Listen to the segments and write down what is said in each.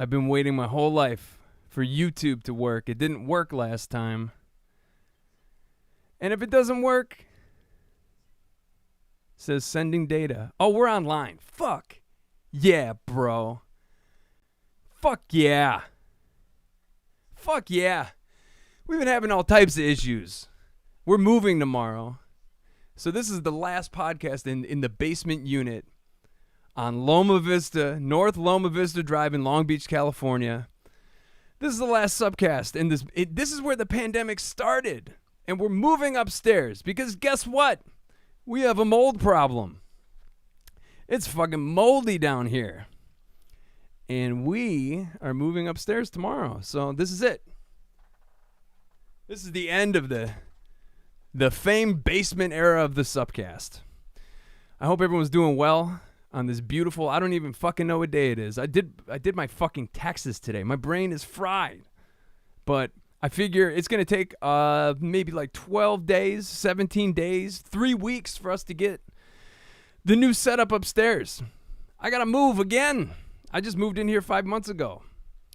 I've been waiting my whole life for YouTube to work. It didn't work last time. And if it doesn't work, it says sending data. Oh, we're online. Fuck. Yeah, bro. Fuck yeah. Fuck yeah. We've been having all types of issues. We're moving tomorrow. So this is the last podcast in the basement unit on Loma Vista, North Loma Vista Drive in Long Beach, California. This is the last SUPcast, and this is where the pandemic started. And we're moving upstairs because guess what? We have a mold problem. It's fucking moldy down here. And we are moving upstairs tomorrow. So this is it. This is the end of the famed basement era of the SUPcast. I hope everyone's doing well on this beautiful, I don't even fucking know what day it is. I did my fucking taxes today. My brain is fried. But I figure it's going to take maybe like 12 days, 17 days, 3 weeks for us to get the new setup upstairs. I got to move again. I just moved in here 5 months ago.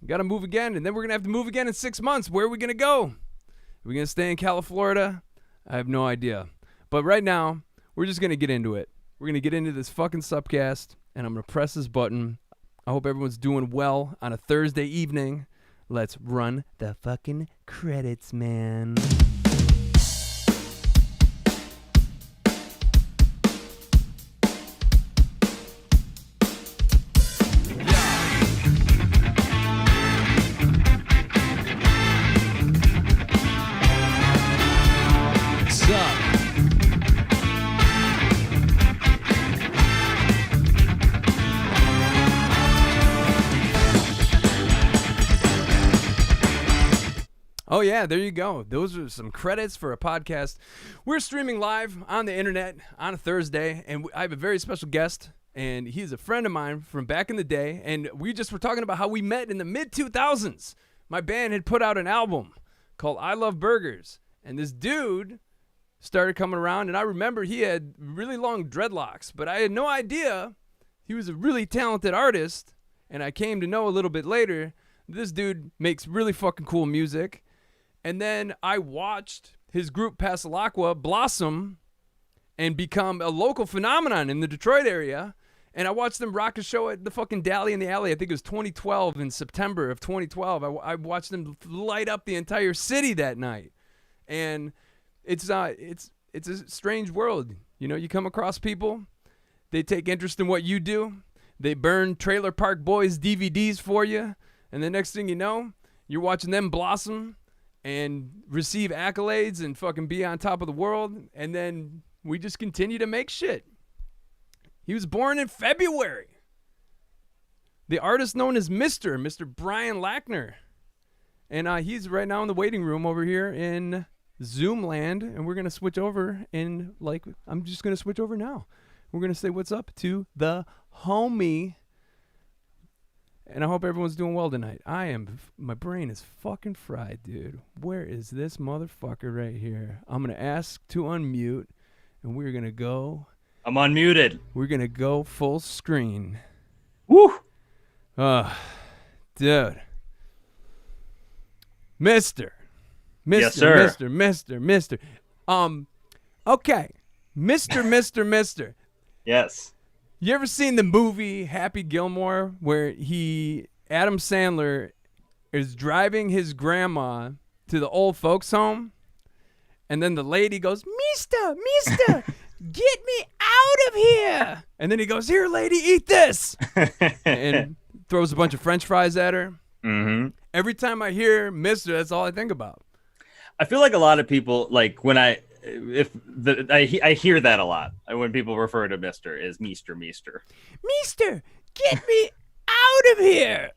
Got to move again, and then we're going to have to move again in 6 months. Where are we going to go? Are we going to stay in California? I have no idea. But right now, we're just going to get into it. We're going to get into this fucking SUPcast, and I'm going to press this button. I hope everyone's doing well on a Thursday evening. Let's run the fucking credits, man. Oh, yeah, there you go. Those are some credits for a podcast. We're streaming live on the internet on a Thursday, and I have a very special guest, and he's a friend of mine from back in the day, and we just were talking about how we met in the mid-2000s. My band had put out an album called I Love Burgers, and this dude started coming around, and I remember he had really long dreadlocks, but I had no idea he was a really talented artist, and I came to know a little bit later this dude makes really fucking cool music. And then I watched his group Passalacqua blossom and become a local phenomenon in the Detroit area. And I watched them rock a show at the fucking Dally in the Alley. I think it was 2012, in September of 2012. I watched them light up the entire city that night. And it's a strange world. You know, you come across people, they take interest in what you do. They burn Trailer Park Boys DVDs for you. And the next thing you know, you're watching them blossom and receive accolades and fucking be on top of the world. And then we just continue to make shit. He was born in February. The artist known as Mr. Brian Lackner. And he's right now in the waiting room over here in Zoom land. And we're going to switch over I'm just going to switch over now. We're going to say what's up to the homie. And I hope everyone's doing well tonight. My brain is fucking fried, dude. Where is this motherfucker right here? I'm going to ask to unmute, and we're going to go. I'm unmuted. We're going to go full screen. Woo! Dude. Mister. Yes, sir. Mister. Okay. Mister. Yes. You ever seen the movie Happy Gilmore where Adam Sandler is driving his grandma to the old folks home, and then the lady goes, Mister, get me out of here. And then he goes, here, lady, eat this. And throws a bunch of French fries at her. Mm-hmm. Every time I hear Mister, that's all I think about. I feel like a lot of people, like when I hear that a lot when people refer to Mr. is Meester. Mister, get me out of here.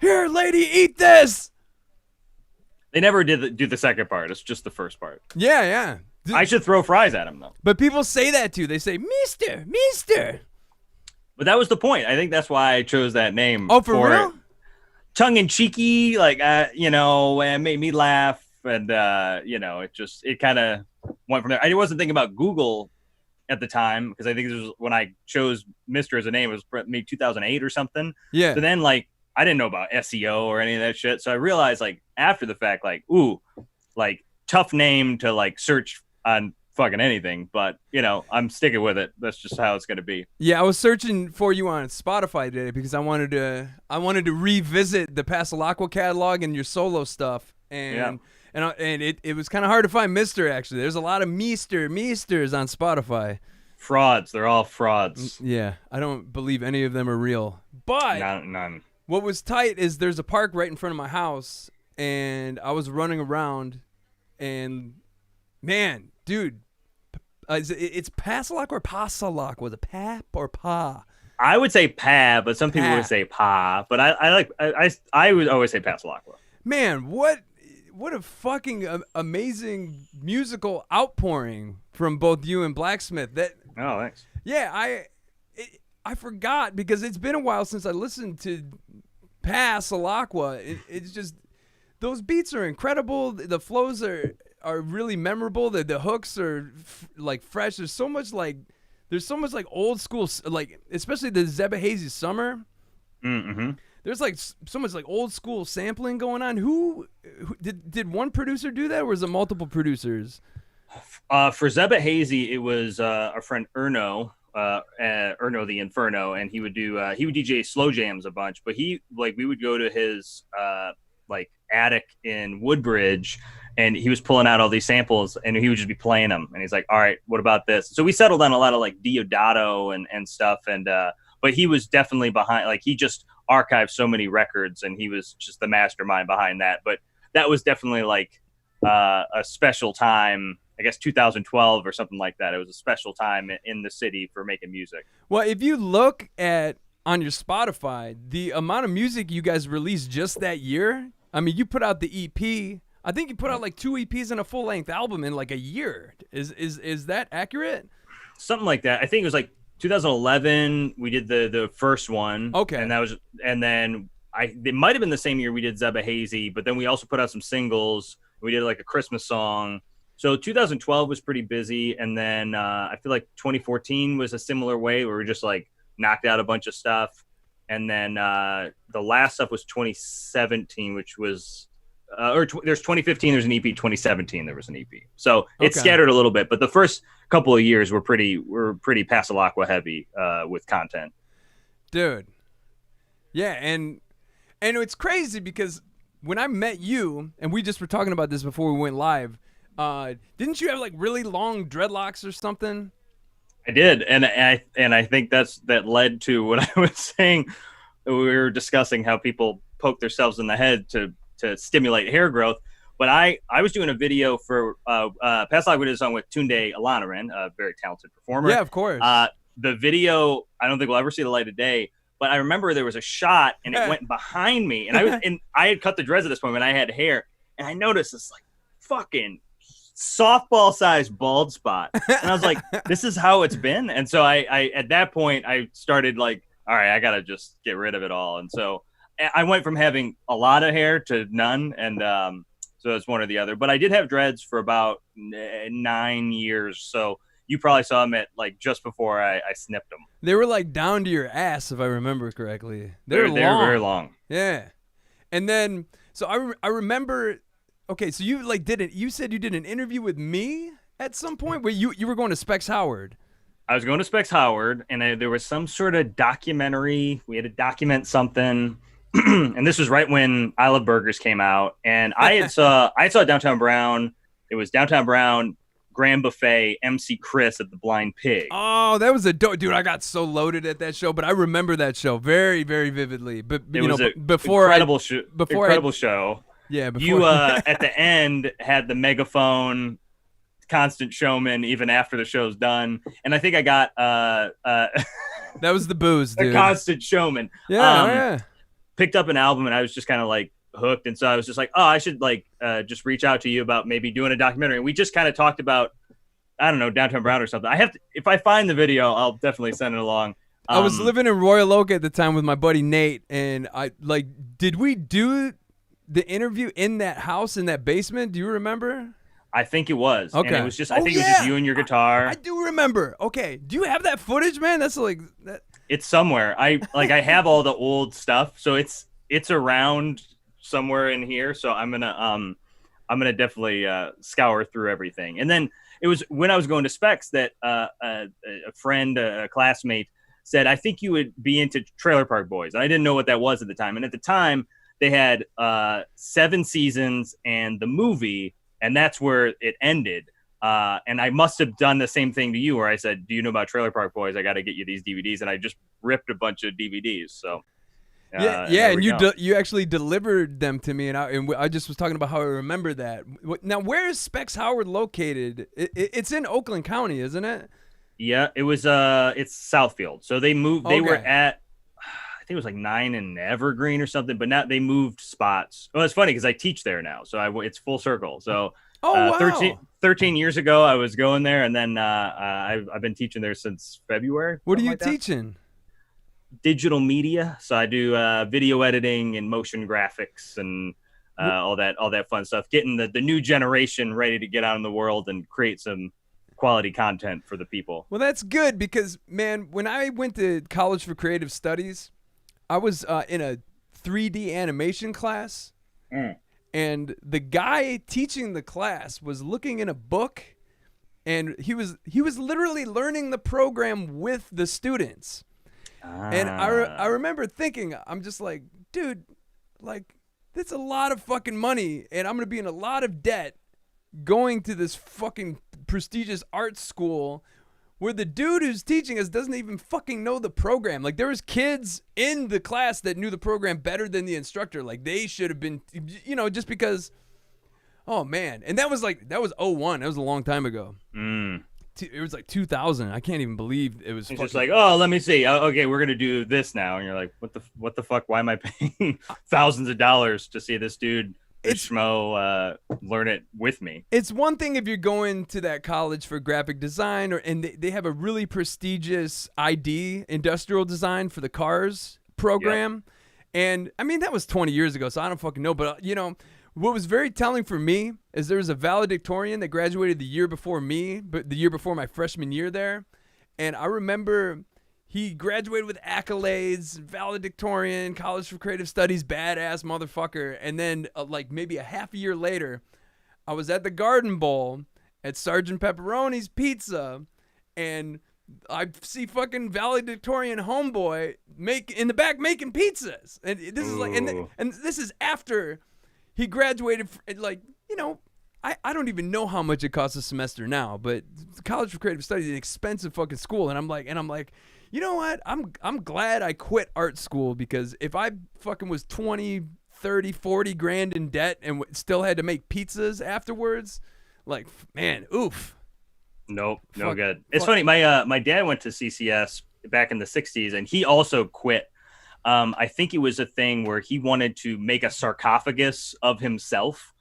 Here, lady, eat this. They never did do the second part. It's just the first part. Yeah. I should throw fries at him, though. But people say that, too. They say, Mister. But that was the point. I think that's why I chose that name. Oh, for real? Tongue-in-cheeky, and made me laugh. And, it kind of went from there. I wasn't thinking about Google at the time because I think this was when I chose Mr. as a name. It was maybe 2008 or something. Yeah. So then, I didn't know about SEO or any of that shit. So I realized like after the fact, like, ooh, like tough name to like search on fucking anything, but you know, I'm sticking with it. That's just how it's going to be. Yeah, I was searching for you on Spotify today because I wanted to revisit the Passalacqua catalog and your solo stuff, and it was kind of hard to find Mister. Actually, there's a lot of Meesters on Spotify. Frauds. They're all frauds. Yeah, I don't believe any of them are real. But none. What was tight is there's a park right in front of my house, and I was running around, and man, dude, it's Passalacqua or Passalacqua? Was it Pap or Pa? I would say Pa, but some people would say Pa. But I would always say Passalacqua. Man, what a fucking amazing musical outpouring from both you and Blacksmith. Oh, thanks. Yeah, I forgot because it's been a while since I listened to Passalacqua. It's just those beats are incredible. The flows are really memorable. The hooks are like fresh. There's so much like old school, like especially the Zebba Hazy Summer. Mm-hmm. There's like so much like old school sampling going on. Who did one producer do that, or was it multiple producers? For Zebba Hazy, it was our friend Erno the Inferno, and he would DJ slow jams a bunch. But we would go to his like attic in Woodbridge, and he was pulling out all these samples, and he would just be playing them. And he's like, "All right, what about this?" So we settled on a lot of like Diodato and stuff. And but he was definitely behind. Like he just archived so many records, and he was just the mastermind behind that. But that was definitely like a special time. I guess 2012 or something like that. It was a special time in the city for making music. Well, if you look at on your Spotify, the amount of music you guys released just that year, I mean, you put out the EP. I think you put out like 2 EPs and a full-length album in like a year. Is that accurate? Something like that. I think it was like 2011 we did the first one. Okay. And then it might have been the same year we did Zebba Hazy, but then we also put out some singles. We did like a Christmas song. So 2012 was pretty busy, and then I feel like 2014 was a similar way where we just like knocked out a bunch of stuff, and then the last stuff was 2017, which was there's 2015, there's an EP, 2017 there was an EP. So it's scattered a little bit, but the first couple of years were pretty Passalacqua heavy with content. Dude, yeah, and it's crazy because when I met you, and we just were talking about this before we went live. Didn't you have like really long dreadlocks or something? I did, and I think that led to what I was saying. We were discussing how people poke themselves in the head to stimulate hair growth. But I was doing a video for Passalacqua did a song with Tunde Alanaran, a very talented performer. Yeah, of course. The video I don't think will ever see the light of day. But I remember there was a shot, and it went behind me, and I had cut the dreads at this point, and I had hair, and I noticed this like fucking softball-sized bald spot, and I was like, "This is how it's been." And so I at that point I started like, "All right, I gotta just get rid of it all." And so I went from having a lot of hair to none, and so it's one or the other. But I did have dreads for about 9 years, so you probably saw them at like just before I snipped them. They were like down to your ass, if I remember correctly. They're very long. Yeah, and then so I remember. Okay, so you you said you did an interview with me at some point where you were going to Specs Howard. I was going to Specs Howard, and there was some sort of documentary. We had to document something, and this was right when I Love Burgers came out, and I saw Downtown Brown. It was Downtown Brown, Grand Buffet, MC Chris at the Blind Pig. Oh, that was a dope, dude. I got so loaded at that show, but I remember that show very, very vividly. But it was incredible show. Yeah, you at the end had the megaphone, constant showman, even after the show's done, and I think I got that was the booze, dude. The constant showman. Yeah, picked up an album, and I was just kind of like hooked, and so I was just like, oh, I should like just reach out to you about maybe doing a documentary. And we just kind of talked about, I don't know, Downtown Brown or something. If I find the video, I'll definitely send it along. I was living in Royal Oak at the time with my buddy Nate, and did we do the interview in that house, in that basement? Do you remember? I think it was. Okay. And it was just, I think it was just you and your guitar. I do remember. Okay. Do you have that footage, man? That's like that. It's somewhere. I have all the old stuff. So it's it's around somewhere in here. So I'm gonna definitely scour through everything. And then it was when I was going to specs that a friend, a classmate, said, I think you would be into Trailer Park Boys. And I didn't know what that was at the time. And at the time, they had 7 seasons and the movie, and that's where it ended. And I must have done the same thing to you, where I said, do you know about Trailer Park Boys? I got to get you these DVDs. And I just ripped a bunch of DVDs. So and you actually delivered them to me, and I just was talking about how I remember that. Now, where is Specs Howard located? It's in Oakland County, isn't it? Yeah, it was. It's Southfield. So they moved. They were Okay. at, I think it was like 9 and Evergreen or something. But now they moved spots. Well, it's funny because I teach there now, so it's full circle. So Wow. 13 years ago, I was going there, and then I've been teaching there since February. What are something you like that. teaching? Digital media. So I do video editing and motion graphics and all that fun stuff. Getting the new generation ready to get out in the world and create some quality content for the people. Well, that's good because, man, when I went to college for creative studies, I was in a 3D animation class, and the guy teaching the class was looking in a book, and he was literally learning the program with the students. And I remember thinking, I'm just like, dude, like, that's a lot of fucking money, and I'm going to be in a lot of debt going to this fucking prestigious art school where the dude who's teaching us doesn't even fucking know the program. Like, there was kids in the class that knew the program better than the instructor. Like, they should have been, just because, oh, man. And that was 01. That was a long time ago. It was like 2000. I can't even believe it was. It's just like, oh, let me see. Okay, we're gonna do this now, and you're like, what the fuck? Why am I paying thousands of dollars to see this dude, this schmo, learn it with me? It's one thing if you're going to that college for graphic design, and they have a really prestigious ID, industrial design for the cars program, and I mean that was 20 years ago, so I don't fucking know. But what was very telling for me is there was a valedictorian that graduated the year before me, but the year before my freshman year there. And I remember he graduated with accolades, valedictorian, College for Creative Studies, badass motherfucker. And then like maybe a half a year later, I was at the Garden Bowl at Sergeant Pepperoni's Pizza, and I see fucking valedictorian homeboy in the back making pizzas. And this is like, and this is after he graduated, I don't even know how much it costs a semester now, but College for Creative Studies is an expensive fucking school. And I'm like, you know what? I'm glad I quit art school, because if I fucking was 20, 30, 40 grand in debt and still had to make pizzas afterwards, like, man, oof. Nope, no good. It's funny. My dad went to CCS back in the 60s, and he also quit. I think it was a thing where he wanted to make a sarcophagus of himself,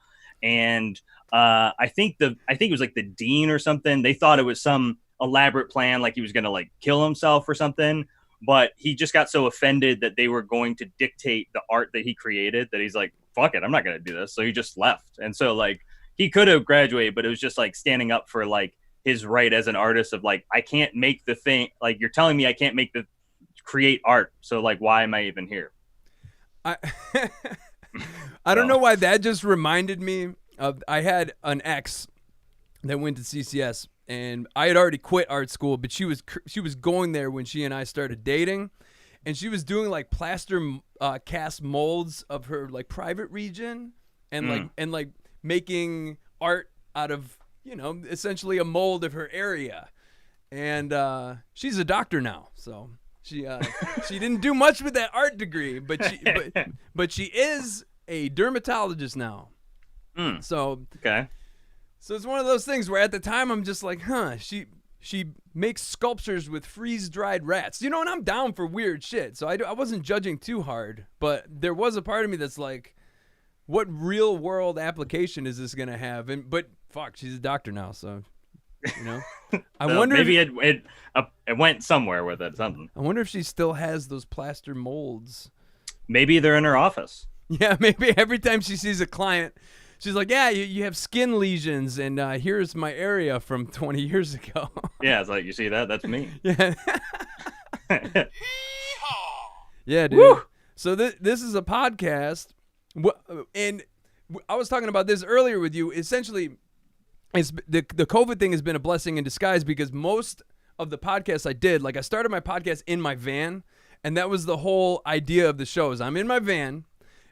and I think it was like the dean or something. They thought it was some elaborate plan, like he was gonna like kill himself or something. But he just got so offended that they were going to dictate the art that he created that he's like, "Fuck it, I'm not gonna do this." So he just left. And so like he could have graduated, but it was just like standing up for like his right as an artist of like, I can't make the thing. Like, you're telling me I can't create art, so like why am I even here? I don't know why that just reminded me of, I had an ex that went to CCS, and I had already quit art school, but she was going there when she and I started dating, and she was doing like plaster cast molds of her like private region, and like making art out of essentially a mold of her area, and she's a doctor now, so she didn't do much with that art degree, but she is a dermatologist now. So okay. So it's one of those things where at the time I'm just like, she makes sculptures with freeze-dried rats. And I'm down for weird shit. So I wasn't judging too hard, but there was a part of me that's like, what real-world application is this going to have? But fuck, she's a doctor now, so I wonder maybe it went somewhere with it, something. I wonder if she still has those plaster molds. Maybe they're in her office. Yeah, maybe every time she sees a client, she's like, yeah, you have skin lesions, and here's my area from 20 years ago. Yeah, it's like, you see that? That's me. Yeah. Yeah, dude. Woo! So this is a podcast, and I was talking about this earlier with you. Essentially, it's the COVID thing has been a blessing in disguise because most of the podcasts I did, like I started my podcast in my van, and that was the whole idea of the show. Is I'm in my van,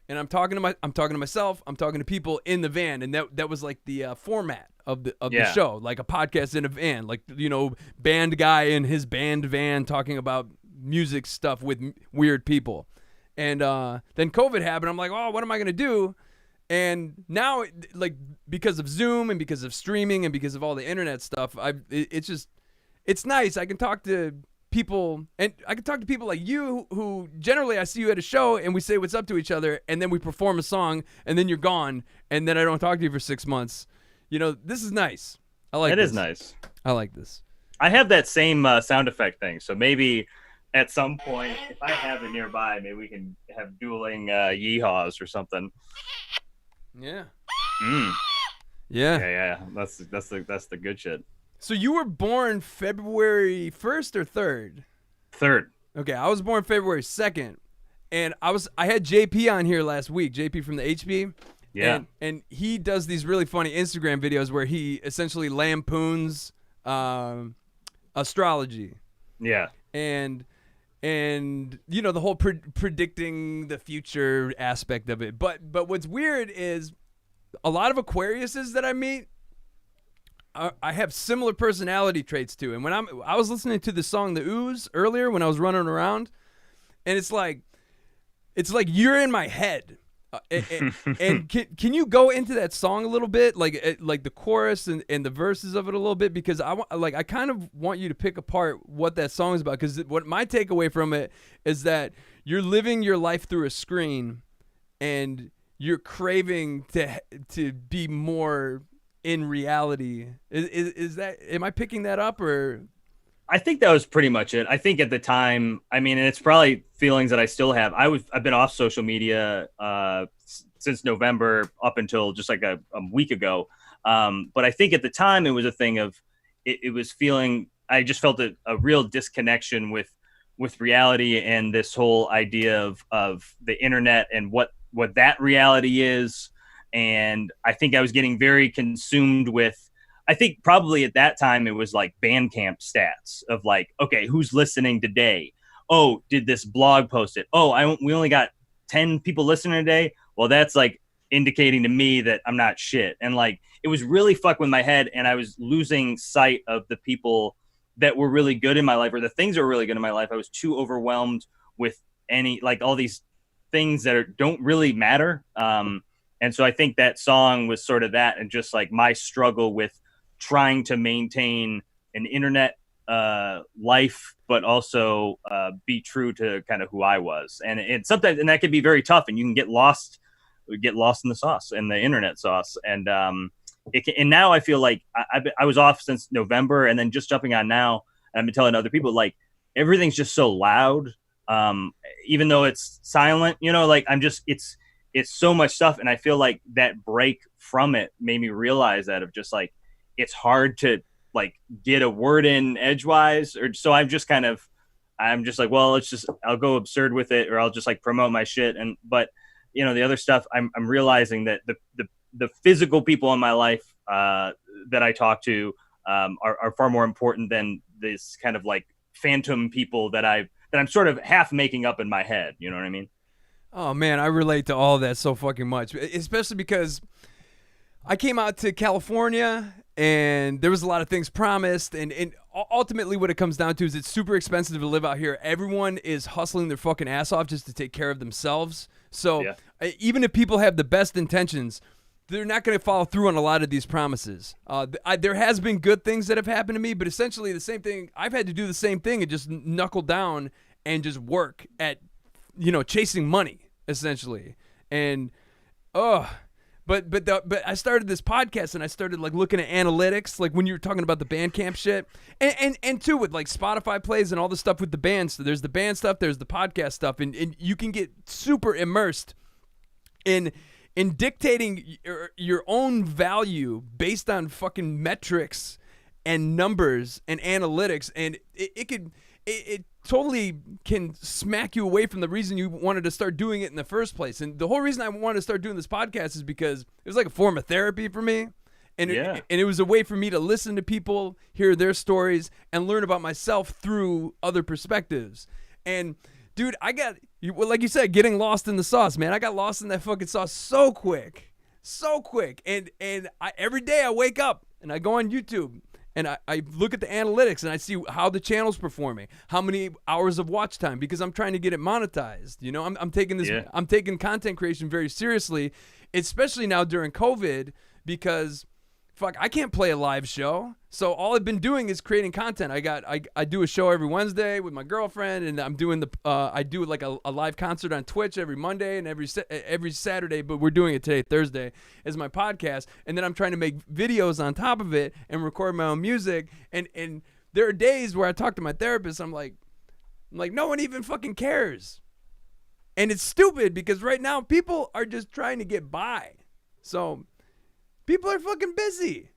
and I'm talking to myself, I'm talking to people in the van, and that was like the format of the show, like a podcast in a van, like band guy in his band van talking about music stuff with weird people. And then COVID happened. I'm like, oh, what am I gonna do? And now, like, because of Zoom and because of streaming and because of all the internet stuff, it's nice. I can talk to people, and I can talk to people like you who generally I see you at a show and we say what's up to each other, and then we perform a song, and then you're gone, and then I don't talk to you for 6 months. This is nice. I like this. It is nice. I like this. I have that same sound effect thing, so maybe at some point, if I have it nearby, maybe we can have dueling yeehaws or something. Yeah. Yeah. That's the good shit. So you were born February 1st or 3rd? 3rd. Okay, I was born February 2nd, and I had JP on here last week. JP from the HB. Yeah. And he does these really funny Instagram videos where he essentially lampoons astrology. Yeah. And the whole predicting the future aspect of it. But what's weird is a lot of Aquariuses that I meet, I have similar personality traits to. And when I was listening to the song The Ooze earlier when I was running around, and it's like you're in my head. And can you go into that song a little bit, like the chorus and the verses of it a little bit, because I kind of want you to pick apart what that song is about, because what my takeaway from it is that you're living your life through a screen and you're craving to be more in reality. Is that, am I picking that up, or? I think that was pretty much it. I think at the time, and it's probably feelings that I still have. I've been off social media since November up until just like a week ago. But I think at the time it was a thing of it was feeling. I just felt a real disconnection with reality and this whole idea of the internet and what that reality is. And I think I was getting very consumed with. I think probably at that time it was like Bandcamp stats of like, okay, who's listening today? Oh, did this blog post it? Oh, we only got 10 people listening today. Well, that's like indicating to me that I'm not shit. And like, it was really fucking with my head, and I was losing sight of the people that were really good in my life, or the things that were really good in my life. I was too overwhelmed with all these things that don't really matter. And so I think that song was sort of that, and just like my struggle with trying to maintain an internet life, but also be true to kind of who I was. And sometimes, and that can be very tough, and you can get lost in the sauce and the internet sauce. And and now I feel like I was off since November, and then just jumping on now, and I've been telling other people, like, everything's just so loud, even though it's silent, like it's so much stuff. And I feel like that break from it made me realize that, of just like, it's hard to like get a word in edgewise, or so I'm just like, well, I'll go absurd with it, or I'll just like promote my shit. But the other stuff, I'm realizing that the physical people in my life that I talk to are far more important than this kind of like phantom people that I'm sort of half making up in my head. You know what I mean? Oh man, I relate to all of that so fucking much, especially because I came out to California and there was a lot of things promised, and ultimately what it comes down to is it's super expensive to live out here. Everyone is hustling their fucking ass off just to take care of themselves. So even if people have the best intentions, they're not going to follow through on a lot of these promises. There has been good things that have happened to me, but essentially the same thing. I've had to do the same thing and just knuckle down and just work at, chasing money essentially. And, But I started this podcast, and I started like looking at analytics, like when you were talking about the Bandcamp shit, and too with like Spotify plays and all the stuff with the bands. So there's the band stuff, there's the podcast stuff, and you can get super immersed in dictating your own value based on fucking metrics and numbers and analytics, and totally can smack you away from the reason you wanted to start doing it in the first place. And the whole reason I wanted to start doing this podcast is because it was like a form of therapy for me. And it was a way for me to listen to people, hear their stories, and learn about myself through other perspectives. And dude, like you said, getting lost in the sauce, man. I got lost in that fucking sauce so quick. And every day I wake up and I go on YouTube and I look at the analytics and I see how the channel's performing, how many hours of watch time, because I'm trying to get it monetized. You know, I'm taking this, I'm taking content creation very seriously, especially now during COVID, because fuck, I can't play a live show. So all I've been doing is creating content. I do a show every Wednesday with my girlfriend, and I'm doing I do like a live concert on Twitch every Monday and every Saturday, but we're doing it today, Thursday, as my podcast. And then I'm trying to make videos on top of it and record my own music. And there are days where I talk to my therapist, I'm like, no one even fucking cares. And it's stupid because right now people are just trying to get by. So people are fucking busy.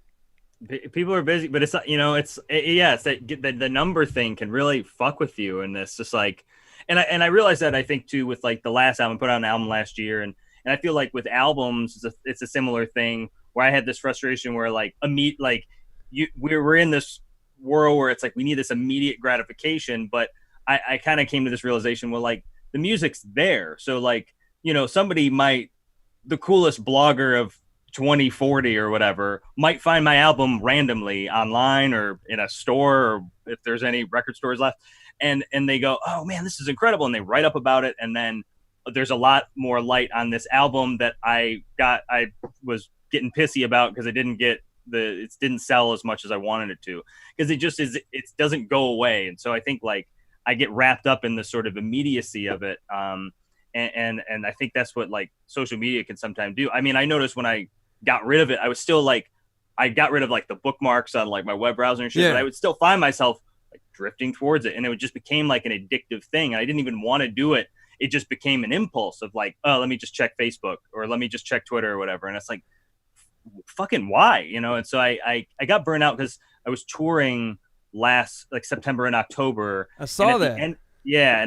People are busy, but it's not, you know, it's that the number thing can really fuck with you. And it's just like, and I realized that, I think too, with like the last album, I put out an album last year. And I feel like with albums, it's a similar thing where I had this frustration where we're in this world where it's like, we need this immediate gratification. But I kind of came to this realization where like the music's there. So like, you know, the coolest blogger of 2040 or whatever might find my album randomly online or in a store, or if there's any record stores left, and they go, oh man, this is incredible, and they write up about it. And then there's a lot more light on this album that I was getting pissy about because it didn't sell as much as I wanted it to, because it doesn't go away. And so I think like I get wrapped up in the sort of immediacy of it, and I think that's what like social media can sometimes do. I mean, I noticed when I got rid of it, I was still like, I got rid of like the bookmarks on like my web browser and shit, but I would still find myself like drifting towards it, and it just became like an addictive thing. And I didn't even want to do it. It just became an impulse of like, oh, let me just check Facebook, or let me just check Twitter or whatever. And it's like, fucking why, you know? And so I got burnt out because I was touring last like September and October. I saw that. And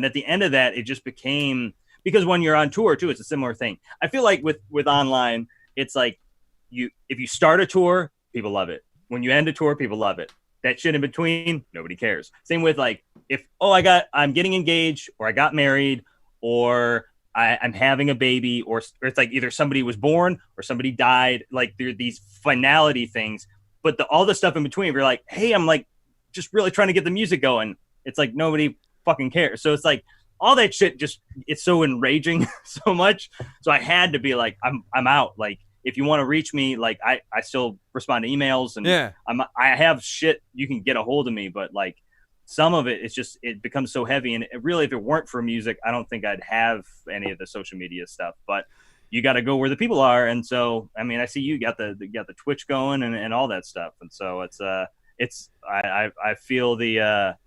at the end of that, it just became, because when you're on tour too, it's a similar thing. I feel like with online, it's like, if you start a tour, people love it. When you end a tour, people love it. That shit in between, nobody cares. Same with like, I'm getting engaged, or I got married, or I'm having a baby, or it's like either somebody was born or somebody died. Like there are these finality things, but all the stuff in between, if you're like, hey, I'm like just really trying to get the music going, it's like nobody fucking cares. So it's like all that shit it's so enraging so much. So I had to be like, I'm out. Like, if you want to reach me, like I still respond to emails, and I have shit, you can get a hold of me, but like some of it, it becomes so heavy. And really, if it weren't for music, I don't think I'd have any of the social media stuff, but you got to go where the people are. And so, I mean, I see you got the Twitch going and all that stuff. And so I feel the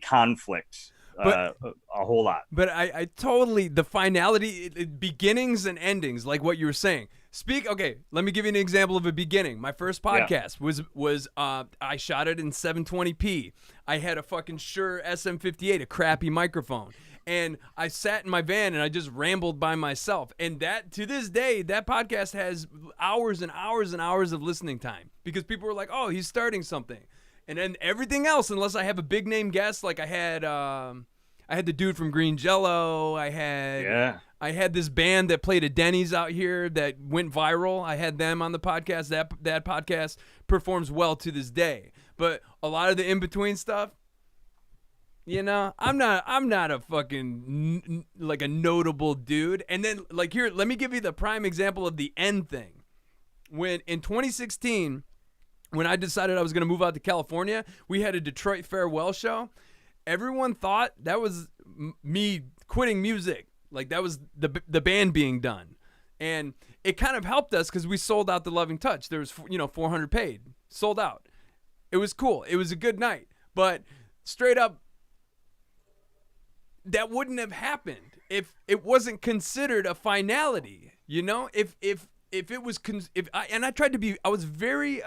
conflict a whole lot. But I totally, the finality, beginnings and endings, like what you were saying. Okay, let me give you an example of a beginning. My first podcast was I shot it in 720p. I had a fucking Shure SM58, a crappy microphone. And I sat in my van and I just rambled by myself. And that, to this day, that podcast has hours and hours and hours of listening time, because people were like, oh, he's starting something. And then everything else, unless I have a big name guest, like I had the dude from Green Jello. I had this band that played at Denny's out here that went viral. I had them on the podcast. That podcast performs well to this day. But a lot of the in-between stuff, you know, I'm not a fucking like a notable dude. And then like here, let me give you the prime example of the end thing. When in 2016, when I decided I was going to move out to California, we had a Detroit farewell show. Everyone thought that was me quitting music. Like that was the band being done. And it kind of helped us because we sold out the Loving Touch. There was, 400 paid, sold out. It was cool. It was a good night. But straight up, that wouldn't have happened if it wasn't considered a finality. You know, if it was, I tried to be, I was very,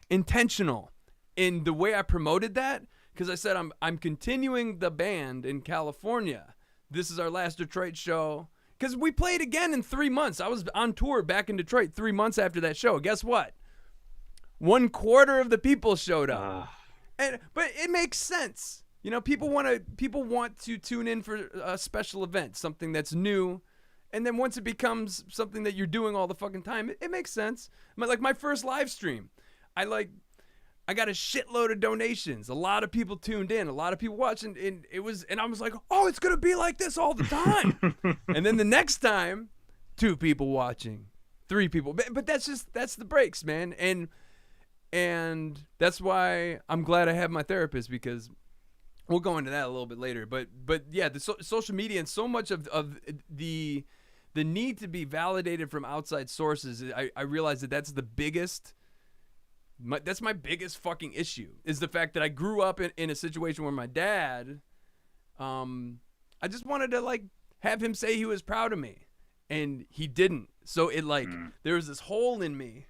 intentional in the way I promoted that, because I said I'm continuing the band in California. This is our last Detroit show. Because we played again in 3 months. I was on tour back in Detroit 3 months after that show. Guess what? 1/4 of the people showed up. But it makes sense. You know, people want to tune in for a special event, something that's new. And then once it becomes something that you're doing all the fucking time, it makes sense. Like my first live stream, I got a shitload of donations. A lot of people tuned in. A lot of people watched, and I was like, oh, it's gonna be like this all the time. And then the next time, 2 people watching, 3 people. But that's the breaks, man. And that's why I'm glad I have my therapist, because we'll go into that a little bit later. But yeah, the social media and so much of the need to be validated from outside sources. I realize that's the biggest. That's my biggest fucking issue, is the fact that I grew up in a situation where my dad, I just wanted to like have him say he was proud of me, and he didn't. So it there was this hole in me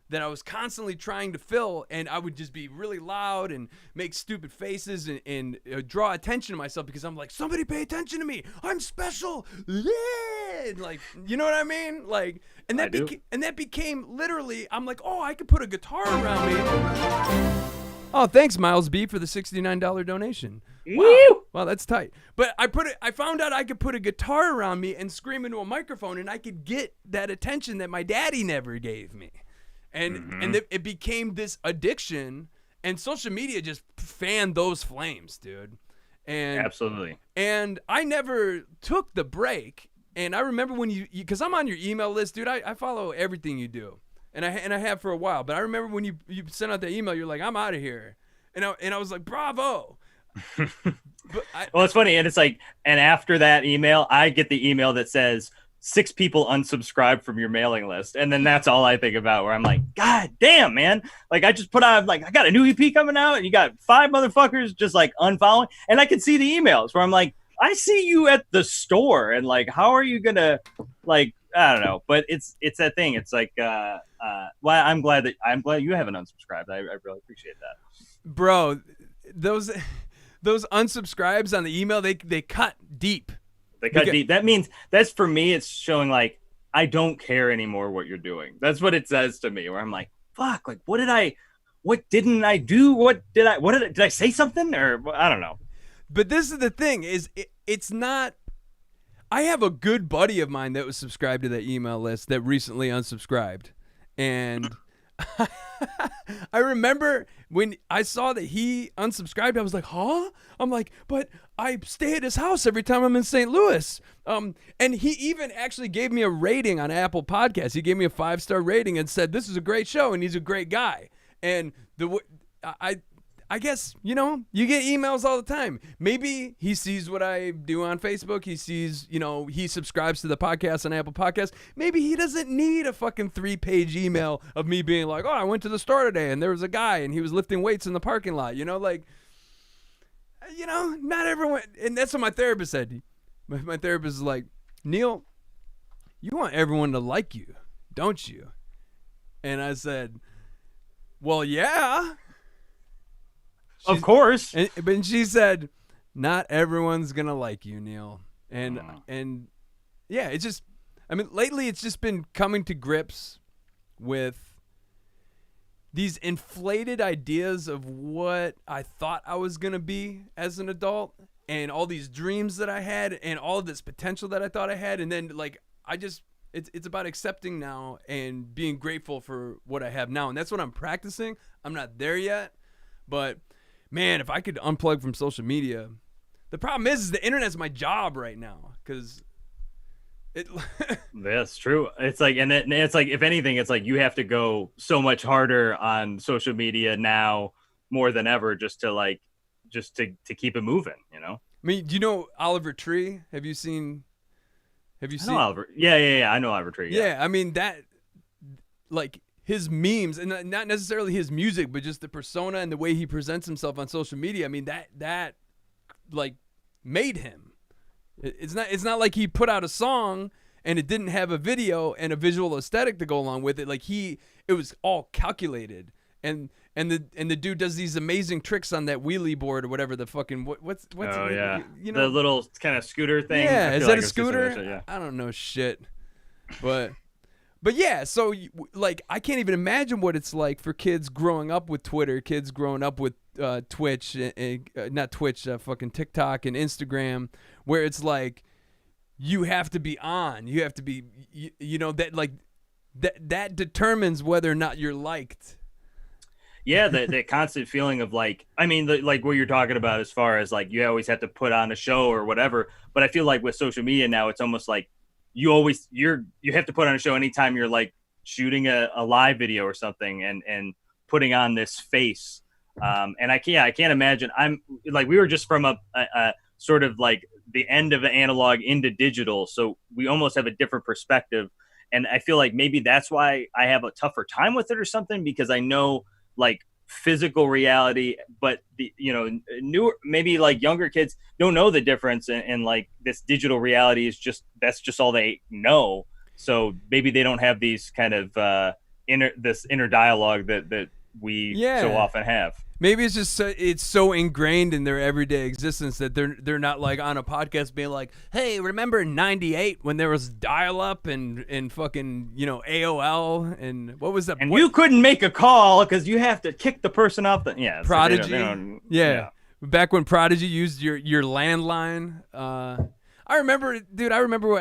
that I was constantly trying to fill, and I would just be really loud and make stupid faces and draw attention to myself, because I'm like, somebody pay attention to me, I'm special, yeah! Like, you know what I mean? Like, and that became literally, I'm like, oh, I could put a guitar around me. Oh, thanks, Miles B, for the $69 donation. Woo! Wow, that's tight. But I found out I could put a guitar around me and scream into a microphone, and I could get that attention that my daddy never gave me. And it became this addiction, and social media just fanned those flames, dude. And absolutely. And I never took the break. And I remember when you because I'm on your email list, dude. I follow everything you do, and I have for a while. But I remember when you sent out that email, you're like, I'm out of here, and I was like, bravo. Well, it's funny, and it's like, and after that email, I get the email that says 6 people unsubscribed from your mailing list. And then that's all I think about, where I'm like, God damn, man. Like, I just put out, like, I got a new EP coming out, and you got 5 motherfuckers just like unfollowing. And I can see the emails where I'm like, I see you at the store, and like, how are you gonna, like, I don't know. But it's that thing. It's like, well, I'm glad you haven't unsubscribed. I really appreciate that. Bro, those unsubscribes on the email, they cut deep. They cut deep. That means, that's, for me, it's showing like, I don't care anymore what you're doing. That's what it says to me, where I'm like, fuck, like, what didn't I do? Did I say something? Or I don't know. But this is the thing, is it's not, I have a good buddy of mine that was subscribed to that email list that recently unsubscribed. And I remember when I saw that he unsubscribed, I was like, huh? I'm like, but I stay at his house every time I'm in St. Louis. And he even actually gave me a rating on Apple Podcasts. He gave me a 5-star rating and said, this is a great show, and he's a great guy. And I guess, you know, you get emails all the time. Maybe he sees what I do on Facebook. He sees, you know, he subscribes to the podcast on Apple Podcasts. Maybe he doesn't need a fucking 3-page email of me being like, oh, I went to the store today and there was a guy and he was lifting weights in the parking lot. You know, like, you know, not everyone. And that's what my therapist said. My therapist is like, Neil, you want everyone to like you, don't you? And I said, yeah. Of course. But she said, not everyone's going to like you, Neil. And yeah, it's just, I mean, lately it's just been coming to grips with these inflated ideas of what I thought I was going to be as an adult, and all these dreams that I had, and all of this potential that I thought I had. And then, like, it's about accepting now and being grateful for what I have now. And that's what I'm practicing. I'm not there yet, but man, if I could unplug from social media. The problem is the internet's my job right now, because it. That's true. It's like, and it's like, if anything, it's like you have to go so much harder on social media now more than ever, just to keep it moving, you know? I mean, do you know Oliver Tree? Have you seen Oliver? Yeah. I know Oliver Tree. Yeah, I mean, that, like, his memes, and not necessarily his music, but just the persona and the way he presents himself on social media. I mean, that like made him. It's not like he put out a song and it didn't have a video and a visual aesthetic to go along with it. Like, it was all calculated and the dude does these amazing tricks on that wheelie board or whatever the fucking what's oh yeah, you know, the little kind of scooter thing. Yeah, is that a scooter? Shit, yeah. I don't know shit, but yeah. So like, I can't even imagine what it's like for kids growing up with Twitter, kids growing up with Twitch, not Twitch, fucking TikTok and Instagram, where it's like you have to be on, you have to be, you know, that like that determines whether or not you're liked. Yeah, that constant feeling of like, I mean, like what you're talking about as far as like you always have to put on a show or whatever. But I feel like with social media now, it's almost like you have to put on a show anytime you're like shooting a live video or something and putting on this face. And I can't imagine. I'm like, we were just from a sort of like the end of the analog into digital, so we almost have a different perspective. And I feel like maybe that's why I have a tougher time with it or something, because I know like physical reality, but the, you know, newer, maybe like younger kids don't know the difference, and like this digital reality is that's just all they know. So maybe they don't have these kind of inner dialogue that we so often have. Maybe it's just it's so ingrained in their everyday existence that they're not like on a podcast being like, hey, remember in '98 when there was dial-up and fucking, you know, AOL and what was that? And you couldn't make a call because you have to kick the person off the Prodigy. So they don't, yeah. Back when Prodigy used your landline. I remember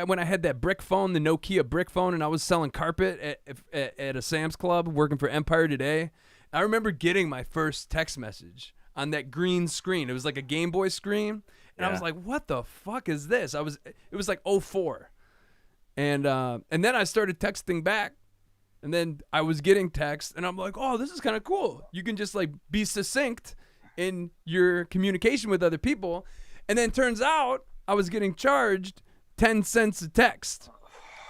when I had that brick phone, the Nokia brick phone, and I was selling carpet at a Sam's Club working for Empire Today. I remember getting my first text message on that green screen. It was like a Game Boy screen, and I was like, "What the fuck is this?" It was like 04, and then I started texting back, and then I was getting text, and I'm like, "Oh, this is kind of cool. You can just like be succinct in your communication with other people," and then turns out I was getting charged 10 cents a text,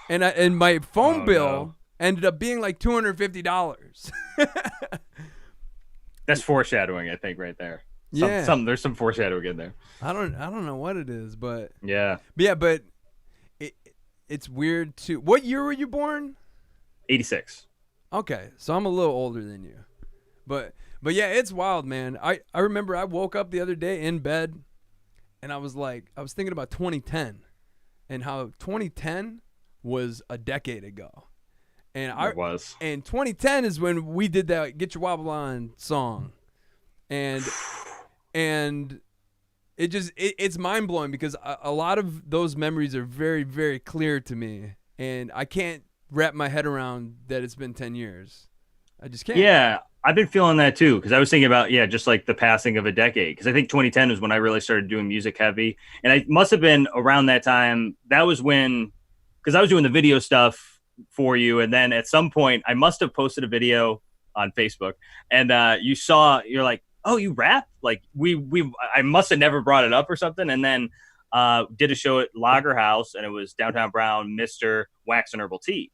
and my phone bill ended up being like $250. That's foreshadowing, I think, right there. Yeah, there's some foreshadowing in there. I don't know what it is, but yeah, but it's weird too. What year were you born? 86. Okay, so I'm a little older than you, but yeah, it's wild, man. I remember I woke up the other day in bed, and I was thinking about 2010, and how 2010 was a decade ago. And it was. And 2010 is when we did that "Get Your Wobble On" song, and it's mind blowing because a lot of those memories are very, very clear to me, and I can't wrap my head around that it's been 10 years. I just can't. Yeah, I've been feeling that too, because I was thinking about just like the passing of a decade. Because I think 2010 was when I really started doing music heavy, and I must have been around that time. That was when, because I was doing the video stuff for you, and then at some point I must have posted a video on Facebook, and you're like, oh, you rap? Like I must have never brought it up or something, and then did a show at Lager House, and it was Downtown Brown, Mr. Wax and Herbal Tea,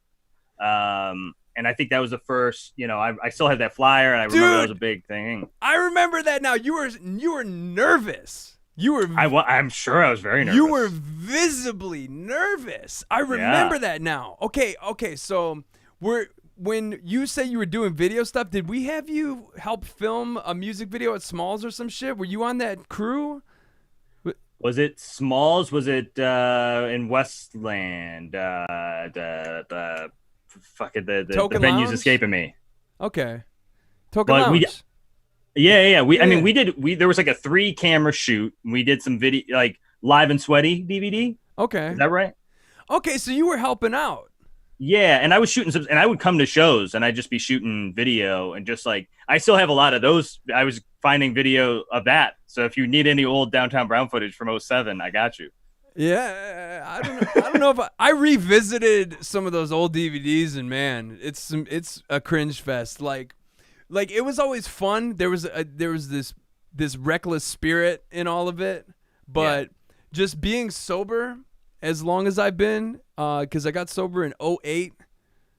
and I think that was the first, I still had that flyer, and I remember that was a big thing. I remember that now. You were nervous. I'm sure I was very nervous. You were visibly nervous. I remember that now. Okay. So when you say you were doing video stuff, did we have you help film a music video at Smalls or some shit? Were you on that crew? Was it Smalls? Was it in Westland? The venue's escaping me. Okay. Token Lounge. Yeah. There was like a 3-camera shoot. We did some video, like Live and Sweaty DVD. Okay. Is that right? Okay, so you were helping out. Yeah, and I was shooting and I would come to shows, and I'd just be shooting video, and just like, I still have a lot of those. I was finding video of that. So if you need any old Downtown Brown footage from 07, I got you. Yeah, I don't know if I revisited some of those old DVDs, and man, it's a cringe fest. Like it was always fun. There was this reckless spirit in all of it, but just being sober as long as I've been, because I got sober in 2008,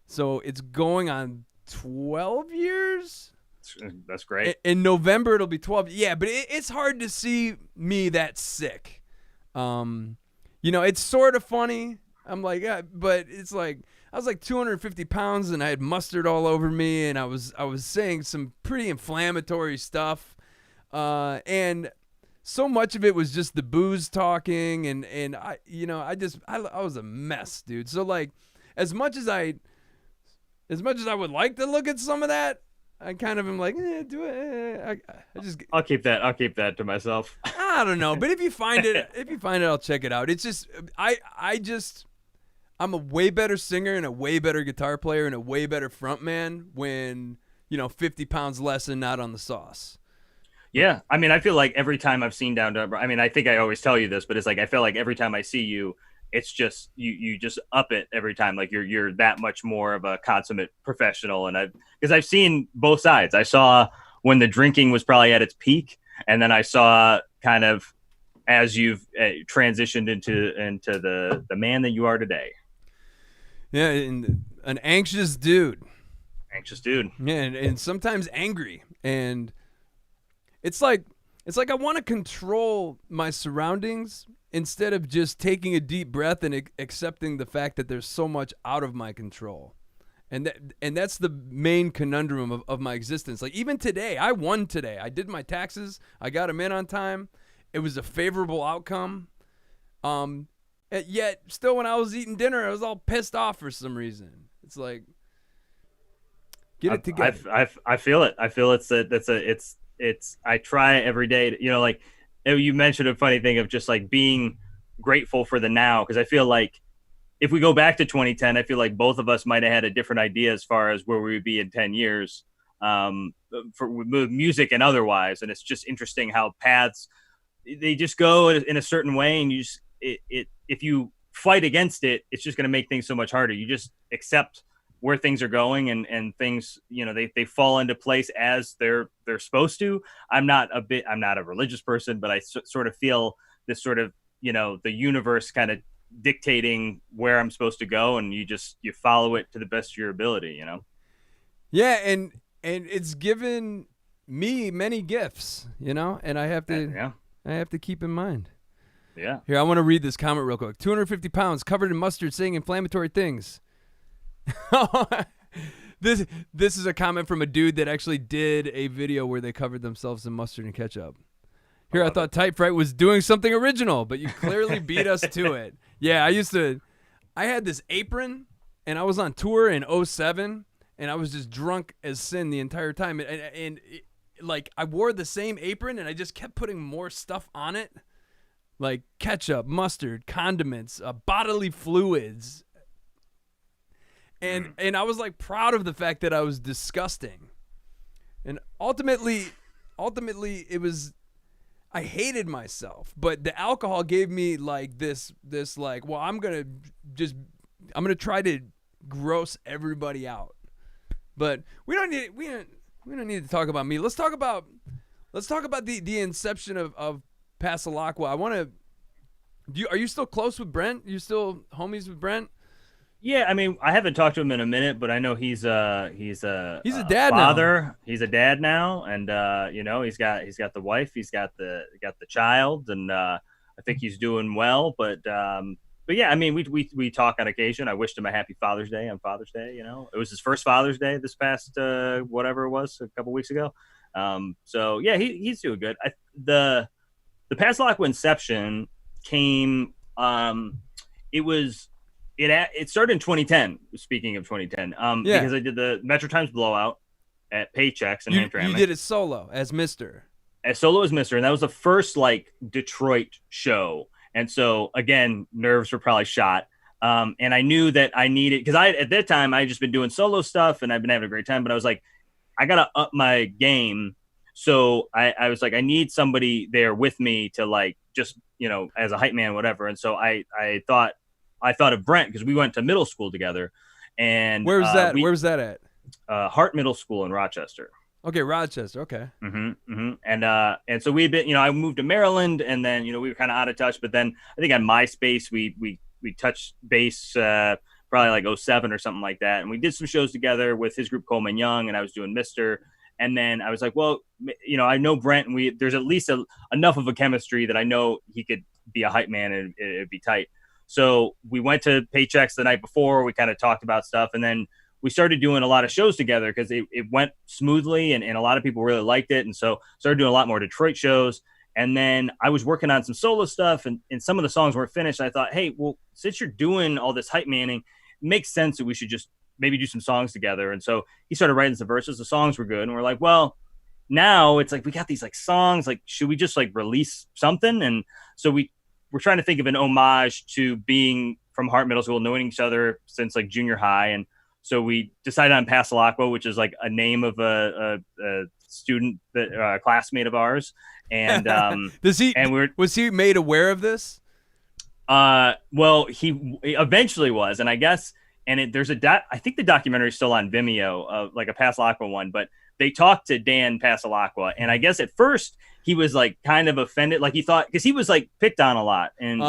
so it's going on 12 years. That's great. In November it'll be 12. Yeah, but it's hard to see me that sick. It's sort of funny. I'm like, yeah, but it's like I was like 250 pounds and I had mustard all over me and I was saying some pretty inflammatory stuff, and so much of it was just the booze talking and I was a mess, dude. So like, as much as I would like to look at some of that, I kind of am like, do it. I'll keep that to myself. I don't know, but if you find it, I'll check it out. It's just I'm a way better singer and a way better guitar player and a way better frontman when 50 pounds less and not on the sauce. Yeah, I mean, I feel like every time I've seen Down to, I mean, I think I always tell you this, but it's like I feel like every time I see you, it's just you just up it every time. Like you're that much more of a consummate professional. And because I've seen both sides. I saw when the drinking was probably at its peak, and then I saw kind of as you've transitioned into the man that you are today. Yeah, and an anxious dude. Yeah, and sometimes angry, and it's like I want to control my surroundings instead of just taking a deep breath and accepting the fact that there's so much out of my control. And that's the main conundrum of my existence. Like even today, I won today. I did my taxes. I got them in on time. It was a favorable outcome. Yet still when I was eating dinner, I was all pissed off for some reason. It's like, get it together. I feel it. I feel I try every day to, like you mentioned a funny thing of just like being grateful for the now. Cause I feel like if we go back to 2010, I feel like both of us might've had a different idea as far as where we would be in 10 years, for music and otherwise. And it's just interesting how paths, they just go in a certain way. And you just, if you fight against it, it's just going to make things so much harder. You just accept where things are going and things, they fall into place as they're supposed to. I'm not a religious person, but I sort of feel this sort of, the universe kind of dictating where I'm supposed to go. And you follow it to the best of your ability, Yeah. And it's given me many gifts, and I have to keep in mind. Yeah. Here, I want to read this comment real quick. 250 pounds covered in mustard saying inflammatory things. This is a comment from a dude that actually did a video where they covered themselves in mustard and ketchup. Here, I thought Type Fright was doing something original, but you clearly beat us to it. Yeah, I had this apron, and I was on tour in 2007, and I was just drunk as sin the entire time. And like, I wore the same apron, and I just kept putting more stuff on it. Like ketchup, mustard, condiments, bodily fluids. And I was like proud of the fact that I was disgusting. And ultimately it was, I hated myself, but the alcohol gave me like this like, well, I'm going to try to gross everybody out. But we don't need to talk about me. Let's talk about the inception of Passalacqua. Are you still close with Brent? You still homies with Brent? Yeah, I mean, I haven't talked to him in a minute, but I know he's a dad father. now. He's a dad now, and he's got the wife, he's got the child, and I think he's doing well. But yeah, I mean, we talk on occasion. I wished him a happy Father's Day on Father's Day. It was his first Father's Day this past whatever it was a couple weeks ago. So yeah, he's doing good. The Passalacqua inception came. It started in 2010. Speaking of 2010, because I did the Metro Times blowout at Paychecks and Hamtramck. You did it solo as Mr. Solo as Mr. And that was the first like Detroit show. And so again, nerves were probably shot. And I knew that I needed, because at that time I had just been doing solo stuff and I've been having a great time. But I was like, I gotta up my game. So I was like, I need somebody there with me to like just as a hype man, whatever. And so I thought of Brent because we went to middle school together. And where was that? Where was that at? Hart Middle School in Rochester. Okay, Rochester. Okay. And so we'd been, I moved to Maryland, and then we were kind of out of touch. But then I think on MySpace we touched base probably like 2007 or something like that, and we did some shows together with his group Coleman Young, and I was doing Mr. And then I was like, well, I know Brent, and there's at least enough of a chemistry that I know he could be a hype man and it'd be tight. So we went to Paychecks the night before. We kind of talked about stuff, and then we started doing a lot of shows together because it went smoothly, and a lot of people really liked it. And so started doing a lot more Detroit shows. And then I was working on some solo stuff, and some of the songs weren't finished. I thought, hey, well, since you're doing all this hype manning, it makes sense that we should just maybe do some songs together. And so he started writing some verses. The songs were good. And we're like, well, now it's like we got these like songs. Like, should we just like release something? And so we're trying to think of an homage to being from Hart Middle School, knowing each other since like junior high. And so we decided on Passalacqua, which is like a name of a student, that a classmate of ours. And was he made aware of this? Well, he eventually was, and I guess, and there's I think the documentary is still on Vimeo, like a Passalacqua one, but they talked to Dan Passalacqua, and I guess at first he was like kind of offended, like he thought, because he was like picked on a lot, and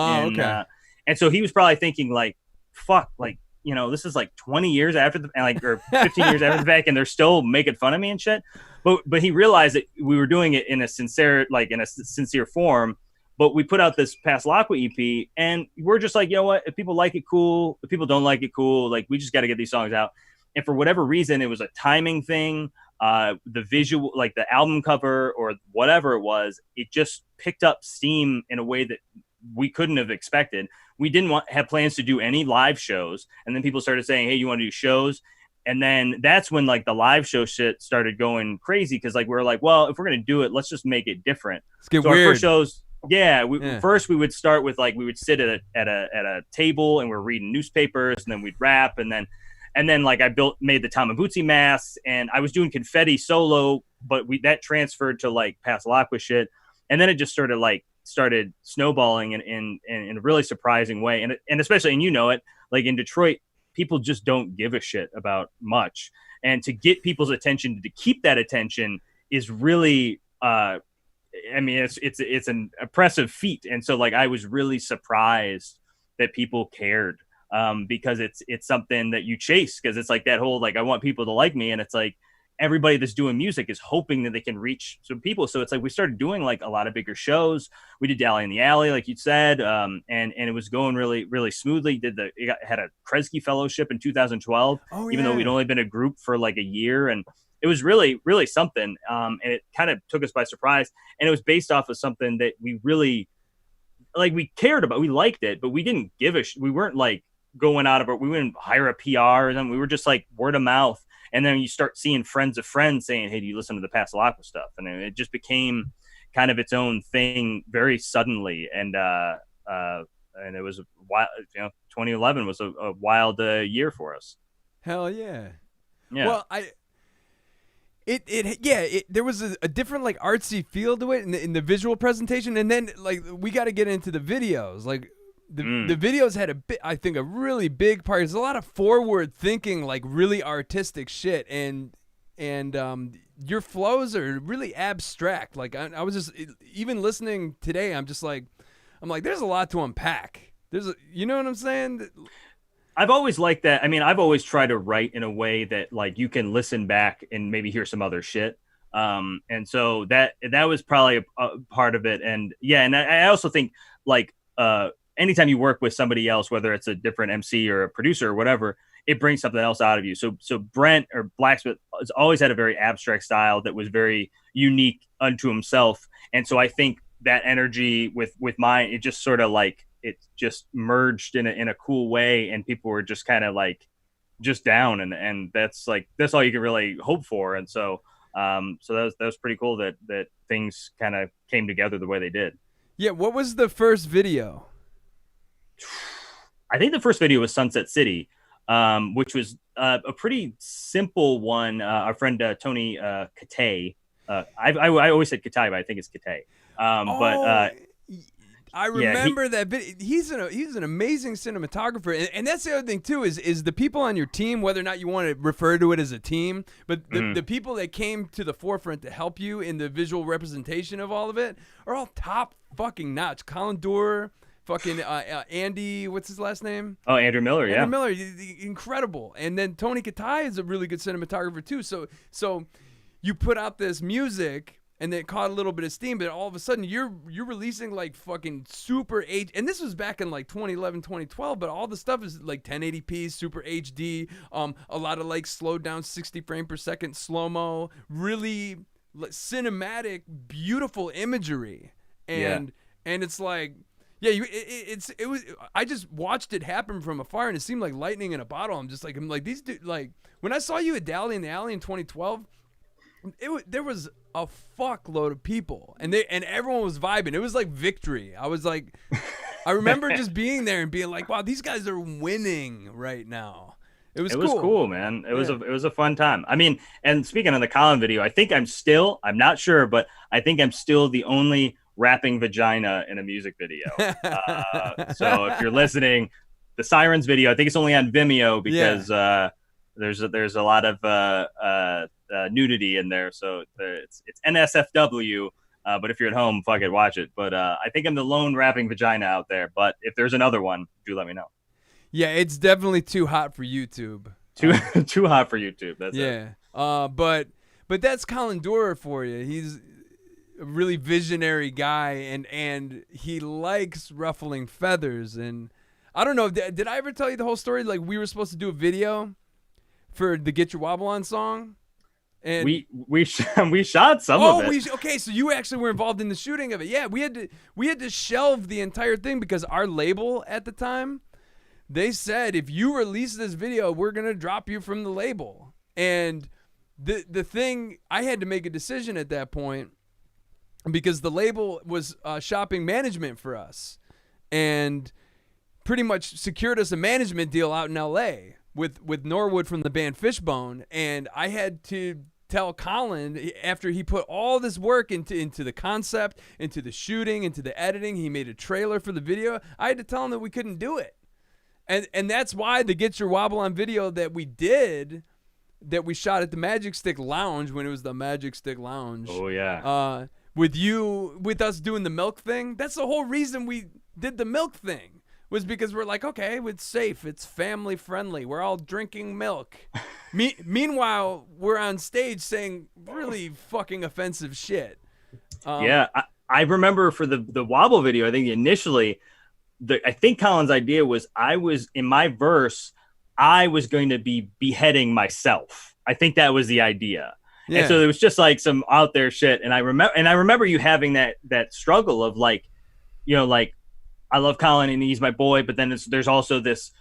so he was probably thinking like, fuck, like, you know, this is like 20 years after or 15 years after the fact, and they're still making fun of me and shit. But he realized that we were doing it in a sincere form. But we put out this Passalacqua EP, and we're just like, you know what? If people like it, cool. If people don't like it, cool. Like, we just got to get these songs out. And for whatever reason, it was a timing thing. The visual, like the album cover or whatever it was, it just picked up steam in a way that we couldn't have expected. We didn't have plans to do any live shows. And then people started saying, hey, you want to do shows? And then that's when like the live show shit started going crazy. Cause like, we were like, well, if we're going to do it, let's just make it different. Let's get so weird. Our first shows, first we would start with like, we would sit at a table and we're reading newspapers, and then we'd rap. And then like I made the Tamagotchi masks, and I was doing confetti solo, but that transferred to like Passalacqua shit. And then it just started snowballing in a really surprising way. And especially, and you know it, like in Detroit, people just don't give a shit about much. And to get people's attention, to keep that attention is really, I mean, it's an impressive feat. And so like, I was really surprised that people cared, because it's something that you chase. Cause it's like that whole, like, I want people to like me. And it's like, everybody that's doing music is hoping that they can reach some people. So it's like, we started doing like a lot of bigger shows. We did Dally in the Alley, like you said. And it was going really, really smoothly. Had a Kaczkowski fellowship in 2012, even though we'd only been a group for like a year. And it was really, really something. And it kind of took us by surprise. And it was based off of something that we really, like, we cared about. We liked it, but we didn't give a we weren't like going out of it. We wouldn't hire a PR or something. We were just like word of mouth. And then you start seeing friends of friends saying, hey, do you listen to the Passalacqua stuff? And it just became kind of its own thing very suddenly. And it was wild, 2011 was a wild year for us. Hell yeah. Yeah. Well, there was a different like artsy feel to it in the visual presentation. And then like, we got to get into the videos. Like, the videos had a really big part. There's a lot of forward thinking, like really artistic shit, and your flows are really abstract. Like I was just, even listening today, I'm like, there's a lot to unpack. You know what I'm saying? I've always liked that. I mean, I've always tried to write in a way that like you can listen back and maybe hear some other shit. And so that was probably a part of it. And yeah, and I also think like anytime you work with somebody else, whether it's a different MC or a producer or whatever, it brings something else out of you. So Brent or Blacksmith has always had a very abstract style that was very unique unto himself. And so I think that energy with mine, it just sort of like, it just merged in a cool way. And people were just kind of like, just down. And that's all you can really hope for. And so that was pretty cool that things kind of came together the way they did. Yeah. What was the first video? I think the first video was Sunset City, which was a pretty simple one. Our friend Tony Katay, I always said Katay, but I think it's Katay. I remember that video. He's an amazing cinematographer, and that's the other thing too is the people on your team, whether or not you want to refer to it as a team, but the people that came to the forefront to help you in the visual representation of all of it are all top fucking notch. Colin Doerr. Fucking Andy, what's his last name? Oh, Andrew Miller, yeah. Andrew Miller, incredible. And then Tony Katay is a really good cinematographer too. So you put out this music, and then it caught a little bit of steam, but all of a sudden you're releasing like fucking super H, and this was back in like 2011, 2012, but all the stuff is like 1080p, super HD, a lot of like slowed down 60 frame per second slow-mo, really cinematic, beautiful imagery, and it's like, yeah, it was. I just watched it happen from afar, and it seemed like lightning in a bottle. I'm like these dudes. Like when I saw you at Dally in the Alley in 2012, there was a fuckload of people, and everyone was vibing. It was like victory. I was like, I remember just being there and being like, wow, these guys are winning right now. It was cool, man. It was a fun time. I mean, and speaking of the Colin video, I'm not sure, but I think I'm still the only rapping vagina in a music video. So if you're listening, the Sirens video, I think it's only on Vimeo because there's a lot of nudity in there. So it's NSFW. But if you're at home, fuck it, watch it. But I think I'm the lone rapping vagina out there. But if there's another one, do let me know. Yeah, it's definitely too hot for YouTube. Too hot for YouTube. That's it. But that's Colin Doorer for you. He's a really visionary guy, and he likes ruffling feathers. And I don't know, did I ever tell you the whole story? Like, we were supposed to do a video for the Get Your Wobble On song, and we shot some of it. Okay, so you actually were involved in the shooting of it. Yeah, we had to shelve the entire thing because our label at the time, they said, if you release this video, we're gonna drop you from the label. And the thing, I had to make a decision at that point, because the label was shopping management for us and pretty much secured us a management deal out in LA with Norwood from the band Fishbone. And I had to tell Colin, after he put all this work into the concept, into the shooting, into the editing, he made a trailer for the video, I had to tell him that we couldn't do it. And that's why the Get Your Wobble On video that we did, that we shot at the Magic Stick Lounge when it was the Magic Stick Lounge. Oh, yeah. With us doing the milk thing. That's the whole reason we did the milk thing, was because we're like, okay, it's safe, it's family friendly, we're all drinking milk. Meanwhile, we're on stage saying really fucking offensive shit. I remember for the Wobble video, I think initially, I think Colin's idea was in my verse, I was going to be beheading myself. I think that was the idea. Yeah. And so it was just like some out there shit. And I remember you having that struggle of like, you know, like, I love Colin and he's my boy, but then there's also this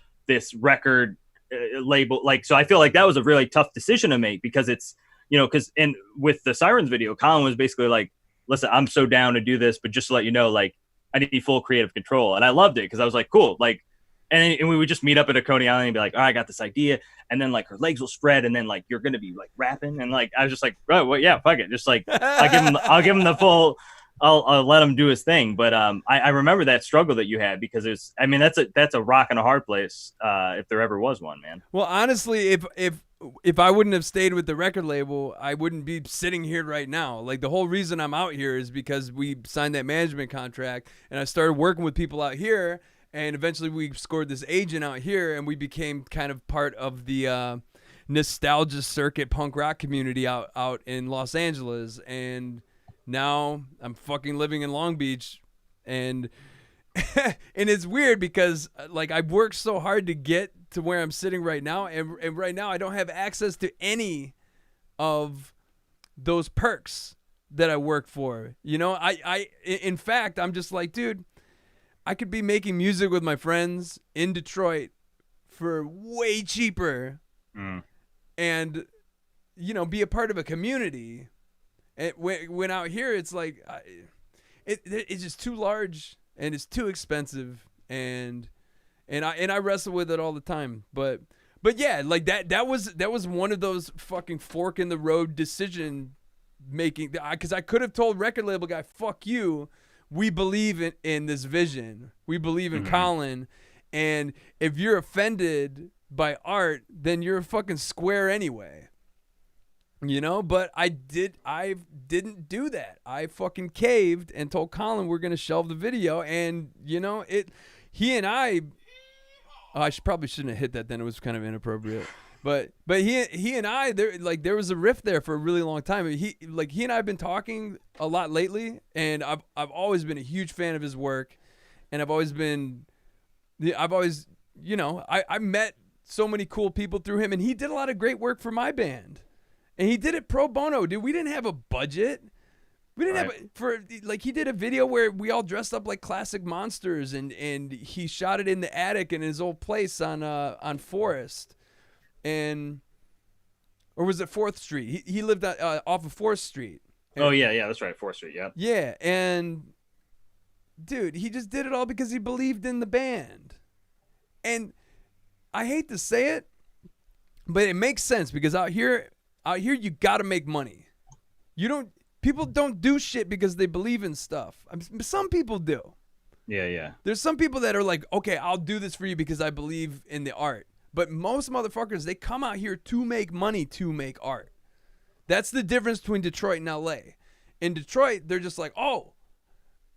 record label. Like, so I feel like that was a really tough decision to make, because it's, you know, and with the Sirens video, Colin was basically like, listen, I'm so down to do this, but just to let you know, like, I need full creative control. And I loved it, because I was like, cool. Like, and we would just meet up at a Coney Island and be like, oh, I got this idea. And then like her legs will spread, and then like you're gonna be like rapping, and like I was just like, oh well, yeah, fuck it, just like I'll give him the full, I'll let him do his thing. But I remember that struggle that you had, because that's a rock and a hard place, if there ever was one, man. Well, honestly, if I wouldn't have stayed with the record label, I wouldn't be sitting here right now. Like, the whole reason I'm out here is because we signed that management contract, and I started working with people out here. And eventually we scored this agent out here, and we became kind of part of the nostalgia circuit punk rock community out in Los Angeles. And now I'm fucking living in Long Beach. And and it's weird because like I've worked so hard to get to where I'm sitting right now. And right now I don't have access to any of those perks that I work for. You know, in fact, I'm just like, dude, I could be making music with my friends in Detroit for way cheaper and, you know, be a part of a community. And when out here, it's like, it's just too large and it's too expensive. And I wrestle with it all the time. But yeah, like that was one of those fucking fork in the road decision making, because I could have told record label guy, fuck you. We believe in this vision. We believe in Colin. And if you're offended by art, then you're a fucking square anyway. You know? But I didn't do that. I fucking caved and told Colin we're going to shelve the video. And, you know, he and I probably shouldn't have hit that then. It was kind of inappropriate. But he and I, there was a rift there for a really long time. He and I have been talking a lot lately, and I've always been a huge fan of his work, and I met so many cool people through him, and he did a lot of great work for my band, and he did it pro bono, dude. We didn't have a budget. We didn't he did a video where we all dressed up like classic monsters, and he shot it in the attic in his old place on Forest. Or was it 4th Street? He lived off of 4th Street. Oh, yeah, that's right, 4th Street, yeah. Yeah, and dude, he just did it all because he believed in the band. And I hate to say it, but it makes sense because out here you got to make money. People don't do shit because they believe in stuff. Some people do. Yeah. There's some people that are like, okay, I'll do this for you because I believe in the art. But most motherfuckers, they come out here to make money, to make art. That's the difference between Detroit and LA. In Detroit, they're just like, oh,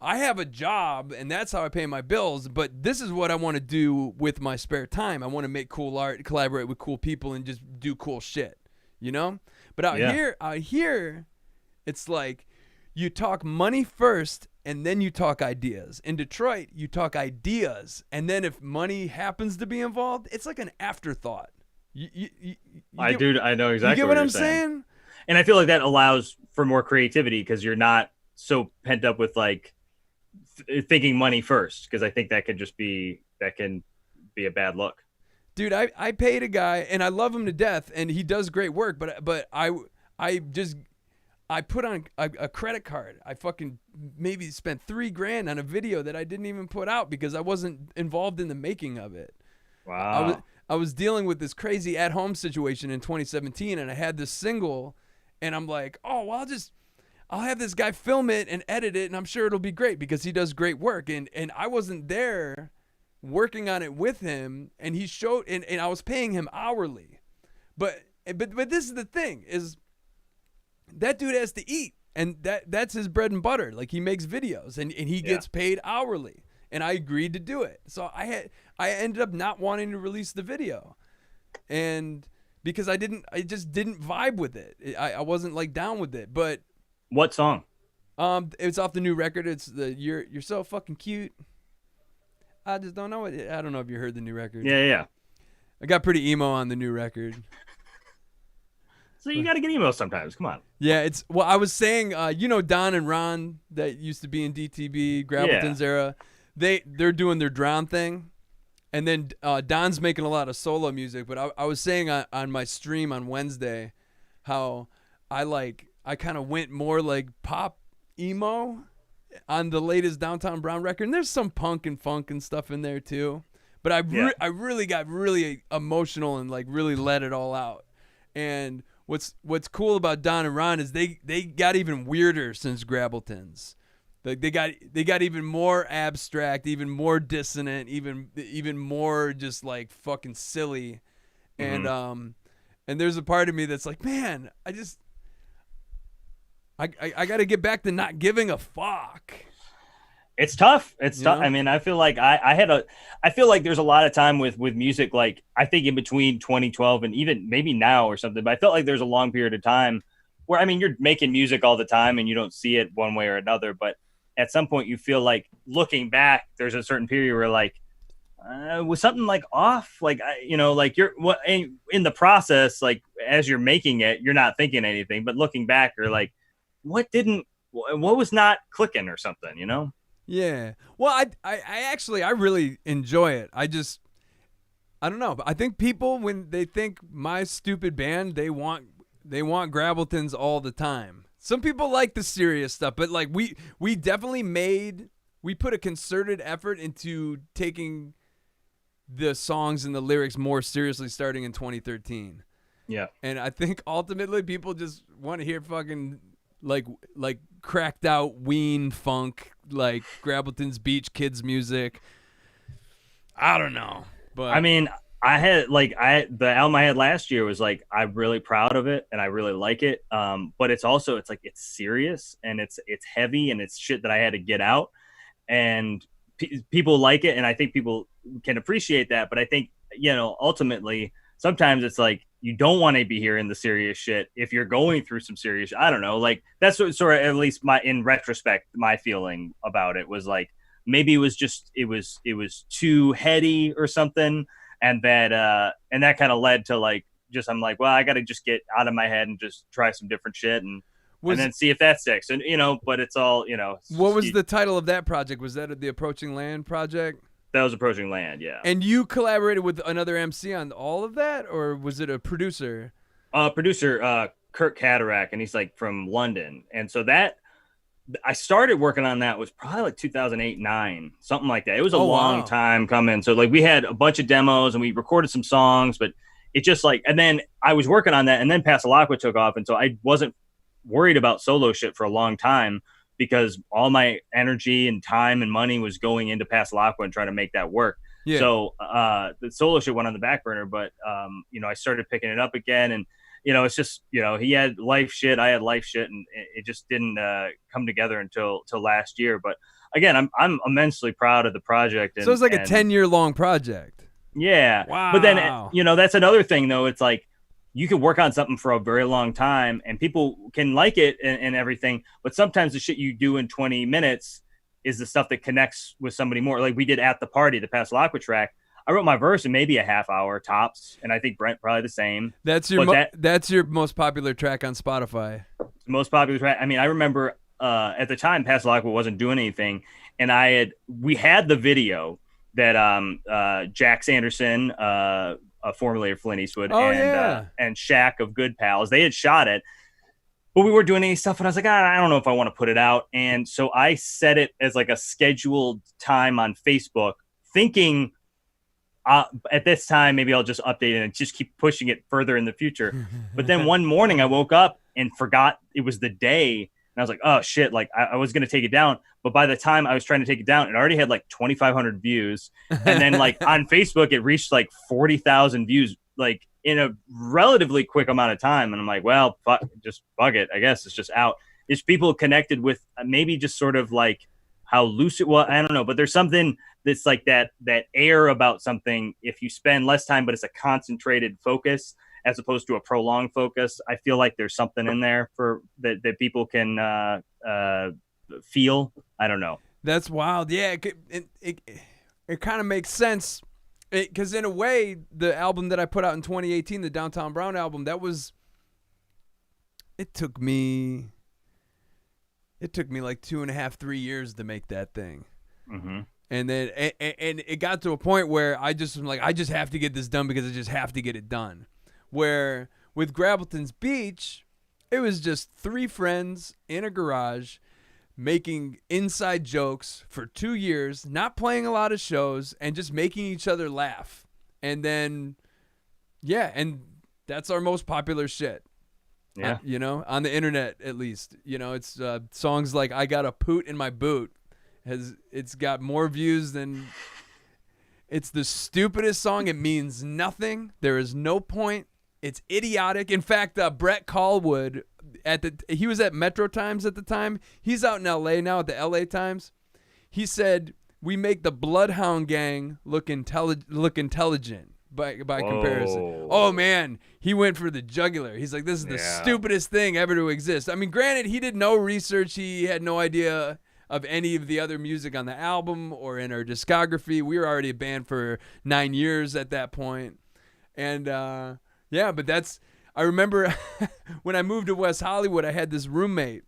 I have a job and that's how I pay my bills, but this is what I want to do with my spare time. I want to make cool art, collaborate with cool people, and just do cool shit, you know? But out here, it's like you talk money first and then you talk ideas. In Detroit, you talk ideas, and then if money happens to be involved, it's like an afterthought. I know exactly. You get what I'm saying? And I feel like that allows for more creativity because you're not so pent up with like thinking money first, because I think that can be a bad look. Dude, I paid a guy, and I love him to death, and he does great work, but I put on a credit card. I fucking maybe spent $3,000 on a video that I didn't even put out because I wasn't involved in the making of it. Wow. I was dealing with this crazy at-home situation in 2017, and I had this single, and I'm like, oh, well, I'll have this guy film it and edit it, and I'm sure it'll be great because he does great work. And I wasn't there working on it with him, and he showed, and I was paying him hourly. But this is the thing is, that dude has to eat, and that's his bread and butter. Like, he makes videos, and he gets paid hourly, and I agreed to do it. So I ended up not wanting to release the video, and because I just didn't vibe with it. I wasn't like down with it. But what song? It's off the new record. It's the You're So Fucking Cute. I just don't know it. I don't know if you heard the new record. Yeah. I got pretty emo on the new record. So you got to get emo sometimes. Come on. Yeah, I was saying, Don and Ron that used to be in DTB, Gravelton's era, they're doing their Drown thing. And then Don's making a lot of solo music. But I was saying on my stream on Wednesday how I kind of went more like pop emo on the latest Downtown Brown record. And there's some punk and funk and stuff in there too. But I really got really emotional and like really let it all out. And what's cool about Don and Ron is they got even weirder since Gravelton's. Like they got even more abstract, even more dissonant, even more just like fucking silly. Mm-hmm. And there's a part of me that's like, man, I got to get back to not giving a fuck. It's tough. It's tough. I mean, I feel like I feel like there's a lot of time with music, like I think in between 2012 and even maybe now or something, but I felt like there's a long period of time where, I mean, you're making music all the time and you don't see it one way or another, but at some point you feel like looking back, there's a certain period where like, was something like off? Like, like you're in the process, like as you're making it, you're not thinking anything, but looking back, you're like, what was not clicking or something, Yeah. Well, I really enjoy it. I don't know. But I think people, when they think my stupid band, they want Graveltons all the time. Some people like the serious stuff, but like we definitely we put a concerted effort into taking the songs and the lyrics more seriously starting in 2013. Yeah. And I think ultimately people just want to hear fucking like cracked out ween funk, like Gravelton's Beach Kids music. I don't know, but I mean, the album I had last year was like, I'm really proud of it and I really like it. But it's serious and it's heavy and it's shit that I had to get out, and people like it. And I think people can appreciate that. But I think, ultimately sometimes it's like, you don't want to be hearing the serious shit if you're going through some serious. I don't know. Like that's what sort of, at least in retrospect, my feeling about it was like maybe it was too heady or something, and that kind of led to like I'm like, well, I got to just get out of my head and just try some different shit and then see if that sticks. And but it's all What was the title of that project? Was that the Approaching Land project? That was Approaching Land, yeah. And you collaborated with another MC on all of that, or was it a producer? Producer Kurt Cataract, and he's like from London. And so that I started working on that was probably like 2008-9, something like that. It was a long time coming. So like we had a bunch of demos and we recorded some songs, but it just like, and then I was working on that, and then Passalacqua took off, and so I wasn't worried about solo shit for a long time, because all my energy and time and money was going into Passalacqua and trying to make that work. Yeah. So the solo shit went on the back burner, but I started picking it up again, and it's just he had life shit, I had life shit, and it just didn't come together until last year. But again, I'm immensely proud of the project. So it's like a 10-year long project. Yeah. Wow. But then that's another thing though. It's like, you can work on something for a very long time and people can like it and everything. But sometimes the shit you do in 20 minutes is the stuff that connects with somebody more. Like we did At the Party, the Passalacqua track. I wrote my verse in maybe a half hour tops. And I think Brent probably the same. That's your most popular track on Spotify. Most popular track. I mean, I remember at the time Passalacqua wasn't doing anything. And we had the video that Jack Sanderson, formerly of Flint Eastwood, and Shaq of Good Pals, they had shot it, but we weren't doing any stuff. And I was like, I don't know if I want to put it out. And so I set it as like a scheduled time on Facebook, thinking at this time, maybe I'll just update it and just keep pushing it further in the future. But then one morning I woke up and forgot it was the day. And I was like, oh shit. Like I was going to take it down. But by the time I was trying to take it down, it already had like 2,500 views. And then like on Facebook, it reached like 40,000 views, like in a relatively quick amount of time. And I'm like, well, fuck it. I guess it's just out. It's people connected with maybe just sort of like how loose it was. I don't know, but there's something that's like that air about something. If you spend less time, but it's a concentrated focus, as opposed to a prolonged focus, I feel like there's something in there for that people can feel. I don't know. That's wild. Yeah, it kind of makes sense, because in a way, the album that I put out in 2018, the Downtown Brown album, it took me like 2.5, 3 years to make that thing. Mm-hmm. And then and it got to a point where I just was like, I just have to get this done because I just have to get it done. Where with Gravelton's Beach, it was just 3 friends in a garage making inside jokes for 2 years, not playing a lot of shows, and just making each other laugh. And then, and that's our most popular shit. Yeah. On the internet at least. It's songs like I Got a Poot in My Boot. It's got more views than... It's the stupidest song. It means nothing. There is no point. It's idiotic. In fact, Brett Callwood, he was at Metro Times at the time. He's out in L.A. now at the L.A. Times. He said, we make the Bloodhound Gang look intelligent by comparison. Oh, man. He went for the jugular. He's like, this is the stupidest thing ever to exist. I mean, granted, he did no research. He had no idea of any of the other music on the album or in our discography. We were already a band for 9 years at that point. And, but I remember when I moved to West Hollywood, I had this roommate,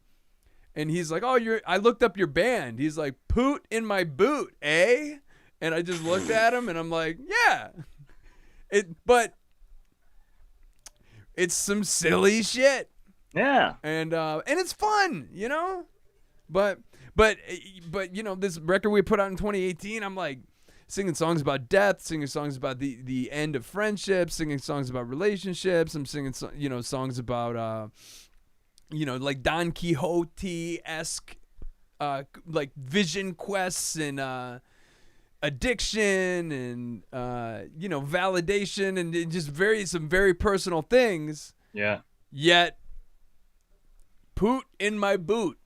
and he's like, I looked up your band. He's like, Poot in My Boot, eh? And I just looked at him, and I'm like, yeah. But it's some silly shit. Yeah. And it's fun, But this record we put out in 2018, I'm like singing songs about death, singing songs about the end of friendships, singing songs about relationships. I'm singing songs about like Don Quixote-esque like vision quests and addiction and validation and just some very personal things. Yeah. Yet Poot in My Boot.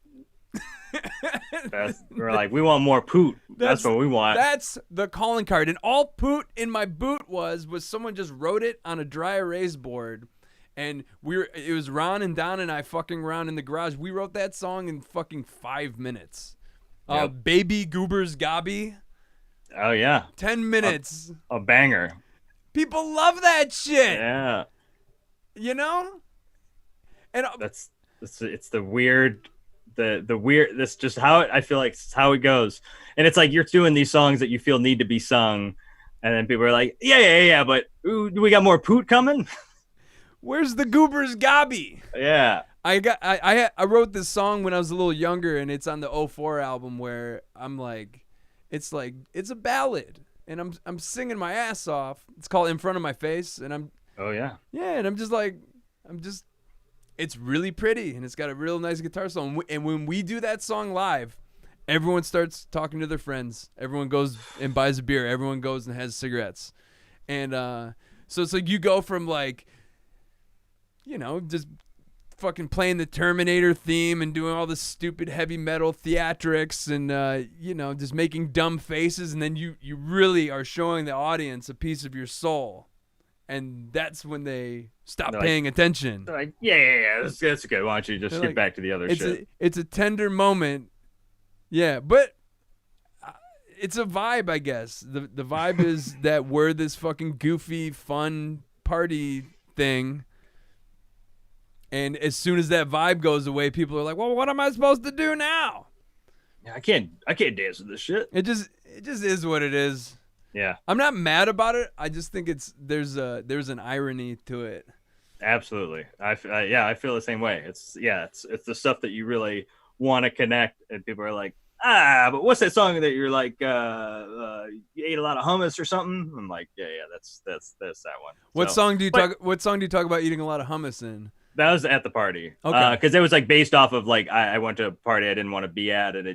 We're like, we want more poot. That's what we want. That's the calling card. And all poot in my boot was someone just wrote it on a dry erase board. And it was Ron and Don and I fucking around in the garage. We wrote that song in fucking 5 minutes. Yep. Baby Goobers Gobby. Oh yeah. 10 minutes. A banger. People love that shit. Yeah. You know? And it's the weird, the weird. That's just how I feel like it's how it goes. And it's like you're doing these songs that you feel need to be sung, and then people are like, yeah. But ooh, do we got more poot coming? Where's the Goobers Gobby? Yeah. I wrote this song when I was a little younger, and it's on the '04 album where I'm like, it's a ballad, and I'm singing my ass off. It's called In Front of My Face, and I'm and I'm just it's really pretty, and it's got a real nice guitar solo. And when we do that song live, everyone starts talking to their friends. Everyone goes and buys a beer. Everyone goes and has cigarettes, and so it's like you go from like, you know, just fucking playing the Terminator theme and doing all this stupid heavy metal theatrics and, you know, just making dumb faces. And then you really are showing the audience a piece of your soul. And that's when they stop paying attention. They're like, yeah, that's good. Why don't you just get back to the other shit? It's a tender moment. Yeah, but it's a vibe, I guess. The vibe is that we're this fucking goofy, fun party thing. And as soon as that vibe goes away, people are like, "Well, what am I supposed to do now?" Yeah, I can't dance with this shit. It just is what it is. Yeah. I'm not mad about it. I just think there's an irony to it. Absolutely. I feel the same way. It's the stuff that you really want to connect, and people are like, but what's that song that you're like, you ate a lot of hummus or something? I'm like, yeah, that's that one. What song do you talk about eating a lot of hummus in? That was at the party. Okay. Because it was like based off of like I went to a party I didn't want to be at, and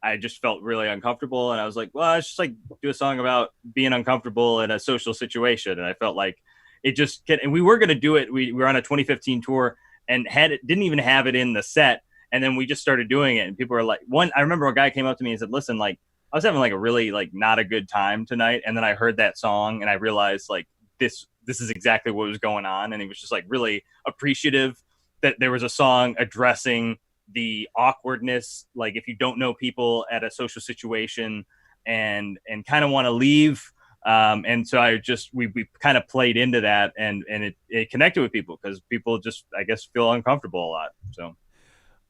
I just felt really uncomfortable, and I was like, well, I just like do a song about being uncomfortable in a social situation, and I felt like and we were gonna do it. We were on a 2015 tour and didn't even have it in the set, and then we just started doing it, and people were like, I remember a guy came up to me and said, listen, like I was having like a really like not a good time tonight, and then I heard that song and I realized like this is exactly what was going on. And he was just like really appreciative that there was a song addressing the awkwardness. Like if you don't know people at a social situation and kind of want to leave. And so we kind of played into that and it connected with people because people just, I guess, feel uncomfortable a lot. So.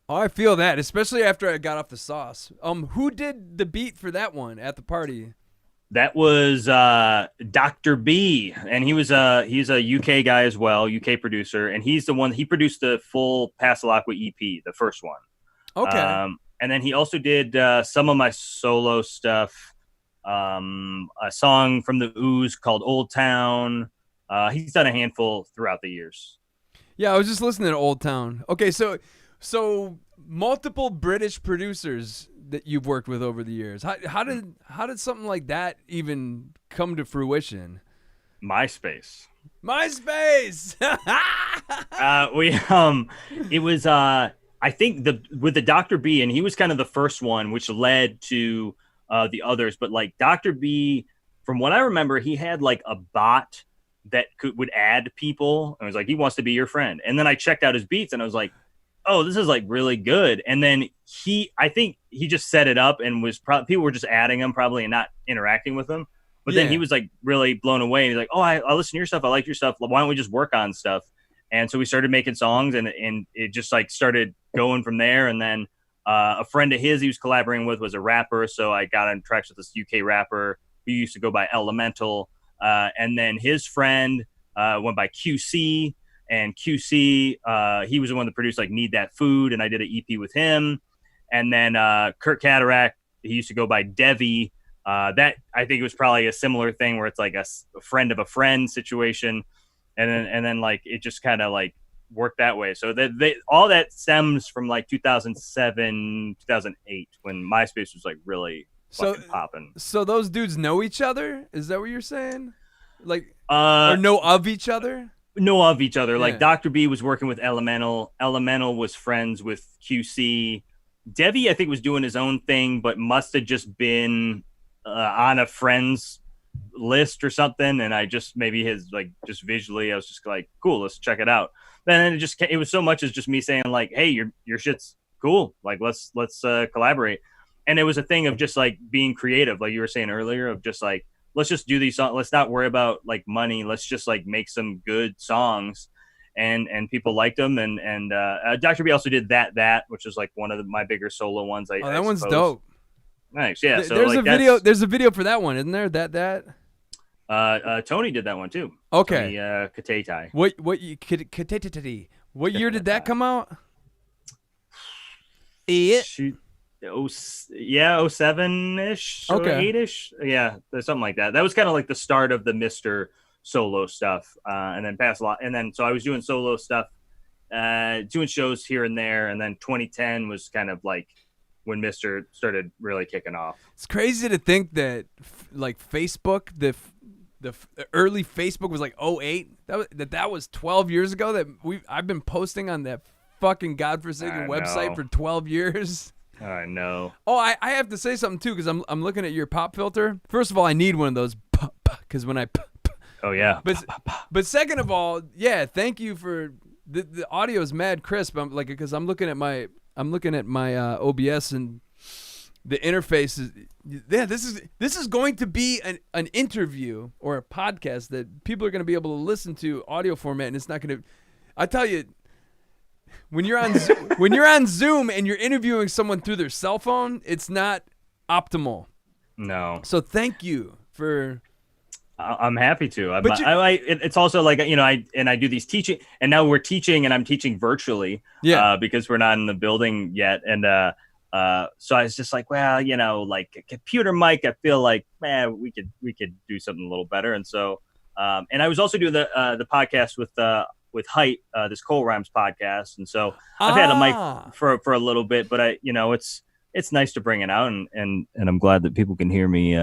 Oh, I feel that, especially after I got off the sauce. Who did the beat for that one at the party? That was Dr. B, and he's a UK guy as well, UK producer, and he's the one he produced the full Passalacqua EP, the first one. Okay. And then he also did some of my solo stuff, a song from the Ooze called Old Town. He's done a handful throughout the years. Yeah, I was just listening to Old Town. Okay, so multiple British producers that you've worked with over the years. How did something like that even come to fruition? MySpace. It was I think with the Dr. B, and he was kind of the first one, which led to the others. But like Dr. B, from what I remember, he had like a bot that would add people, and was like, he wants to be your friend. And then I checked out his beats, and I was like, oh, this is like really good. And then I think he just set it up and people were just adding him probably and not interacting with him. But then he was like really blown away. And he's like, oh, I listen to your stuff. I like your stuff. Why don't we just work on stuff? And so we started making songs and it just like started going from there. And then a friend of his he was collaborating with was a rapper. So I got on tracks with this UK rapper who used to go by Elemental. And then his friend went by QC. And QC, he was the one that produced like Need That Food, and I did an EP with him. And then Kurt Cataract, he used to go by Devi. That I think it was probably a similar thing where it's like a friend of a friend situation, and then like it just kind of like worked that way. So all that stems from like 2007, 2008 when MySpace was like really fucking popping. So those dudes know each other? Is that what you're saying? Like or know of each other? Know of each other. Yeah. Like Dr. B was working with Elemental. Elemental was friends with QC. Devi, I think, was doing his own thing, but must have just been on a friend's list or something. And I just maybe his like just visually, I was just like, cool, let's check it out. Then it was so much as just me saying like, hey, your shit's cool. Like let's collaborate. And it was a thing of just like being creative, like you were saying earlier, of just like let's just do these songs. Let's not worry about like money. Let's just like make some good songs. And people liked them, and Dr. B also did that, which is like one of my bigger solo ones. That one's dope. Nice, yeah. So there's like a video. There's a video for that one, isn't there? That. Tony did that one too. Okay. Tony, Katetai. What year did that come out? Shoot. 07-ish, okay, 8-ish, yeah, something like that. That was kind of like the start of the Mr. Solo stuff, and then Passalacqua, and then so I was doing solo stuff, doing shows here and there, and then 2010 was kind of like when Mr. started really kicking off. It's crazy to think that like Facebook, the early Facebook was like 08. That was 12 years ago. I've been posting on that fucking godforsaken website for 12 years. I know. Oh, I have to say something too, because I'm looking at your pop filter. First of all, I need one of those because when I oh yeah. But second of all, yeah, thank you for the audio is mad crisp. I'm like, because I'm looking at my OBS, and the interface is, yeah, this is going to be an interview or a podcast that people are going to be able to listen to audio format, and it's not going to. I tell you, when you're on Zoom and you're interviewing someone through their cell phone, it's not optimal. No. So thank you for. I'm happy to. It's also like, you know, I do these teaching, and now we're teaching, and I'm teaching virtually, because we're not in the building yet. And so I was just like, well, you know, like a computer mic, I feel like, man, we could do something a little better. And so, and I was also doing the podcast with Height, this Cole Rhymes podcast. And so I've had a mic for a little bit, but it's nice to bring it out, and I'm glad that people can hear me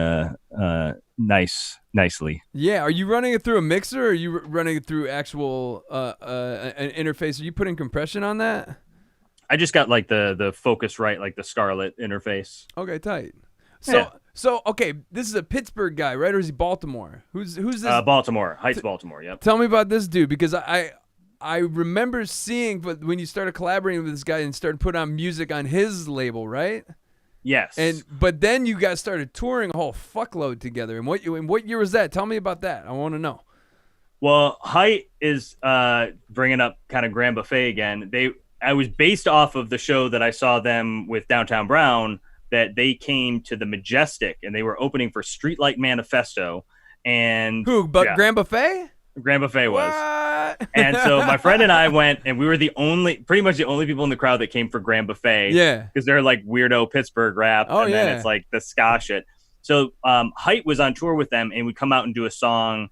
nicely. Yeah, are you running it through a mixer, or are you running it through actual an interface? Are you putting compression on that? I just got like the Focusrite, like the Scarlett interface. Okay, tight. So okay, this is a Pittsburgh guy, right? Or is he Baltimore? Who's this? Baltimore, Heights, Baltimore. Yep. Tell me about this dude, because I remember seeing when you started collaborating with this guy and started putting on music on his label, right? Yes. But then you guys started touring a whole fuckload together. And what year was that? Tell me about that. I want to know. Well, Height is bringing up kind of Grand Buffet again. I was based off of the show that I saw them with Downtown Brown, that they came to the Majestic and they were opening for Streetlight Manifesto. And who? But Grand Buffet? Grand Buffet was. What? And so my friend and I went, and we were pretty much the only people in the crowd that came for Grand Buffet. Yeah. Because they're like weirdo Pittsburgh rap. Oh, and then it's like the ska shit. So Height was on tour with them, and we'd come out and do a song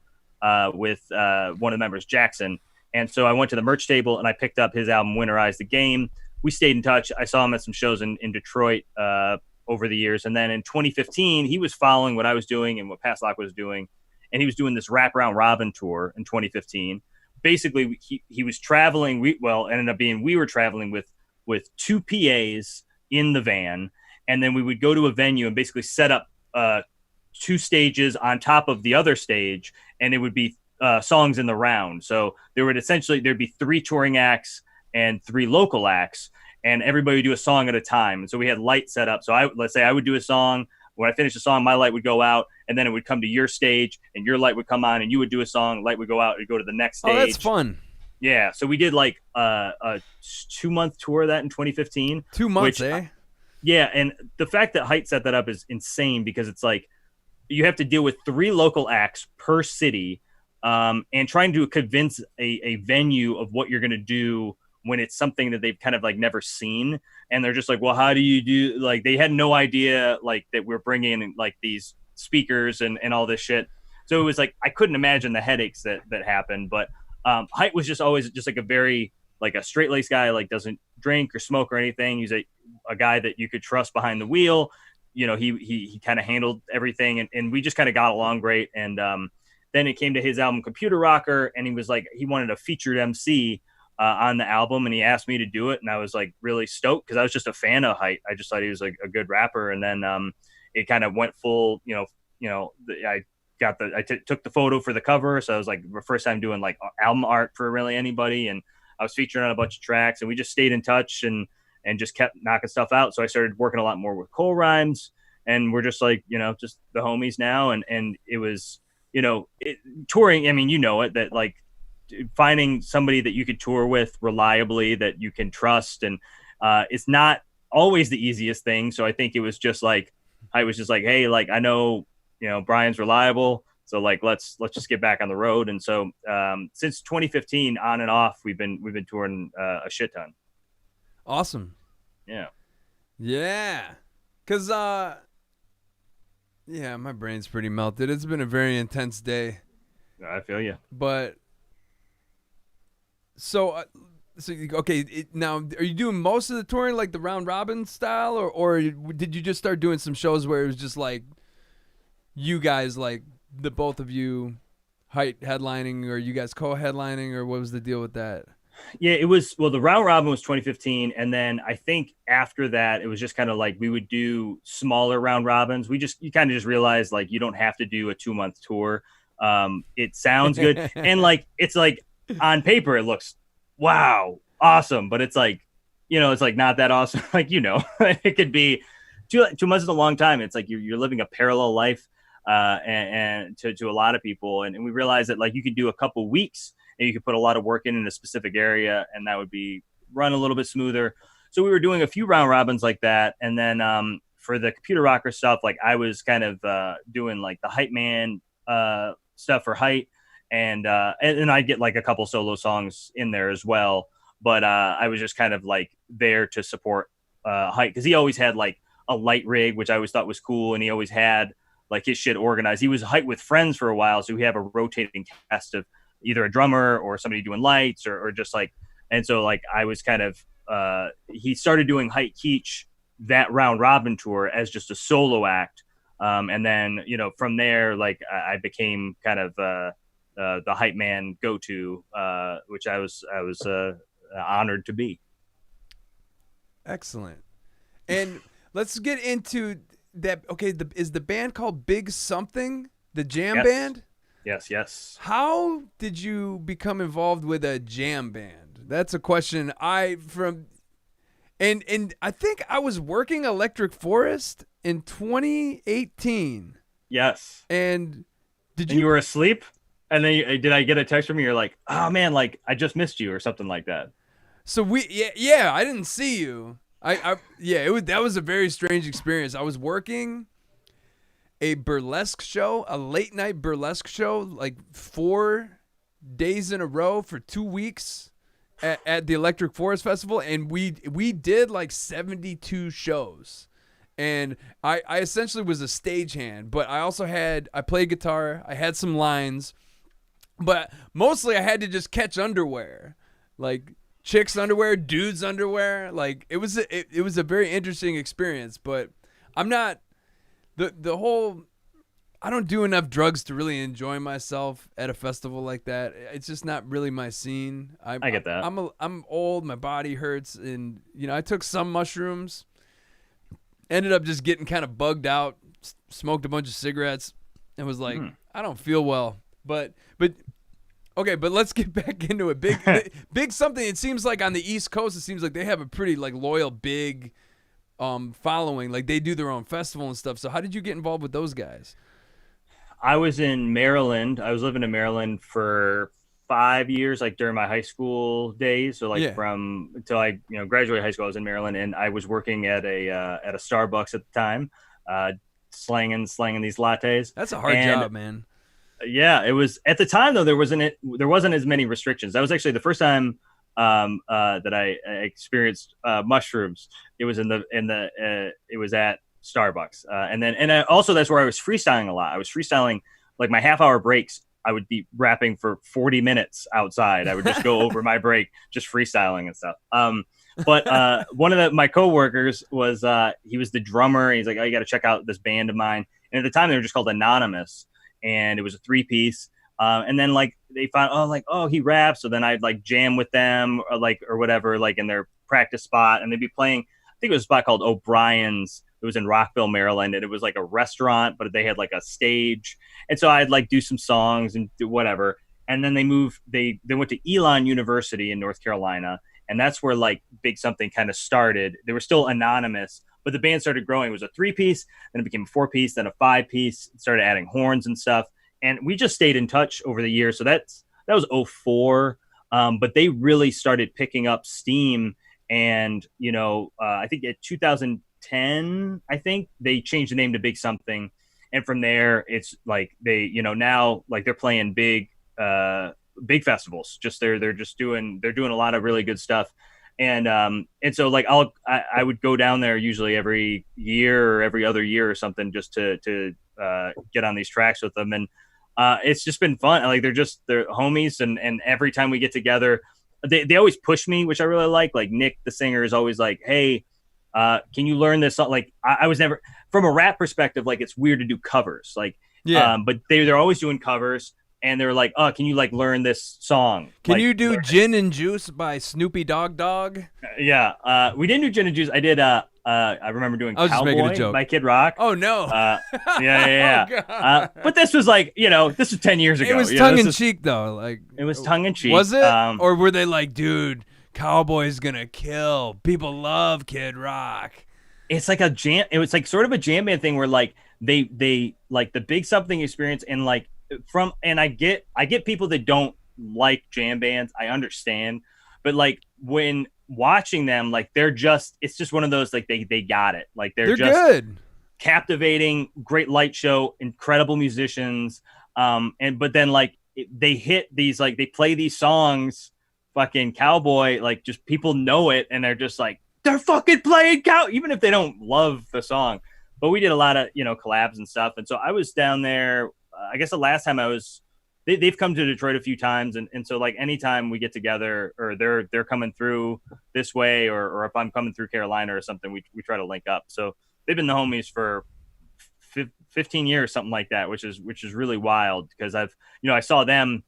with one of the members, Jackson. And so I went to the merch table, and I picked up his album, Winterize the Game. We stayed in touch. I saw him at some shows in Detroit over the years. And then in 2015, he was following what I was doing and what Passalacqua was doing. And he was doing this Wraparound Robin tour in 2015. Basically, he was traveling. We were traveling with two PAs in the van. And then we would go to a venue and basically set up two stages on top of the other stage. And it would be songs in the round. So there'd be 3 touring acts and 3 local acts. And everybody would do a song at a time. And so we had lights set up. So let's say I would do a song. When I finished the song, my light would go out, and then it would come to your stage, and your light would come on, and you would do a song, light would go out, and go to the next stage. Oh, that's fun. Yeah, so we did like a 2-month tour of that in 2015. 2 months, eh? Yeah, and the fact that Height set that up is insane, because it's like you have to deal with 3 local acts per city, and trying to convince a venue of what you're going to do when it's something that they've kind of like never seen. And they're just like, well, how do you do, like, they had no idea like that we're bringing in like these speakers and all this shit. So it was like, I couldn't imagine the headaches that happened. But Height was just always just like a very, like a straight laced guy, like doesn't drink or smoke or anything. He's a guy that you could trust behind the wheel. You know, he kind of handled everything, and we just kind of got along great. And then it came to his album Computer Rocker, and he was like, he wanted a featured MC on the album, and he asked me to do it, and I was like really stoked because I was just a fan of Height. I just thought he was like a good rapper, and then it kind of went full. I took the photo for the cover, so I was like the first time doing like album art for really anybody, and I was featured on a bunch of tracks, and we just stayed in touch and just kept knocking stuff out. So I started working a lot more with Cole Rhymes, and we're just like just the homies now, and it was touring. I mean, that like finding somebody that you could tour with reliably that you can trust, and it's not always the easiest thing. So I think it was just like I was just like, hey, like I know Brian's reliable, so like let's just get back on the road. And so since 2015 on and off we've been touring a shit ton. Awesome. Yeah, because my brain's pretty melted. It's been a very intense day. I feel you. But so okay, now are you doing most of the touring like the round robin style, or did you just start doing some shows where it was just like you guys, like the both of you, Height headlining, or you guys co-headlining, or what was the deal with that? Yeah, it was, well, the round robin was 2015, and then I think after that it was just kind of like we would do smaller round robins. You kind of just realized like you don't have to do a 2-month tour. It sounds good and like it's like on paper it looks wow awesome, but it's like it's like not that awesome. Like it could be 2 months is a long time. It's like you're living a parallel life and to a lot of people, and we realized that like you could do a couple weeks and you could put a lot of work in a specific area, and that would be run a little bit smoother. So we were doing a few round robins like that, and then for the computer rocker stuff, like I was kind of doing like the Hype Man stuff for Height, and I get like a couple solo songs in there as well. But I was just kind of like there to support Height, because he always had like a light rig, which I always thought was cool, and he always had like his shit organized. He was Height with friends for a while, so we have a rotating cast of either a drummer or somebody doing lights or just like, and so like I was kind of he started doing Height Keach that round robin tour as just a solo act, and then from there like I became kind of the Hype Man go-to, which I was honored to be. Excellent. And let's get into that. Okay, is the band called Big Something, the jam band? Yes. How did you become involved with a jam band? That's a question and I think I was working Electric Forest in 2018. Yes. And you were asleep? And then did I get a text from you? You're like, oh man, like I just missed you or something like that. So I didn't see you. That was a very strange experience. I was working a burlesque show, a late night burlesque show, like 4 days in a row for 2 weeks at the Electric Forest Festival, and we did like 72 shows. And I essentially was a stagehand, but I played guitar, I had some lines, but mostly I had to just catch underwear, like chicks' underwear, dudes' underwear. Like it was a very interesting experience, but I'm not the whole. I don't do enough drugs to really enjoy myself at a festival like that. It's just not really my scene. I get that. I'm old. My body hurts, and I took some mushrooms. Ended up just getting kind of bugged out. Smoked a bunch of cigarettes, and was like, I don't feel well. But okay. But let's get back into it. Big something. It seems like on the East Coast, it seems like they have a pretty like loyal big following. Like they do their own festival and stuff. So how did you get involved with those guys? I was in Maryland. I was living in Maryland for 5 years, like during my high school days. So like from until I graduated high school, I was in Maryland, and I was working at a Starbucks at the time, slanging these lattes. That's a hard job, man. Yeah, it was at the time though. There wasn't as many restrictions. That was actually the first time that I experienced mushrooms. It was it was at Starbucks, and also that's where I was freestyling a lot. I was freestyling like my half-hour breaks. I would be rapping for 40 minutes outside. I would just go over my break, just freestyling and stuff. But one of my coworkers was he was the drummer. He's like, oh, you got to check out this band of mine. And at the time, they were just called Anonymous, and it was a 3-piece. And then like they found, oh, he raps. So then I'd like jam with them or whatever, like in their practice spot. And they'd be playing, I think it was a spot called O'Brien's. It was in Rockville, Maryland. And it was like a restaurant, but they had like a stage. And so I'd like do some songs and do whatever. And then they went to Elon University in North Carolina. And that's where like Big Something kind of started. They were still anonymous, but the band started growing. It was a 3-piece, then it became a 4-piece, then a 5-piece, started adding horns and stuff. And we just stayed in touch over the years. So that was 2004. But they really started picking up steam. And, I think in 2010, I think they changed the name to Big Something. And from there, it's like they, now like they're playing big festivals. Just they're doing a lot of really good stuff. And so like I would go down there usually every year or every other year or something just to get on these tracks with them. And it's just been fun. Like they're homies, and every time we get together, they always push me, which I really like. Like Nick, the singer, is always like, "Hey, can you learn this?" Like I was never, from a rap perspective, like it's weird to do covers. Like, but they're always doing covers. And they're like, "Oh, can you like learn this song? Can you do Gin and Juice by Snoopy Dogg? Yeah, we didn't do Gin and Juice. I did. I remember doing Cowboy by Kid Rock. Oh no. Yeah. Oh, but this was like, this was 10 years ago. It was tongue in cheek though. Like it was tongue in cheek. Was it? Or were they like, dude, Cowboy's gonna kill. People love Kid Rock. It's like a jam. It was like sort of a jam band thing where like they like the Big Something experience and like. And I get people that don't like jam bands. I understand, but like when watching them, like it's just one of those, like they got it. Like they're just good, captivating, great light show, incredible musicians. But then like they hit these, like they play these songs, fucking Cowboy, like just people know it. And they're just like, they're fucking playing even if they don't love the song. But we did a lot of, collabs and stuff. And so I was down there, I guess the last time I was, they've come to Detroit a few times. And so like anytime we get together or they're coming through this way, or if I'm coming through Carolina or something, we try to link up. So they've been the homies for 15 years, something like that, which is really wild because I saw them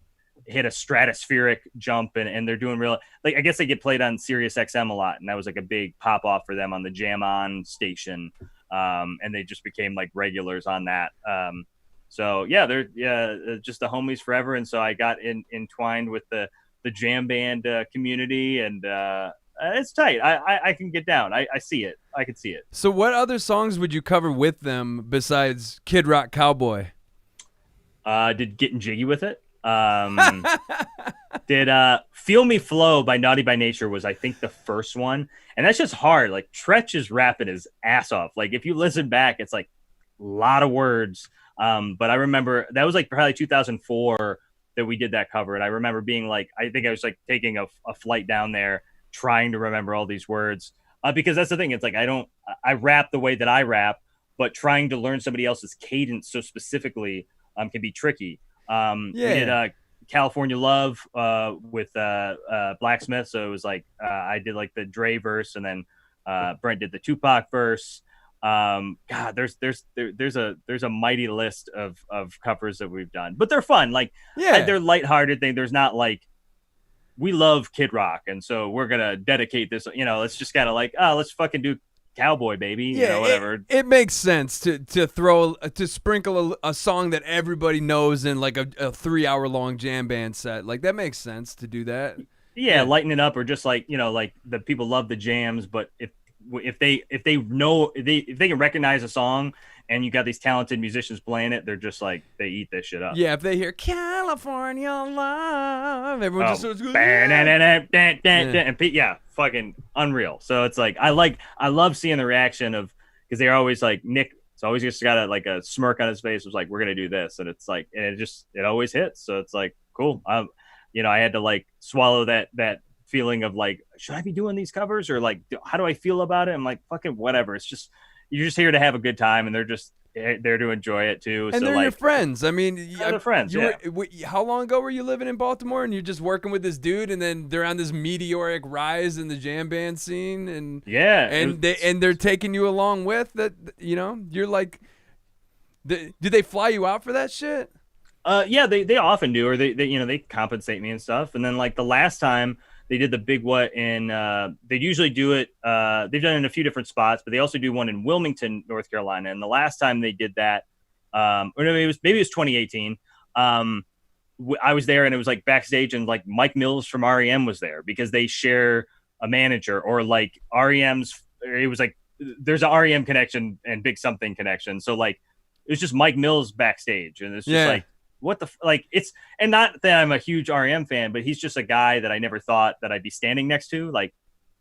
hit a stratospheric jump and they're doing real, like, I guess they get played on Sirius XM a lot. And that was like a big pop off for them on the Jam On station. And they just became like regulars on that. So yeah, they're just the homies forever, and so I got entwined with the jam band community, and it's tight. I can get down. I see it. I can see it. So what other songs would you cover with them besides Kid Rock Cowboy? Did Getting Jiggy with It. Did Feel Me Flow by Naughty by Nature was, I think, the first one, and that's just hard. Like Tretch is rapping his ass off. Like if you listen back, it's like a lot of words. But I remember that was like probably 2004 that we did that cover. And I remember being like, I think I was like taking a flight down there trying to remember all these words. Because that's the thing. It's like, I rap the way that I rap, but trying to learn somebody else's cadence so specifically can be tricky. We did California Love with Blacksmith. So it was like, I did like the Dre verse, and then Brent did the Tupac verse. God, there's a mighty list of covers that we've done, but they're fun. Like, they're lighthearted thing. There's not like, we love Kid Rock, and so we're gonna dedicate this. Let's just kind of like, let's fucking do Cowboy, baby. Whatever. It makes sense to sprinkle a song that everybody knows in like a 3-hour long jam band set. Like that makes sense to do that. Yeah, lighten it up, or just like like the people love the jams, but if they can recognize a song and you got these talented musicians playing it, they're just like, they eat this shit up. Yeah, if they hear California Love, everyone just starts going, fucking unreal. So it's like, I love seeing the reaction of, because they're always like, Nick, it's always just got a smirk on his face. It was like, we're gonna do this, and it's like, and it always hits. So it's like, cool. I had to like swallow that feeling of like, should I be doing these covers, or like, how do I feel about it? I'm like, fucking whatever. It's just, you're just here to have a good time, and they're just there to enjoy it too. And so they're like, your friends. I mean, they're friends. How long ago were you living in Baltimore, and you're just working with this dude, and then they're on this meteoric rise in the jam band scene, and they're taking you along with that. You're like, do they fly you out for that shit? Yeah, they often do, or they compensate me and stuff. And then like the last time they did the Big What in, they usually do it. They've done it in a few different spots, but they also do one in Wilmington, North Carolina. And the last time they did that, or no, maybe it was 2018. I was there, and it was like backstage, and like Mike Mills from REM was there because they share a manager, or like REM's. It was like there's an REM connection and Big Something connection. So like it was just Mike Mills backstage, and it's just like, what the like it's, and not that I'm a huge REM fan, but he's just a guy that I never thought that I'd be standing next to. Like,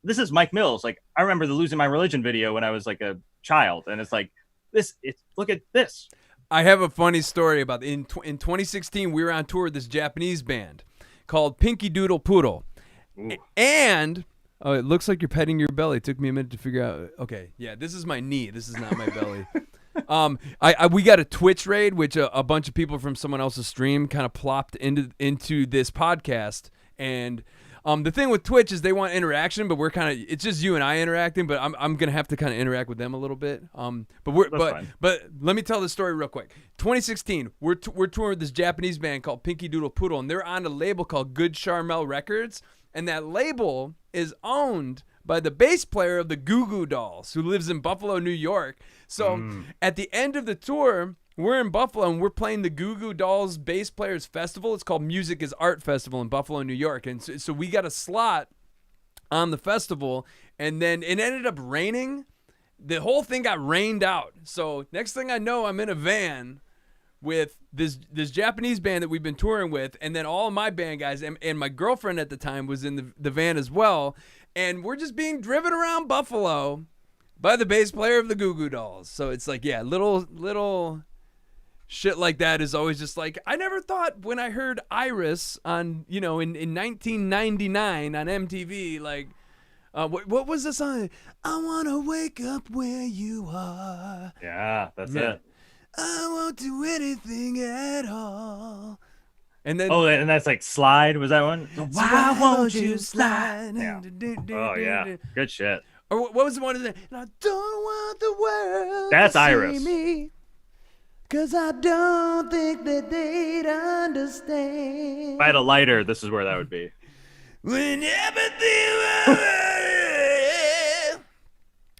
this is Mike Mills. Like, I remember the Losing My Religion video when I was like a child, and it's like look at this. I have a funny story about in 2016 we were on tour with this Japanese band called Pinky Doodle Poodle. Ooh. And oh, it looks like you're petting your belly. It took me a minute to figure out. Okay, yeah, this is my knee. This is not my belly. We got a Twitch raid, which a bunch of people from someone else's stream kind of plopped into this podcast. And the thing with Twitch is they want interaction, but it's just you and I interacting. But I'm gonna have to kind of interact with them a little bit. But let me tell this story real quick. 2016, we're touring with this Japanese band called Pinky Doodle Poodle, and they're on a label called Good Charmel Records, and that label is owned by the bass player of the Goo Goo Dolls, who lives in Buffalo, New York. So at the end of the tour, we're in Buffalo, and we're playing the Goo Goo Dolls Bass Players Festival. It's called Music is Art Festival in Buffalo, New York. And so we got a slot on the festival, and then it ended up raining. The whole thing got rained out. So next thing I know, I'm in a van with this Japanese band that we've been touring with, and then all of my band guys, and my girlfriend at the time was in the van as well. And we're just being driven around Buffalo by the bass player of the Goo Goo Dolls. So it's like, yeah, little shit like that is always just like, I never thought when I heard Iris on, in 1999 on MTV, like, what was the song? I want to wake up where you are. Yeah, that's it. I won't do anything at all. And then, and that's like Slide. Was that one? Why won't you slide? Yeah. Oh yeah, good shit. Or what was the one? And I don't want the world. That's to Iris. See me, 'cause I don't think that they'd understand. If I had a lighter, this is where that would be. When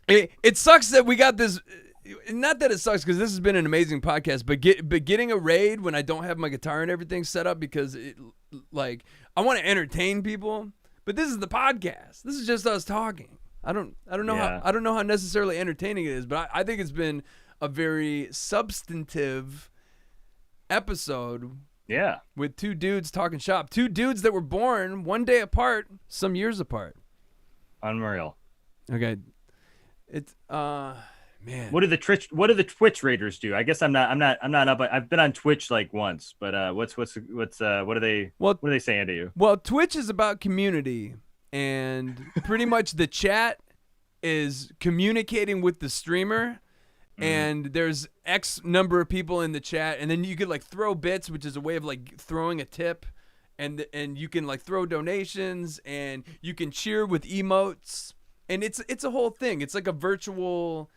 it sucks that we got this. Not that it sucks, because this has been an amazing podcast, but getting a raid when I don't have my guitar and everything set up, because I want to entertain people, but this is the podcast. This is just us talking. I don't know how necessarily entertaining it is, but I think it's been a very substantive episode. Yeah, with two dudes talking shop, two dudes that were born one day apart, some years apart. Unreal. Okay, it's man, what do the Twitch raiders do? I guess I'm not up. I've been on Twitch like once, but what are they saying to you? Well, Twitch is about community, and pretty much the chat is communicating with the streamer, and there's X number of people in the chat, and then you could like throw bits, which is a way of like throwing a tip, and you can like throw donations, and you can cheer with emotes, and it's a whole thing. It's like a virtual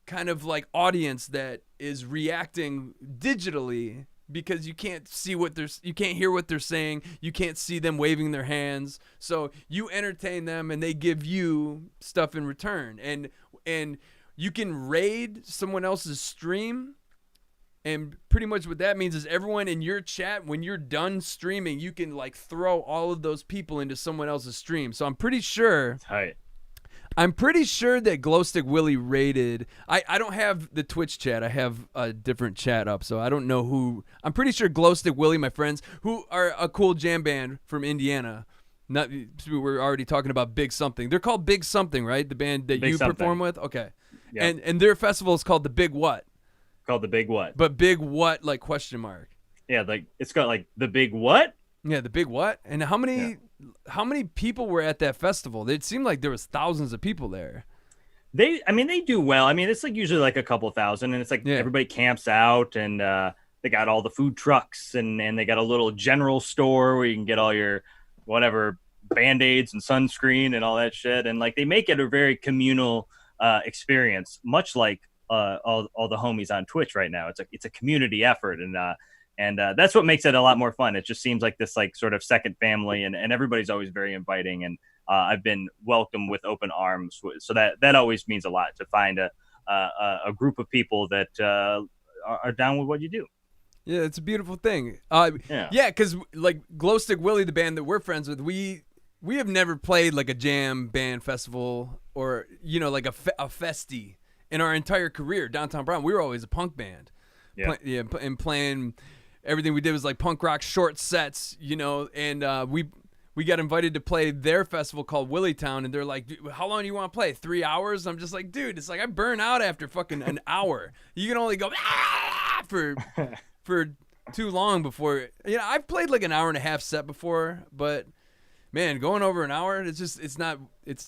kind of like audience that is reacting digitally, because you can't hear what they're saying, you can't see them waving their hands, so you entertain them and they give you stuff in return, and you can raid someone else's stream, and pretty much what that means is everyone in your chat, when you're done streaming, you can like throw all of those people into someone else's stream. So I'm pretty sure that Glowstick Willie raided. I don't have the Twitch chat. I have a different chat up, so I don't know who. I'm pretty sure Glowstick Willie, my friends, who are a cool jam band from Indiana. We're already talking about Big Something. They're called Big Something, right? The band that you perform with? Okay. Yep. And their festival is called the Big What? Called the Big What. But Big What, like question mark. Yeah, like it's got like the Big What? Yeah, the Big What? And how many people were at that festival? It seemed like there was thousands of people there. They do well. I mean, it's like usually like a couple thousand, and it's like everybody camps out, and they got all the food trucks, and they got a little general store where you can get all your whatever Band-Aids and sunscreen and all that shit. And like they make it a very communal experience, much like all the homies on Twitch right now. It's a community effort, and And that's what makes it a lot more fun. It just seems like this like sort of second family, and everybody's always very inviting. And I've been welcomed with open arms. So that always means a lot to find a group of people that are down with what you do. Yeah, it's a beautiful thing. Yeah, because like Glow Stick Willie, the band that we're friends with, we have never played like a jam band festival or, you know, like a festy in our entire career. Downtown Brown, we were always a punk band. Yeah. And playing... Everything we did was like punk rock short sets, you know, and we got invited to play their festival called Willig Town, and they're like, how long do you want to play? 3 hours? I'm just like, dude, it's like I burn out after fucking an hour. You can only go for too long before, you know, I've played like an hour and a half set before, but man, going over an hour, it's not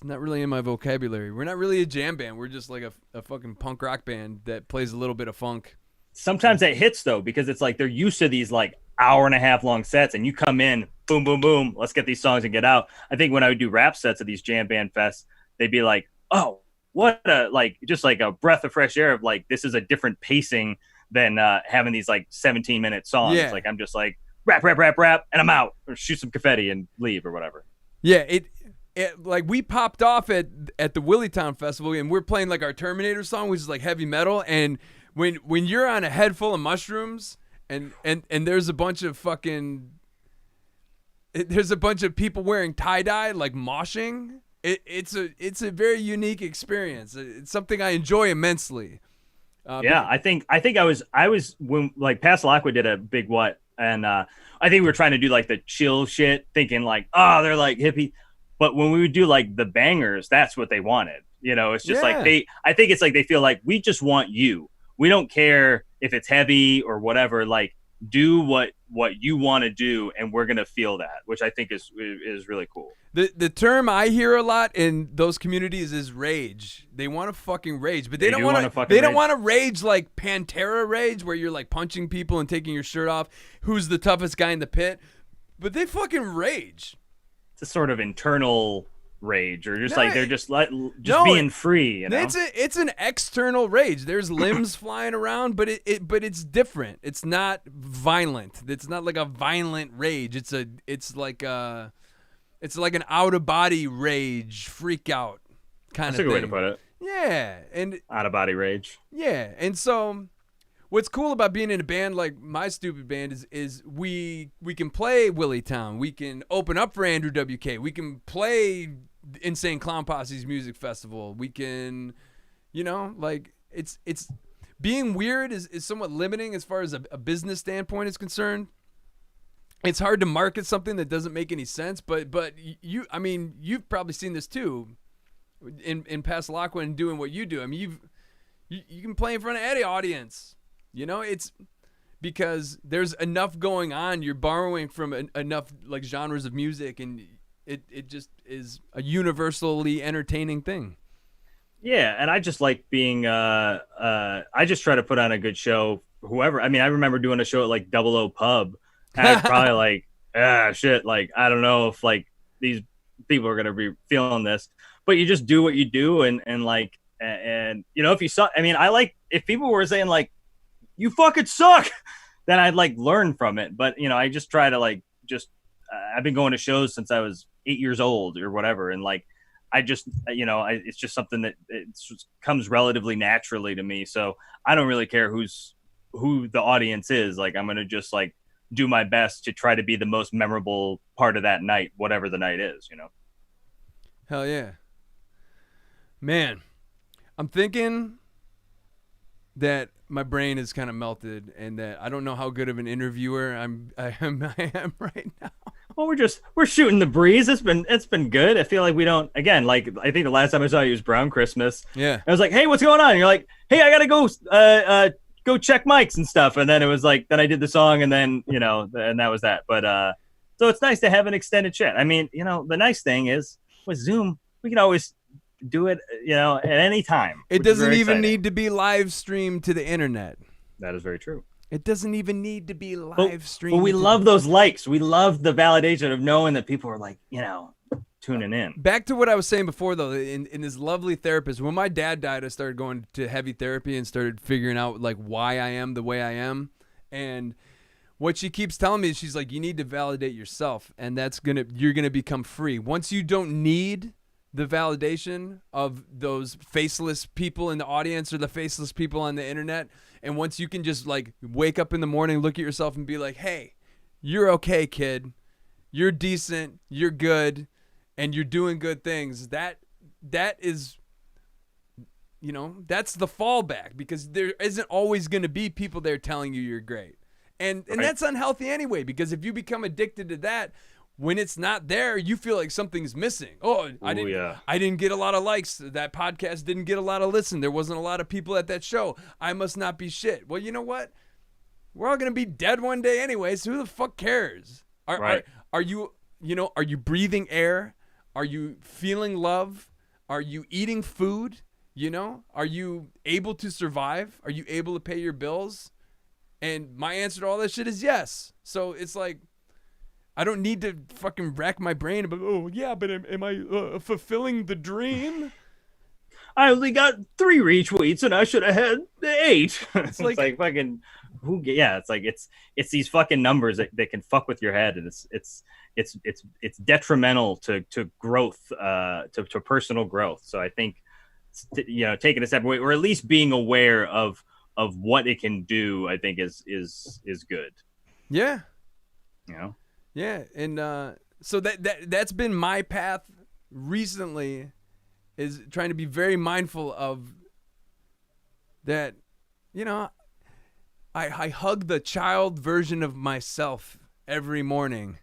really in my vocabulary. We're not really a jam band. We're just like a fucking punk rock band that plays a little bit of funk. Sometimes it hits though, because it's like they're used to these like hour and a half long sets, and you come in, boom, boom, boom, let's get these songs and get out. I think when I would do rap sets at these jam band fests, they'd be like, oh, what a, like, just like a breath of fresh air of like, this is a different pacing than having these like 17-minute songs. Yeah. Like I'm just like rap, and I'm out, or shoot some confetti and leave or whatever. Yeah, it like we popped off at the Willig Town Festival, and we're playing like our Terminator song, which is like heavy metal, and when you're on a head full of mushrooms and there's a bunch of people wearing tie-dye like moshing, it's a very unique experience. It's something I enjoy immensely. I think I was when like Passalacqua did a big what, and I think we were trying to do like the chill shit, thinking like, oh, they're like hippie, but when we would do like the bangers, that's what they wanted. You know, it's just like I think it's like they feel like we just want you. We don't care if it's heavy or whatever. Like, do what you want to do, and we're gonna feel that, which I think is really cool. The term I hear a lot in those communities is rage. They want to fucking rage, but they don't want to. They don't want to rage like Pantera rage, where you're like punching people and taking your shirt off. Who's the toughest guy in the pit? But they fucking rage. It's a sort of internal rage, or just like they're just being free, you know? It's an external rage. There's limbs flying around, but it's different. It's not violent. It's not like a violent rage. It's like an out of body rage, freak out kind of thing. That's a good way to put it. Yeah, and out of body rage. Yeah, and so what's cool about being in a band like my stupid band is we can play Willig Town. We can open up for Andrew WK. We can play Insane Clown Posse's music festival. We can, you know, like it's being weird is somewhat limiting as far as a business standpoint is concerned. It's hard to market something that doesn't make any sense, but you've probably seen this too in Passalacqua and doing what you do. I mean, you can play in front of any audience. You know, it's because there's enough going on. You're borrowing from enough like genres of music, and it just is a universally entertaining thing. Yeah, and I just like being I just try to put on a good show. Whoever, I mean, I remember doing a show at like 00 Pub, and I was probably like, shit, like I don't know if like these people are gonna be feeling this, but you just do what you do, and you know, if you saw, I mean, I like if people were saying like, you fucking suck, then I'd like learn from it. But, you know, I just try to like, I've been going to shows since I was 8 years old or whatever. And like, I just, you know, it's just something that comes relatively naturally to me. So I don't really care who the audience is. Like, I'm going to just like do my best to try to be the most memorable part of that night, whatever the night is, you know? Hell yeah, man. I'm thinking that my brain is kind of melted, and that I don't know how good of an interviewer I am right now. Well, we're shooting the breeze. It's been good. I feel like we don't, again, like I think the last time I saw you was Brown Christmas. Yeah. I was like, hey, what's going on? And you're like, hey, I gotta go check mics and stuff. And then it was like, then I did the song, and then, you know, and that was that. But so it's nice to have an extended chat. I mean, you know, the nice thing is with Zoom, we can always do it, you know, at any time. It doesn't even need to be live streamed to the internet. That is very true. It doesn't even need to be live streamed. But we love those likes. We love the validation of knowing that people are like, you know, tuning in. Back to what I was saying before, though, in this lovely therapist, when my dad died, I started going to heavy therapy and started figuring out like why I am the way I am. And what she keeps telling me is she's like, you need to validate yourself, and you're gonna become free. Once you don't need the validation of those faceless people in the audience or the faceless people on the internet, and once you can just like wake up in the morning, look at yourself and be like, hey, you're okay, kid. You're decent, you're good, and you're doing good things. That is, that's the fallback, because there isn't always going to be people there telling you you're great. And that's unhealthy anyway, because if you become addicted to that, when it's not there, you feel like something's missing. I didn't get a lot of likes. That podcast didn't get a lot of listen. There wasn't a lot of people at that show. I must not be shit. Well, you know what? We're all going to be dead one day anyway, so who the fuck cares? Are you breathing air? Are you feeling love? Are you eating food? Are you able to survive? Are you able to pay your bills? And my answer to all that shit is yes. So it's like, I don't need to fucking rack my brain about, but am I fulfilling the dream? I only got 3 retweets and I should have had 8. It's like fucking, it's these fucking numbers that can fuck with your head, and it's detrimental to growth, to personal growth. So I think, taking a step away, or at least being aware of what it can do, I think is good. Yeah. Yeah, and so that's been my path recently, is trying to be very mindful of that. I hug the child version of myself every morning,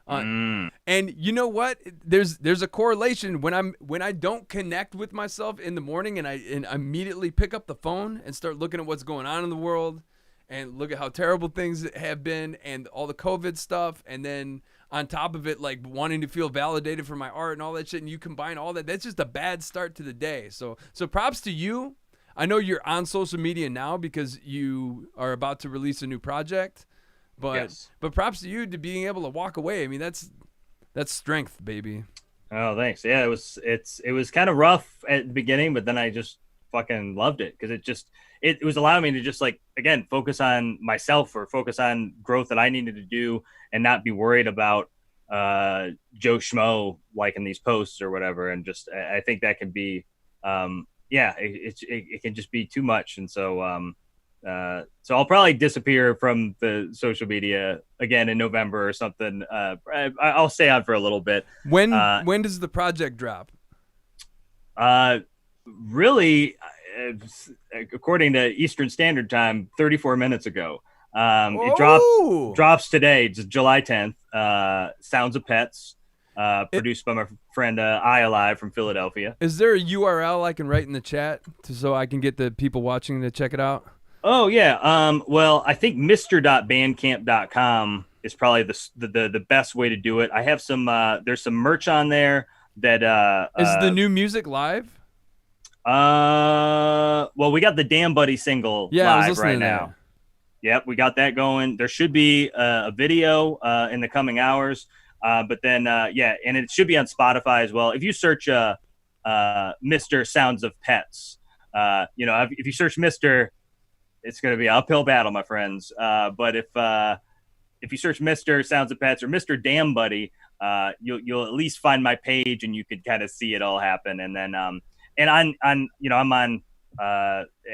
and you know what? There's a correlation when I don't connect with myself in the morning, and I immediately pick up the phone and start looking at what's going on in the world, and look at how terrible things have been, and all the COVID stuff, and then on top of it, like wanting to feel validated for my art and all that shit, and you combine all that, that's just a bad start to the day. So props to you. I know you're on social media now because you are about to release a new project, but props to you to being able to walk away. I mean, that's strength, baby. Oh, thanks. Yeah, it was kind of rough at the beginning, but then I just fucking loved it, because it was allowing me to just, like, again, focus on myself, or focus on growth that I needed to do, and not be worried about Joe Schmo liking these posts or whatever. And just, I think that can be, it can just be too much. And so, so I'll probably disappear from the social media again in November or something. I'll stay on for a little bit. When does the project drop? Really, according to Eastern Standard Time, 34 minutes ago. It drops today, July 10th. Sounds of Pets, produced by my friend I Alive from Philadelphia. Is there a URL I can write in the chat so I can get the people watching to check it out? Oh, yeah. Well, I think mr.bandcamp.com is probably the best way to do it. I have some there's some merch on there that is the new music live? Well, we got the Damn Buddy single live right now. That. Yep, we got that going. There should be a video in the coming hours. But then, and it should be on Spotify as well. If you search Mr. Sounds of Pets, if you search Mr., it's going to be an uphill battle, my friends. But if you search Mr. Sounds of Pets or Mr. Damn Buddy, you'll at least find my page, and you could kind of see it all happen. And then, and I'm on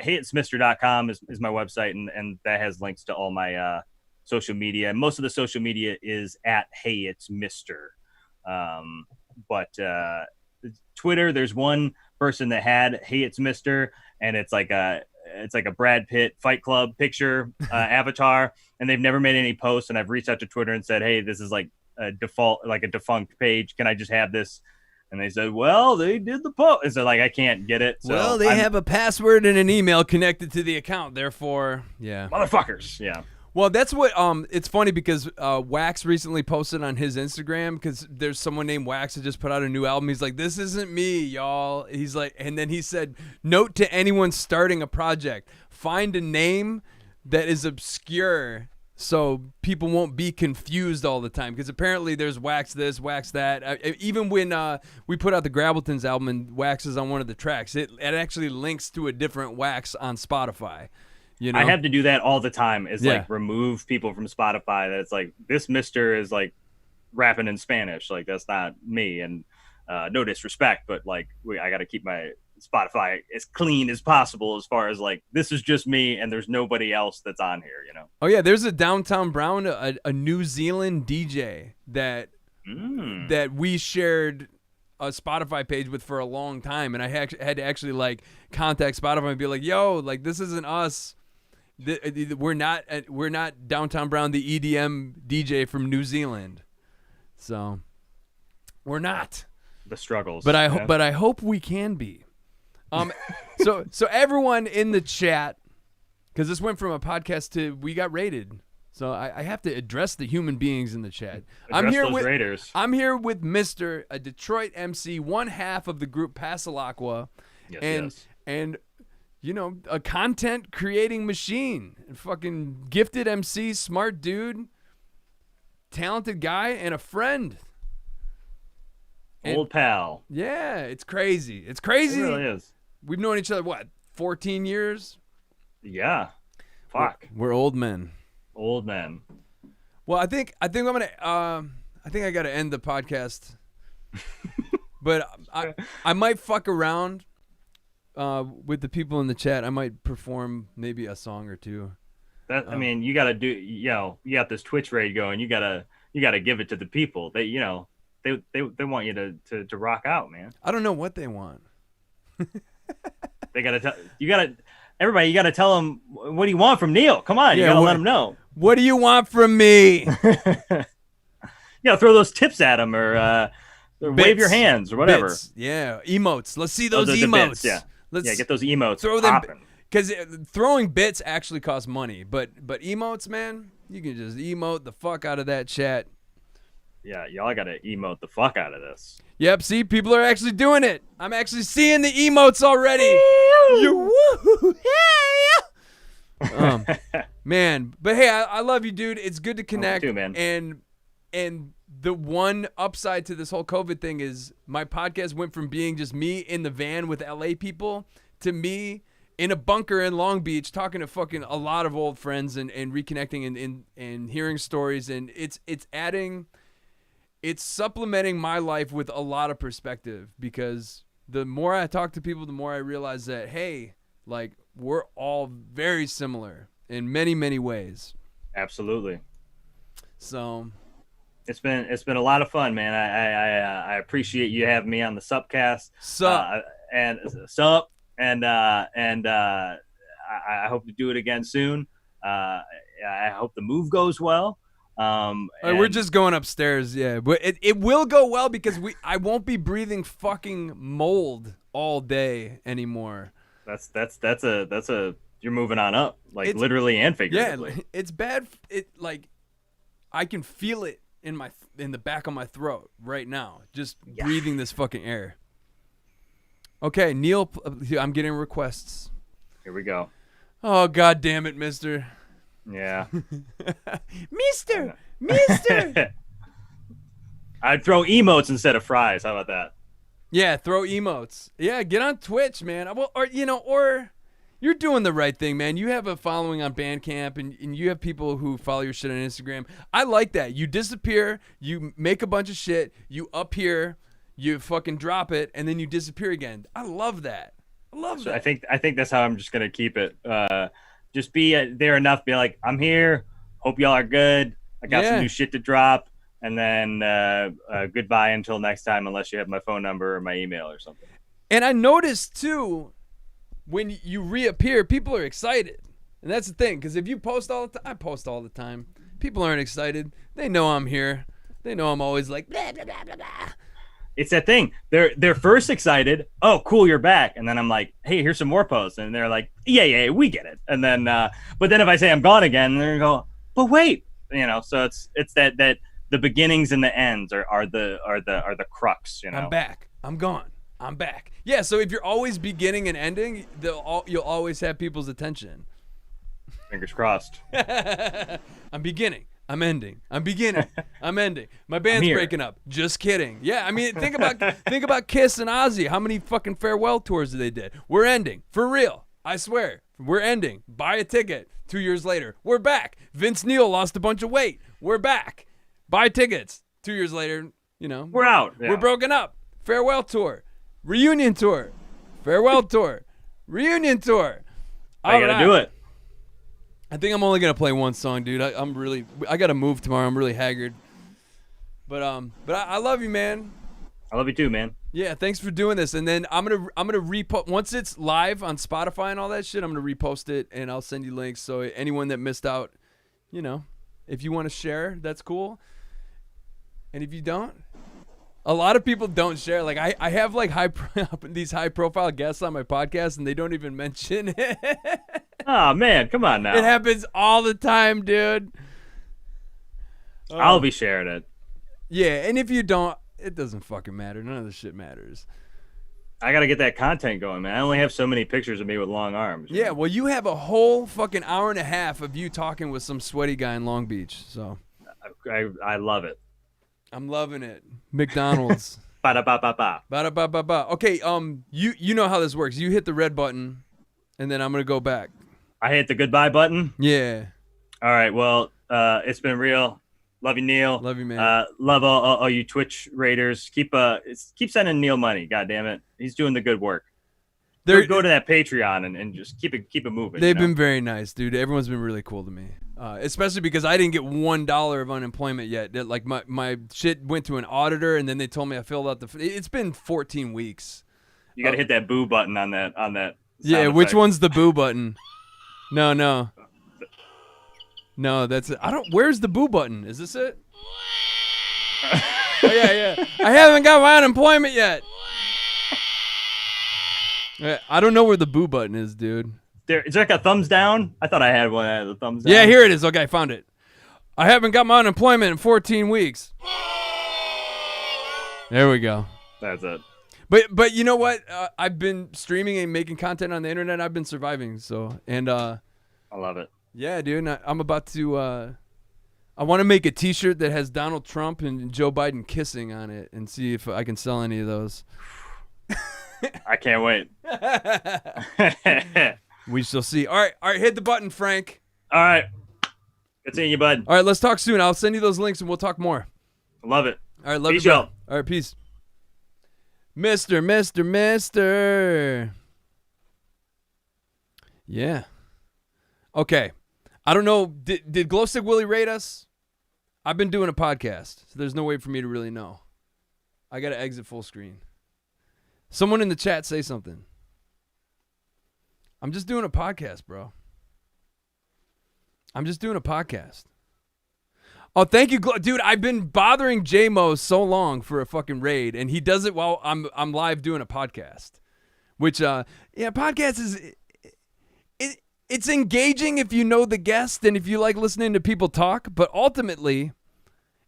heyitsmr.com is my website, and that has links to all my social media. And most of the social media is at heyitsmr. But Twitter, there's one person that had heyitsmr, and it's like a Brad Pitt Fight Club picture avatar, and they've never made any posts. And I've reached out to Twitter and said, hey, this is like a defunct page. Can I just have this? And they said, well, they did the post. And so, like, I can't get it. So well, they have a password and an email connected to the account. Therefore, yeah. Motherfuckers. Yeah. Well, that's what, it's funny because Wax recently posted on his Instagram, because there's someone named Wax that just put out a new album. He's like, this isn't me, y'all. He's like, and then he said, note to anyone starting a project, find a name that is obscure so people won't be confused all the time, because apparently there's Wax this, Wax that. Even when we put out the Graveltons album and Wax is on one of the tracks, it actually links to a different Wax on Spotify. You know? I have to do that all the time. Is like remove people from Spotify. That it's like this Mister is like rapping in Spanish. Like that's not me. And no disrespect, but like I got to keep my Spotify as clean as possible as far as like this is just me and there's nobody else that's on here. You know. Oh yeah, there's a Downtown Brown, a New Zealand DJ that we shared a Spotify page with for a long time, and I had to actually like contact Spotify and be like, "Yo, like this isn't us. We're not Downtown Brown, the EDM DJ from New Zealand, so we're not." The struggles, but I hope we can be. So everyone in the chat, because this went from a podcast to we got rated. So I have to address the human beings in the chat. I'm here with Mr. a Detroit MC, one half of the group Passalacqua, and you know, a content creating machine, fucking gifted MC, smart dude, talented guy, and a friend. Old pal. Yeah, it's crazy. It's crazy. It really is. We've known each other, what, 14 years? Yeah. Fuck. We're old men. Old men. Well, I think I'm gonna. I think I gotta end the podcast. But I might fuck around with the people in the chat. I might perform maybe a song or two. I mean, you gotta do. You know, you got this Twitch raid going. You gotta give it to the people. They, you know, they want you to rock out, man. I don't know what they want. They gotta tell you. Everybody, you gotta tell them what do you want from Neil. Come on, you gotta let them know. What do you want from me? Yeah, throw those tips at them or wave your hands or whatever. Bits. Yeah, emotes. Let's see those emotes. Bits, yeah, get those emotes. Throw them because throwing bits actually costs money. But emotes, man, you can just emote the fuck out of that chat. Yeah, y'all gotta emote the fuck out of this. Yep, see, people are actually doing it. I'm actually seeing the emotes already. Man, but hey, I love you, dude. It's good to connect. Too, man. And the one upside to this whole COVID thing is my podcast went from being just me in the van with LA people to me in a bunker in Long Beach talking to fucking a lot of old friends and reconnecting and hearing stories, and it's supplementing my life with a lot of perspective, because the more I talk to people, the more I realize that, hey, like, we're all very similar in many, many ways. Absolutely. So it's been a lot of fun, man. I appreciate you having me on the SUPcast. I hope to do it again soon. I hope the move goes well. We're just going upstairs, yeah, but it will go well because I won't be breathing fucking mold all day anymore. That's you're moving on up, like literally and figuratively. Yeah, it's bad. Like I can feel it in the back of my throat right now, just breathing this fucking air. Okay, Neil, I'm getting requests. Here we go. Oh, God damn it, mister. Yeah. Mister. I'd throw emotes instead of fries. How about that? Yeah, throw emotes. Yeah, get on Twitch, man. Or you're doing the right thing, man. You have a following on Bandcamp, and you have people who follow your shit on Instagram. I like that. You disappear, you make a bunch of shit, you appear, you fucking drop it, and then you disappear again. I love that. I think that's how I'm just gonna keep it. Just be there enough. Be like, I'm here. Hope y'all are good. I got some new shit to drop, and then goodbye until next time, unless you have my phone number or my email or something. And I noticed too, when you reappear, people are excited, and that's the thing. Because if you post all the time, I post all the time. People aren't excited. They know I'm here. They know I'm always like blah blah blah blah blah. It's that thing. They're first excited. Oh, cool, you're back. And then I'm like, hey, here's some more posts. And they're like, yeah, we get it. And then, but then if I say I'm gone again, they're gonna go, but wait, So it's that the beginnings and the ends are the crux. I'm back. I'm gone. I'm back. Yeah. So if you're always beginning and ending, you'll always have people's attention. Fingers crossed. I'm beginning. I'm ending. I'm beginning. I'm ending. My band's breaking up. Just kidding. Yeah, I mean, think about Kiss and Ozzy. How many fucking farewell tours they did? We're ending. For real. I swear. We're ending. Buy a ticket. 2 years later, we're back. Vince Neil lost a bunch of weight. We're back. Buy tickets. 2 years later, we're out. Yeah. We're broken up. Farewell tour. Reunion tour. Farewell tour. Reunion tour. I gotta do it. I think I'm only gonna play one song, dude. I gotta move tomorrow. I'm really haggard. But I love you, man. I love you too, man. Yeah, thanks for doing this. And then I'm gonna repost once it's live on Spotify and all that shit. I'm gonna repost it and I'll send you links. So anyone that missed out, if you want to share, that's cool. And if you don't, a lot of people don't share. Like I have like these high profile guests on my podcast and they don't even mention it. Oh man, come on now. It happens all the time, dude. I'll be sharing it. Yeah, and if you don't, it doesn't fucking matter. None of this shit matters. I gotta get that content going, man. I only have so many pictures of me with long arms. Yeah, well, you have a whole fucking hour and a half of you talking with some sweaty guy in Long Beach. So I love it. I'm loving it. McDonald's. Ba-da-ba-ba-ba. Ba-da-ba-ba-ba. Okay, you know how this works. You hit the red button, and then I'm gonna go back. I hit the goodbye button. Yeah. All right. Well, it's been real. Love you, Neil. Love you, man. Love all you Twitch raiders. Keep sending Neil money. God damn it, he's doing the good work. Go to that Patreon and just keep it moving. They've been very nice, dude. Everyone's been really cool to me, especially because I didn't get $1 of unemployment yet. Like my shit went to an auditor, and then they told me I filled out it's been 14 weeks. You gotta hit that boo button on that. Yeah, which effect. one's the boo button? No, that's it. Where's the boo button? Is this it? Oh, yeah. I haven't got my unemployment yet. I don't know where the boo button is, dude. Is there like a thumbs down? I thought I had one that had a thumbs down. Yeah, here it is. Okay, I found it. I haven't got my unemployment in 14 weeks. There we go. That's it. But you know what? I've been streaming and making content on the internet. I've been surviving. I love it. Yeah, dude. I'm about to. I want to make a T-shirt that has Donald Trump and Joe Biden kissing on it, and see if I can sell any of those. I can't wait. We shall see. All right. Hit the button, Frank. All right. Good seeing you, bud. All right, let's talk soon. I'll send you those links and we'll talk more. Love it. All right, love peace, you, bro. y'all. All right, peace. Mister. Yeah. Okay. I don't know. Did Glowstick Willie rate us? I've been doing a podcast, so there's no way for me to really know. I got to exit full screen. Someone in the chat say something. I'm just doing a podcast, bro. I'm just doing a podcast. Oh, thank you, dude. I've been bothering J-Mo so long for a fucking raid, and he does it while I'm live doing a podcast. Which, podcast is it's engaging if you know the guest and if you like listening to people talk, but ultimately,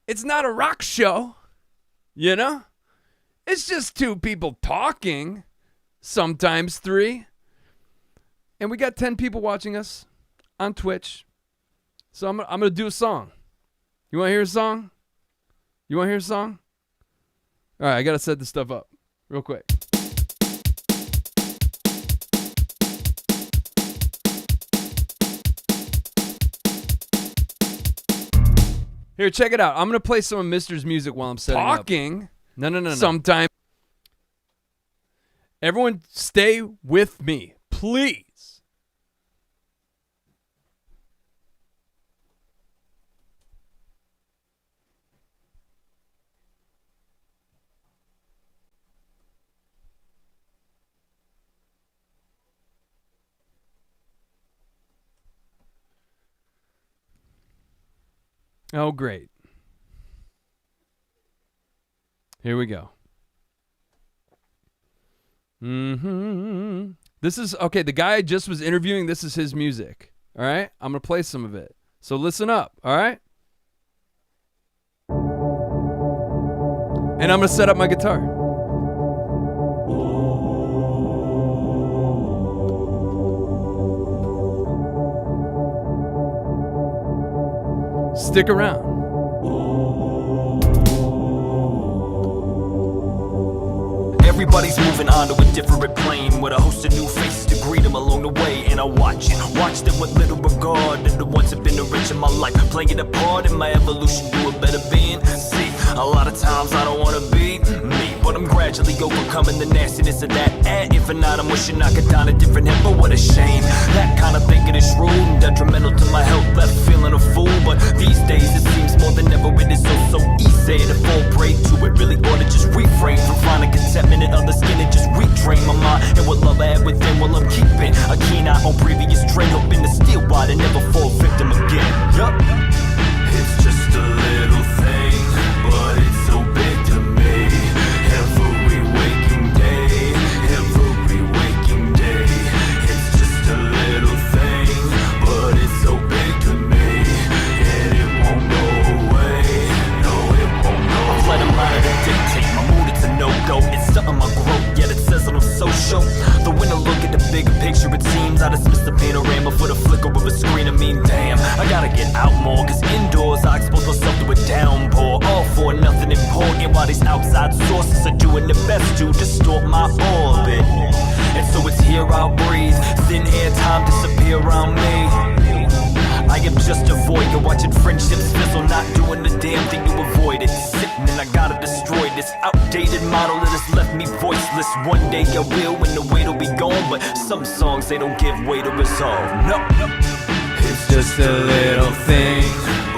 it's not a rock show, you know? It's just two people talking, sometimes three. And we got 10 people watching us on Twitch. So I'm going to do a song. You want to hear a song? All right, I got to set this stuff up real quick. Here, check it out. I'm going to play some of Mister's music while I'm setting up. Talking? No. Sometime. Everyone stay with me, please. Oh, great. Here we go. This is, okay, the guy I just was interviewing, this is his music. All right? I'm going to play some of it. So listen up, all right? And I'm going to set up my guitar. Stick around. Everybody's moving on to a different plane with a host of new faces to greet them along the way. And I watch them with little regard. And the ones that been the rich in my life, playing a part in my evolution to a better being. See, a lot of times I don't wanna be me, but I'm gradually overcoming the nastiness of that. And if not, I'm wishing I could dine a different head, but what a shame. That kind of thinking is rude and detrimental to my health, left feeling a fool. But these days it seems more than ever it is so easy to fall prey to it. Really ought to just refrain from finding contentment in other skin and just retrain my mind. And what love I had within, well I'm keeping a keen eye on previous trade, hoping to steal wide and never fall victim again. Yup. It's just a little thing, but it's so big to me. Every waking day, every waking day. It's just a little thing, but it's so big to me. And it won't go away, no it won't go away. I've let 'em lie to dictate my mood, it's a no-go. It's something I grow, yet it says on social. The when I look at the bigger picture, it seems I dismiss the panorama for the flicker of a screen. I mean, damn, I gotta get out more, cause indoors I expose myself to a downpour. All for nothing important, while these outside sources are doing their best to distort my orbit. And so it's here I'll breathe, thin air time disappear around me. I am just a voyeur, watching friendships fizzle, not doing the damn thing to avoid it. Sitting and I gotta destroy this outdated model that has left me voiceless. One day I will, when the weight will be gone, but some songs they don't give way to resolve. No, It's just a little thing,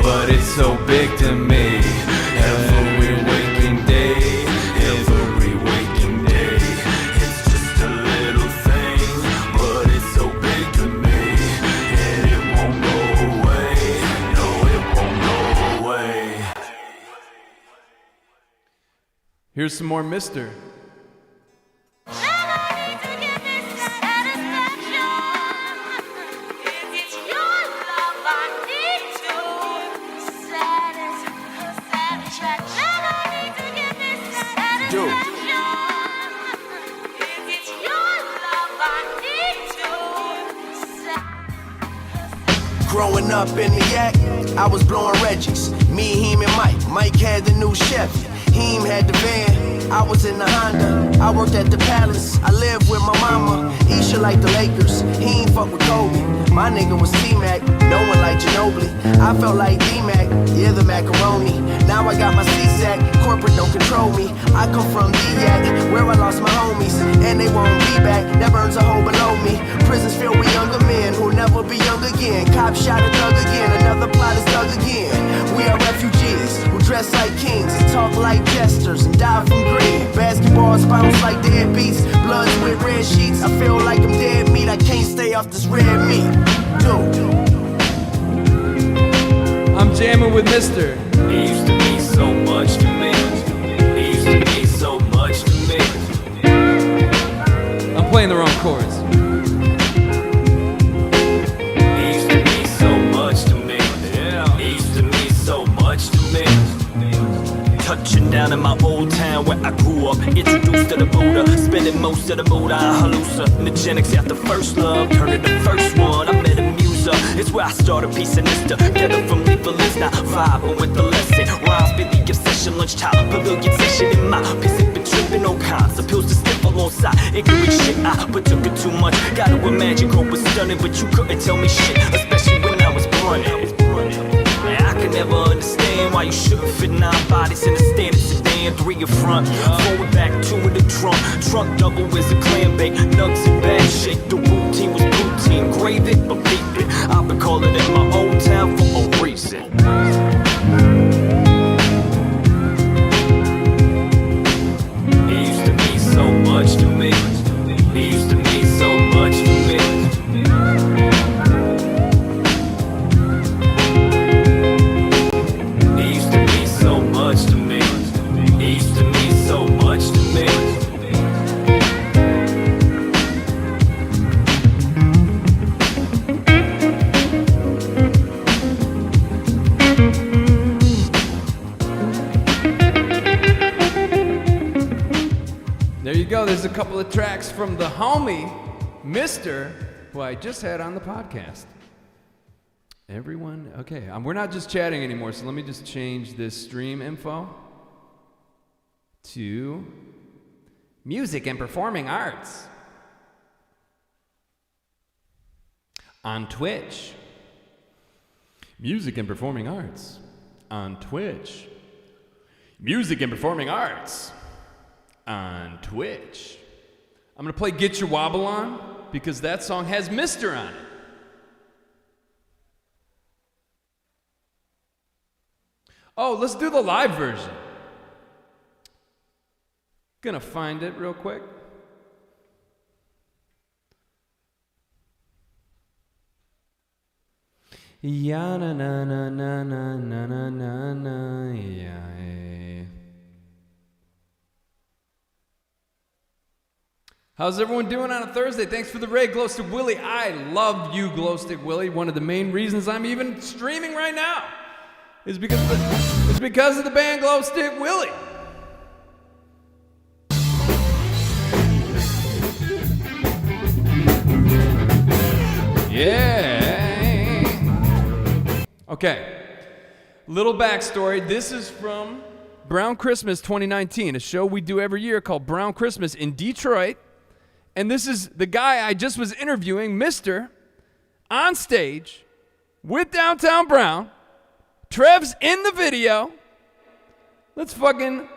but it's so big to me. Every waking day, every waking day. it's just a little thing, but it's so big to me. And it won't go away, no it won't go away. Here's some more Mr. Growing up in the yak, I was blowing Reggies. Me, him, and Mike. Mike had the new Chevy. Him had the van. I was in the Honda. I worked at the Palace. I lived with my mama. Isha liked the Lakers. He ain't fuck with Kobe. My nigga was T-Mac. No one liked Ginobili. I felt like D-Mac. Yeah, the macaroni. Now I got my C-sack. Corporate don't control me. I come from D-Yak, where I lost my homies. And they won't be back. That burns a hole below me. Prisons filled with younger men who'll never be young again. Cops shot a thug again. Another plot is dug again. We are refugees who dress like kings, talk like jesters, and die from greed. Basketballs bounce like deadbeats. Bloods with red sheets. I feel like I'm dead meat. I can't stay off this red meat. Dude. I'm jamming with Mr. It used to mean so much to me. It used to mean so much to me. I'm playing the wrong chords. It used to mean so much to me. Yeah. It used to mean so much to me. Touching down in my old town where I grew up, introduced to the Buddha, spending most of the mood I hallucinogenics after first love, turning the first one. I met a muser, it's where I started piecing this together from leaflets, not vibing with the lesson. Rhymes be the obsession, lunchtime, pavilion session in my piece. Been tripping on kinds of pills to sniff alongside. Ignorant shit, I partook it too much. Gotta imagine growth was stunning, but you couldn't tell me shit, especially when I was running. I can never understand why you shouldn't fit 9 bodies in a standard sedan. 3 in front, forward, back, 2 in the trunk. Trunk double is a clam bake, nugs in bad shape. The routine was routine, grave it, but beat it. I've been calling it my old town for a reason. It used to mean so much to me. It used to mean so much to me. There's a couple of tracks from the homie, Mr., who I just had on the podcast. Everyone, okay. We're not just chatting anymore, so let me just change this stream info to Music and performing arts. On Twitch. Music and performing arts. On Twitch. Music and performing arts. On Twitch. I'm going to play Get Your Wobble On because that song has Mr. on it. Oh, let's do the live version. Gonna find it real quick. Ya na na na na na na na na na ya. How's everyone doing on a Thursday? Thanks for the raid, Glowstick Willie. I love you, Glowstick Willie. One of the main reasons I'm even streaming right now is because of the band Glowstick Willie. Yeah. Okay. Little backstory. This is from Brown Christmas 2019, a show we do every year called Brown Christmas in Detroit. And this is the guy I just was interviewing, Mr. on stage with Downtown Brown. Trev's in the video. Let's fucking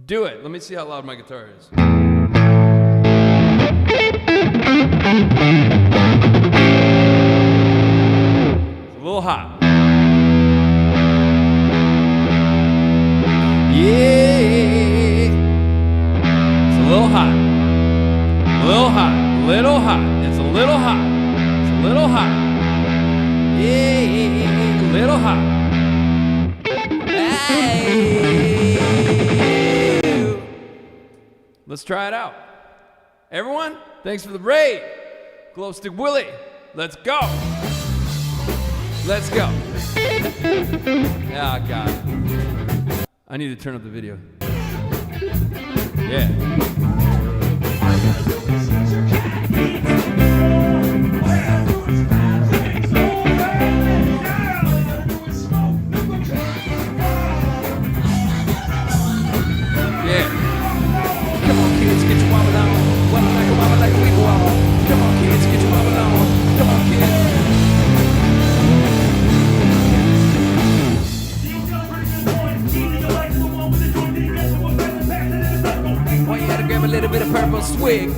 do it. Let me see how loud my guitar is. It's a little hot. Yeah. It's a little hot. Little hot, little hot, it's a little hot, it's a little hot, yeah, little hot. Hey. Let's try it out. Everyone, thanks for the raid. Glowstick Willie, let's go. Let's go. Oh, God. I need to turn up the video. Yeah. A little bit of purple swig.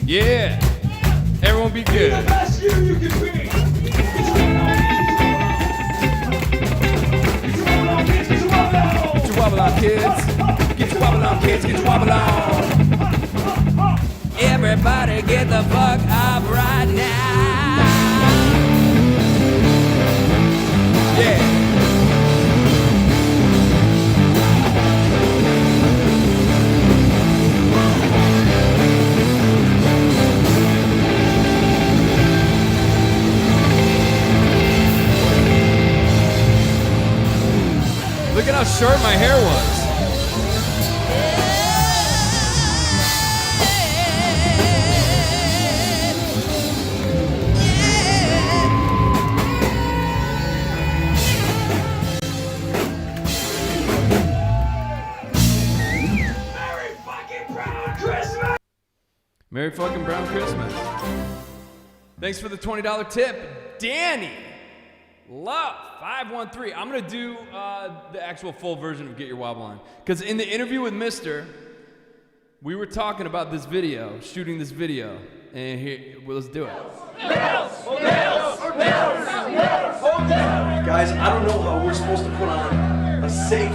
Yeah, everyone be good. The best year you can be. Get your wobble on, kids. Get your wobble on, kids. Get your wobble on. Everybody get the fuck up right now. Yeah. Look at how short my hair was. Merry fucking Brown Christmas! Merry fucking Brown Christmas. Thanks for the $20 tip, Danny. Love 513. I'm gonna do the actual full version of Get Your Wobble On, because in the interview with Mr., we were talking about this video, shooting this video, And here, well, let's do it. Guys, I don't know how we're supposed to put on a safe,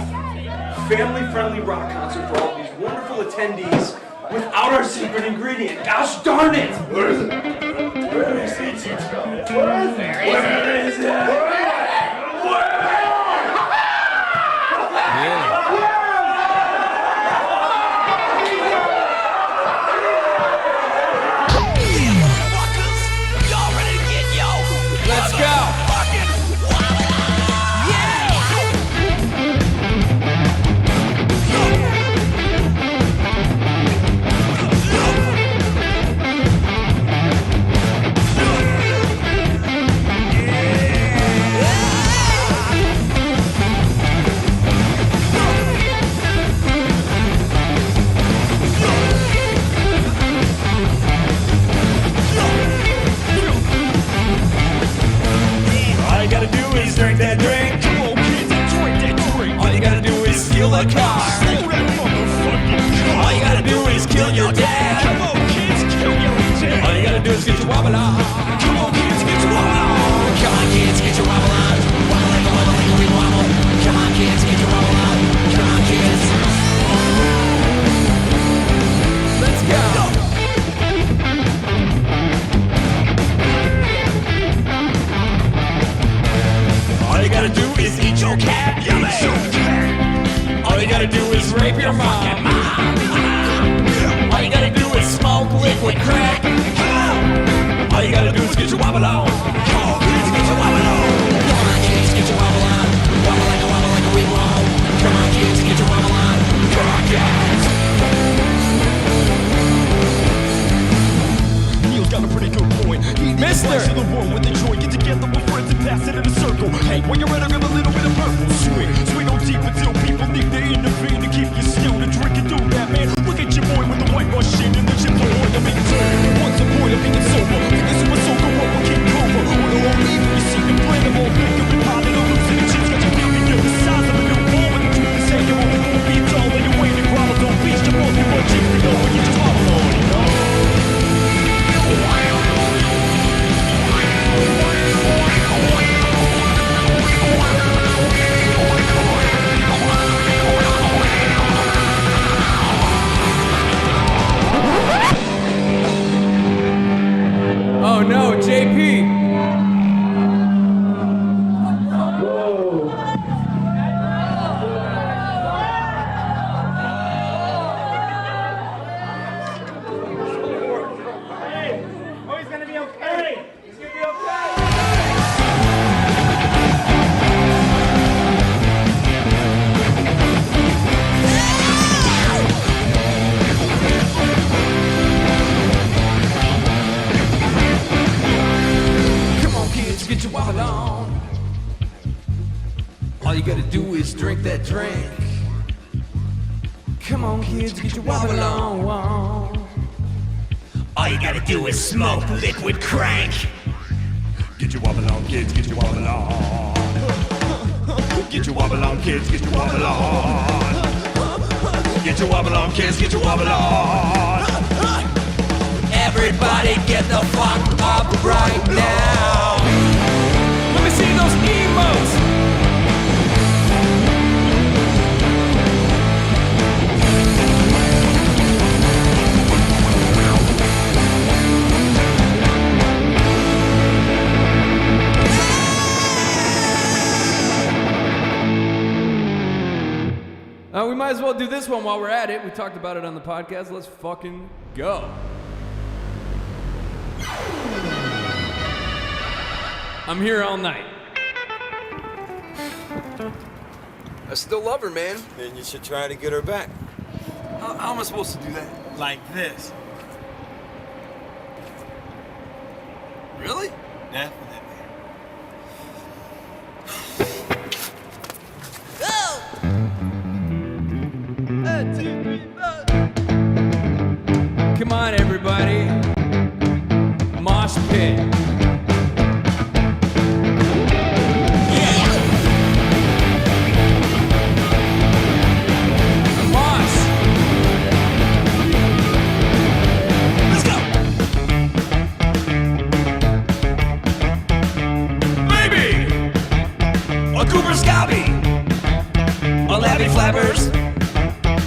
family-friendly rock concert for all these wonderful attendees without our secret ingredient. Gosh darn it! Where is it? Where is it? Where is it? Where is it? Yeah. Let's go. Drink that drink. Come on, kids, drink that drink. All you gotta do is steal a car. Steal that motherfucking car. All you gotta do is kill your dad. Come on, kids, kill your dad. All you gotta do is get your wobble on. Come on, kids, get your wobble on. Come on, kids, get your wobble on. Wobble like a wobble like a wee wobble. Come on, kids, get your wobble on. Come on, kids. Let's go. All you gotta do is eat your cat, yummy. All you gotta do is rape your mom. All you gotta do is smoke liquid crack. All you gotta do is get your wobble on. Come on, kids, get your wobble on. Come on, kids, get your wobble on. Wobble like a wee wobble. Come on, kids, get your wobble on. Come on, kids. Neil's got a pretty good point. Mister. To the world with the joy. Get together with friends and pass it in a circle. Hey, when you're ready, give a little bit of purple. Swing on deep until people need to intervene to keep you still to drink and do that, man. Look at your boy with the white Russian and the chip of oil to make it turn. What's the point of being sober? This was so good, what will keep over? When they're all leaving, you see them playing them all big. You've been pounding on losing the chips, got your feeling good. The size of a new ball, and the truth is saying you're only gonna be tall. And you're waiting, growl, don't beach, you're both your butt cheeks to go and get your swallow on, you know? Oh no, JP. Get your wobble on. All you gotta do is drink that drink. Come on, kids, get your wobble on. All you gotta do is smoke liquid crank. Get your wobble on, kids, get your wobble on. Get your wobble on, kids, get your wobble on. Get your wobble on, kids, get your wobble on. Everybody get the fuck up right now. Let me see those emotes. We might as well do this one while we're at it. We talked about it on the podcast. Let's fucking go. I'm here all night. I still love her, man. Then you should try to get her back. How am I supposed to do that? Like this. Really? Definitely. Come on, everybody. Mosh pit. Mosh. Let's go. Cooper Scobby, a Labby Flappers,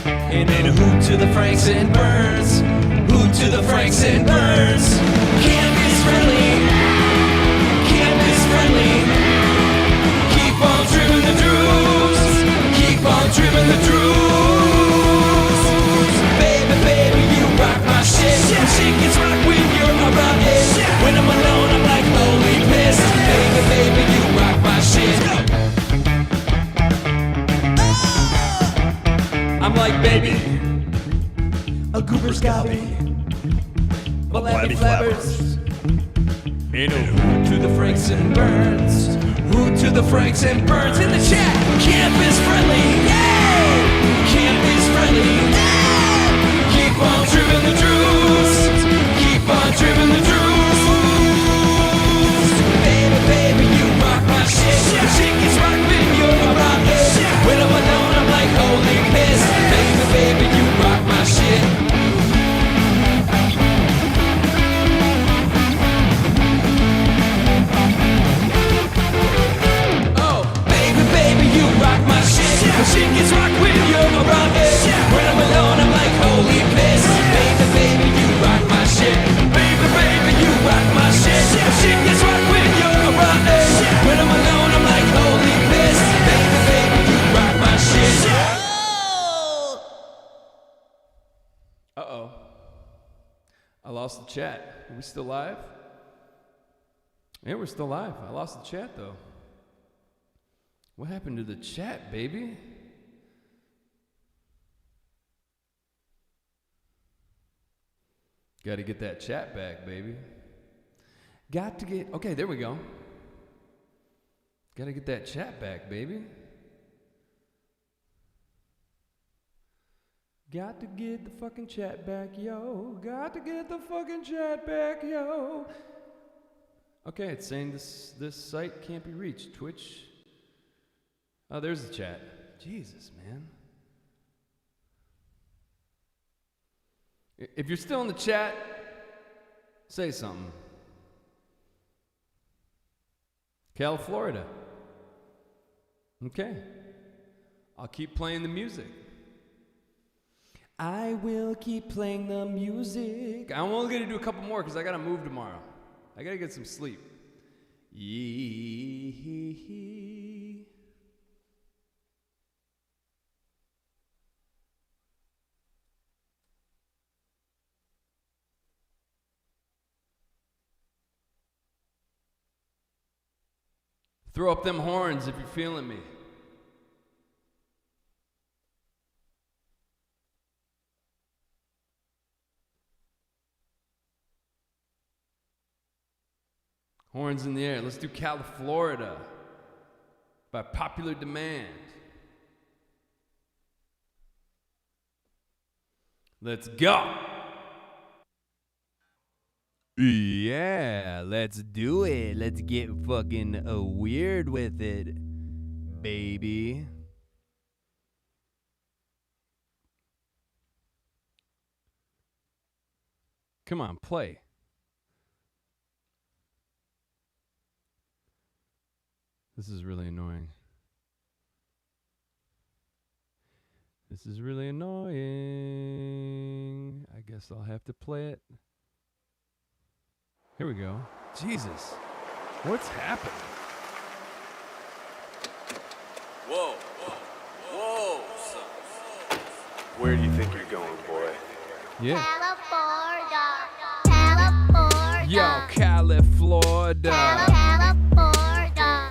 and then who to the Franks and Burns, who to the Franks and Burns. Campus friendly, campus friendly. Keep on trimming the droogs, keep on trimming the droogs. Baby, baby, you rock my shit. Shit gets rocked when you're around it. When I'm alone, I'm like holy piss. Baby, baby, you rock my shit. I'm like, baby, a Cooper Scobby, a Labby Flappers, and who to the Franks and Burns, who to the Franks and Burns in the chat. Campus friendly, yay! Campus friendly, yay! Keep on trimming the droogs, keep on trimming the droogs. Baby, baby, you rock my shit. The shit gets rocked when you're around it. When I'm alone, I'm like holy piss. Baby, baby, you rock my shit. Oh, baby, baby, you rock my shit. The shit gets rocked when you're around it. When I'm alone, I'm like holy piss. Baby, baby, you rock my shit. Baby, baby, you rock my shit. The shit gets rocked when you're around it. When I'm alone, I'm like holy piss. Baby, baby, you rock my shit. Uh-oh. I lost the chat. Are we still live? Yeah, we're still live. I lost the chat, though. What happened to the chat, baby? Got to get that chat back, baby. Got to get... Okay, there we go. Got to get that chat back, baby. Got to get the fucking chat back, yo. Got to get the fucking chat back, yo. Okay, it's saying this site can't be reached. Twitch. Oh, there's the chat. Jesus, man. If you're still in the chat, say something. Cal, Florida. Okay. I'll keep playing the music. I will keep playing the music. I'm only going to do a couple more because I got to move tomorrow. I got to get some sleep. Yee. Throw up them horns if you're feeling me. Horns in the air. Let's do Cal, Florida by popular demand. Let's go. Yeah, let's do it. Let's get fucking weird with it, baby. Come on, play. This is really annoying. This is really annoying. I guess I'll have to play it. Here we go. Jesus. What's happening? Whoa. Where do you think you're going, boy? Yeah. California. Yo, Cali, Florida. California. Florida.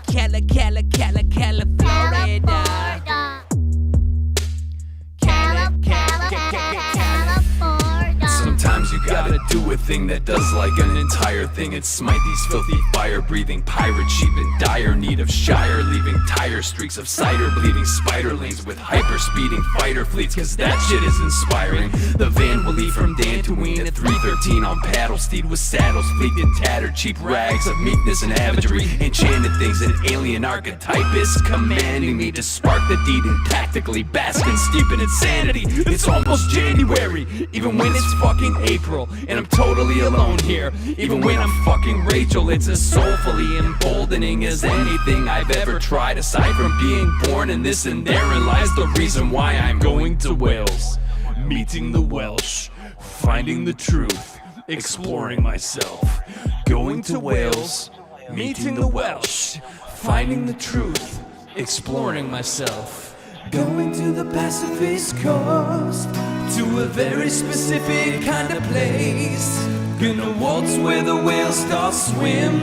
Sometimes you gotta do a thing that does like an entire thing and smite these filthy fire-breathing pirate sheep in dire need of Shire, leaving tire streaks of cider bleeding spiderlings with hyper-speeding fighter fleets, cause that shit is inspiring. The van will leave from Dantooine at 3:13 on paddle steed with saddles fleeked in tattered cheap rags of meekness and savagery, enchanted things an alien archetype is commanding me to spark the deed and tactically basking steep in insanity. It's almost January, even when it's fucking April, and I'm totally alone here. Even when I'm fucking Rachel, it's as soulfully emboldening as anything I've ever tried. Aside from being born in this, and therein lies the reason why I'm going to Wales. Meeting the Welsh, finding the truth, exploring myself. Going to Wales, meeting the Welsh, finding the truth, exploring myself. Going to the Pacific coast, to a very specific kind of place. Gonna waltz where the whales start swim,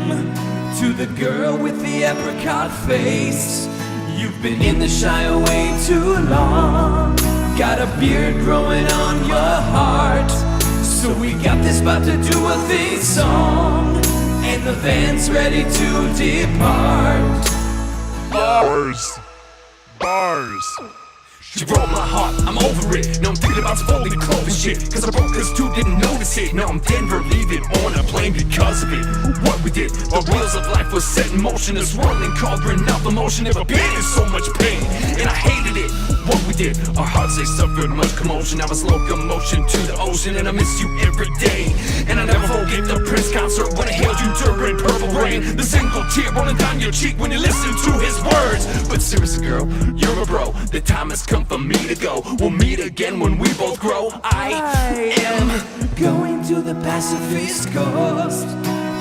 to the girl with the apricot face. You've been in the Shire way too long, got a beard growing on your heart. So we got this about to do a theme song, and the van's ready to depart. Bars. She broke my heart, I'm over it. Now I'm thinking about folding clothes and shit, cause I broke cause two didn't notice it. Now I'm Denver, leaving on a plane because of it. What we did, the wheels of life was set in motion. A swirling cauldron of emotion, never been in so much pain, and I hated it. What we did, our hearts they suffered much commotion. I was locomotion to the ocean, and I miss you every day. And I never forget the Prince concert when I hailed you during Purple Rain. The single tear rolling down your cheek when you listen to his words. But seriously girl, you're a bro, the time has come for me to go. We'll meet again when we both grow. I am going to the Pacific coast,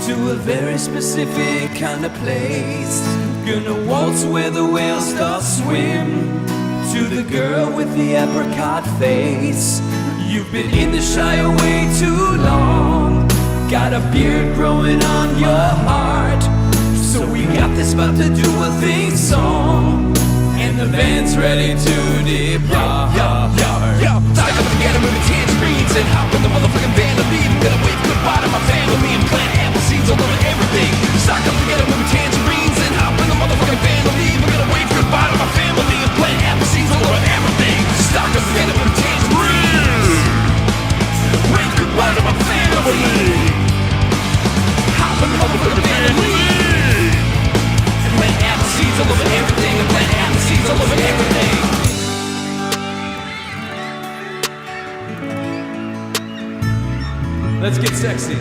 to a very specific kind of place. Gonna waltz where the whales start swim, to the girl with the apricot face. You've been in the Shire way too long, got a beard growing on your heart. So we got this about to do a theme song, and the band's ready to depart. Stock up together with the tangerines and hop in the motherfucking van to leave. I'm gonna wave goodbye to my family and plant apple seeds all over everything. Stock up together with the tangerines and hop in the motherfucking van to leave. I'm gonna wave goodbye to my family and plant apple seeds all over everything. Stock up together with the tangerines, wave goodbye to my family, hop in the motherfucking van to leave. And plant apple seeds all over everything. And plant apple seeds all over everything. Let's get sexy.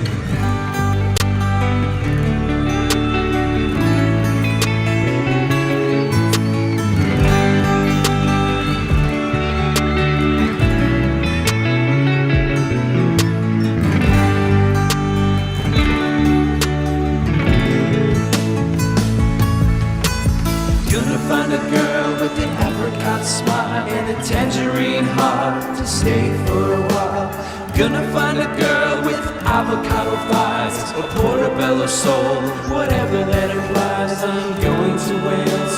Gonna find a girl with the apricot smile and a tangerine heart to stay for a while. Gonna find a girl with avocado thighs, a portobello soul, whatever that implies. I'm going to Wales,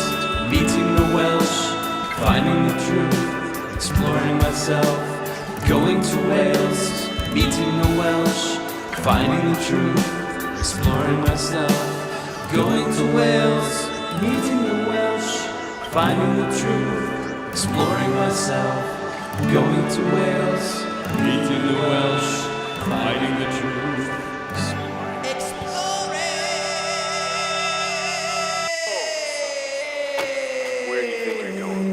meeting the Welsh, finding the truth, exploring myself. Going to Wales, meeting the Welsh, finding the truth, exploring myself. Going to Wales, meeting the Welsh, finding the truth, exploring myself. Going to Wales, meeting the Welsh, finding the truth, exploring. Where do you think you're going?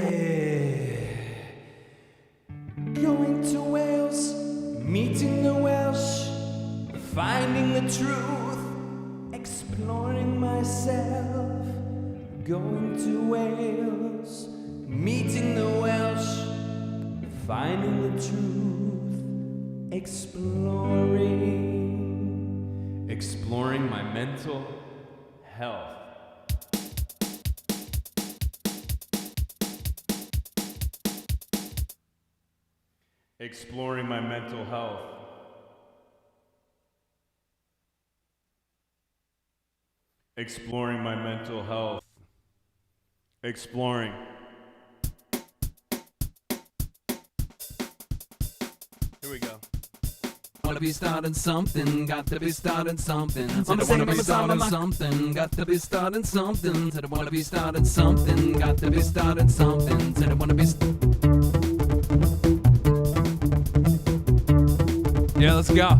Going to Wales, meeting the Welsh, finding the truth, exploring myself. Going to Wales, meeting the Welsh, finding the truth, exploring my mental health. Exploring my mental health. Exploring my mental health. Exploring. Here we go. Wanna be starting something, got to be starting something. Said I wanna be starting something, got to be starting something. Said I wanna be starting something, got to be starting something. Said I wanna be. Yeah, let's go.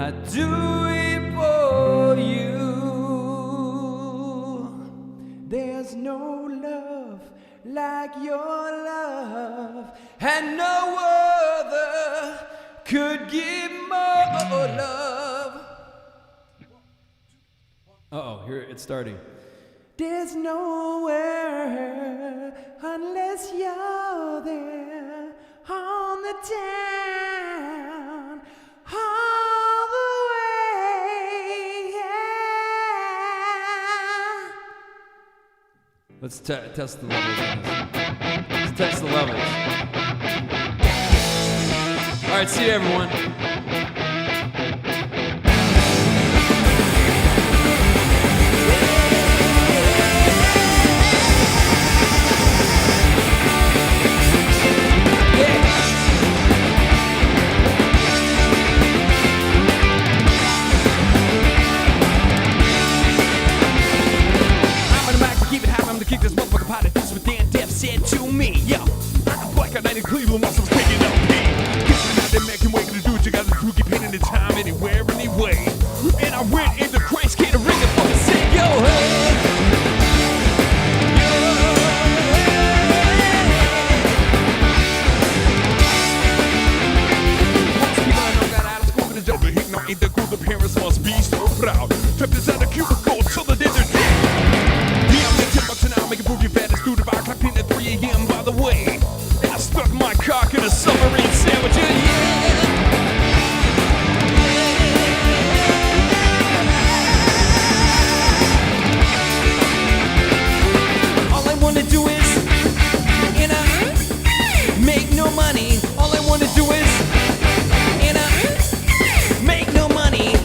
I do it for you. There's no love like your love, and no other could give more love. Uh-oh, here it's starting. There's nowhere unless you're there on the town all the way. Yeah. Let's test the levels on this. Let's test the levels. All right, see you, everyone. Kick this motherfucker potty. This is what Dan Def said to me. Yo, I'm black out in Cleveland while I was taking up pain. Kissing out that Mac and way to do what you gotta do. Keep painting the time anywhere, anyway. And I went into Christ catering and fucking said, yo, hey. Most people I know got out of school with a job. But hitting on ain't that cool. The parents must be so proud. Kept this out of cubicle till the day they're dead. Make a prove you fat as food if I clapped in at 3 a.m. by the way. And I stuck my cock in a submarine sandwich, yeah. All I wanna do is, make no money. All I wanna do is, make no money.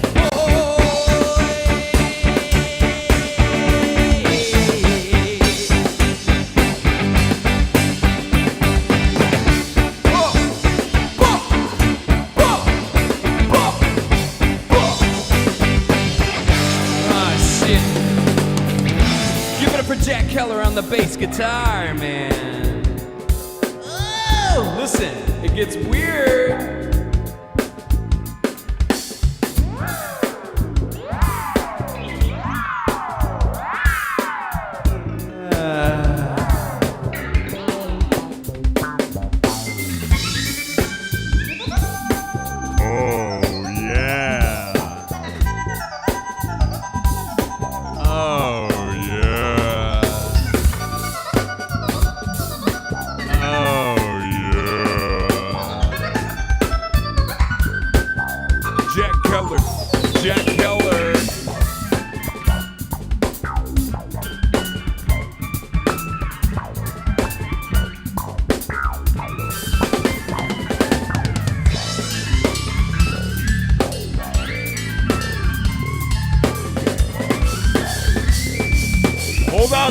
Jack Keller on the bass guitar, man. Oh, listen, it gets weird.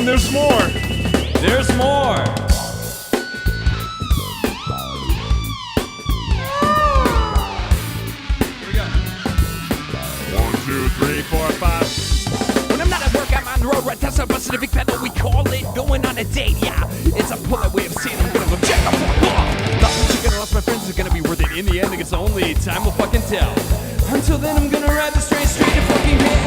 There's more. There's more. Here we go. 1, 2, 3, 4, 5. When I'm not at work, I'm on the road. Right, that's a Pacific pedal. We call it going on a date. Yeah, it's a polite way of saying I'm gonna go check out for lost my chicken, lost my friends. Is gonna be worth it in the end. I guess only time will fucking tell. Until then, I'm gonna ride the straight to fucking hell.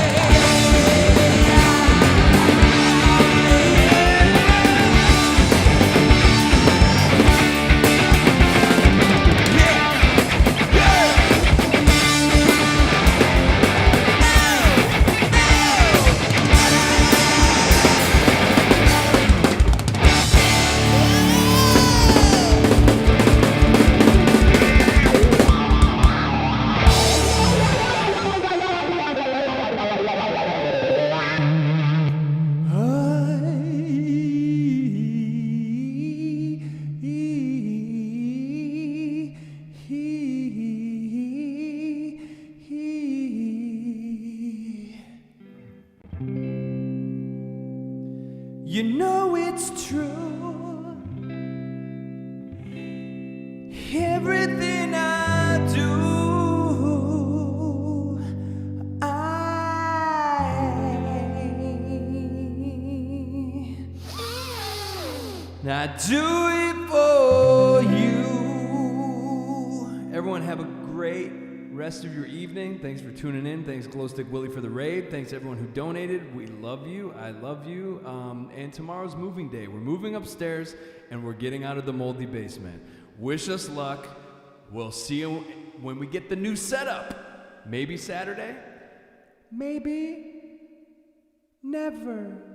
You know it's true. Everything I do, I do it for you. Everyone have a great rest of your evening. Thanks for tuning in. Thanks, Glowstick Willie, for the raid. Thanks, everyone who donated. We love you. I love you. And tomorrow's moving day. We're moving upstairs, and we're getting out of the moldy basement. Wish us luck. We'll see you when we get the new setup. Maybe Saturday. Maybe never.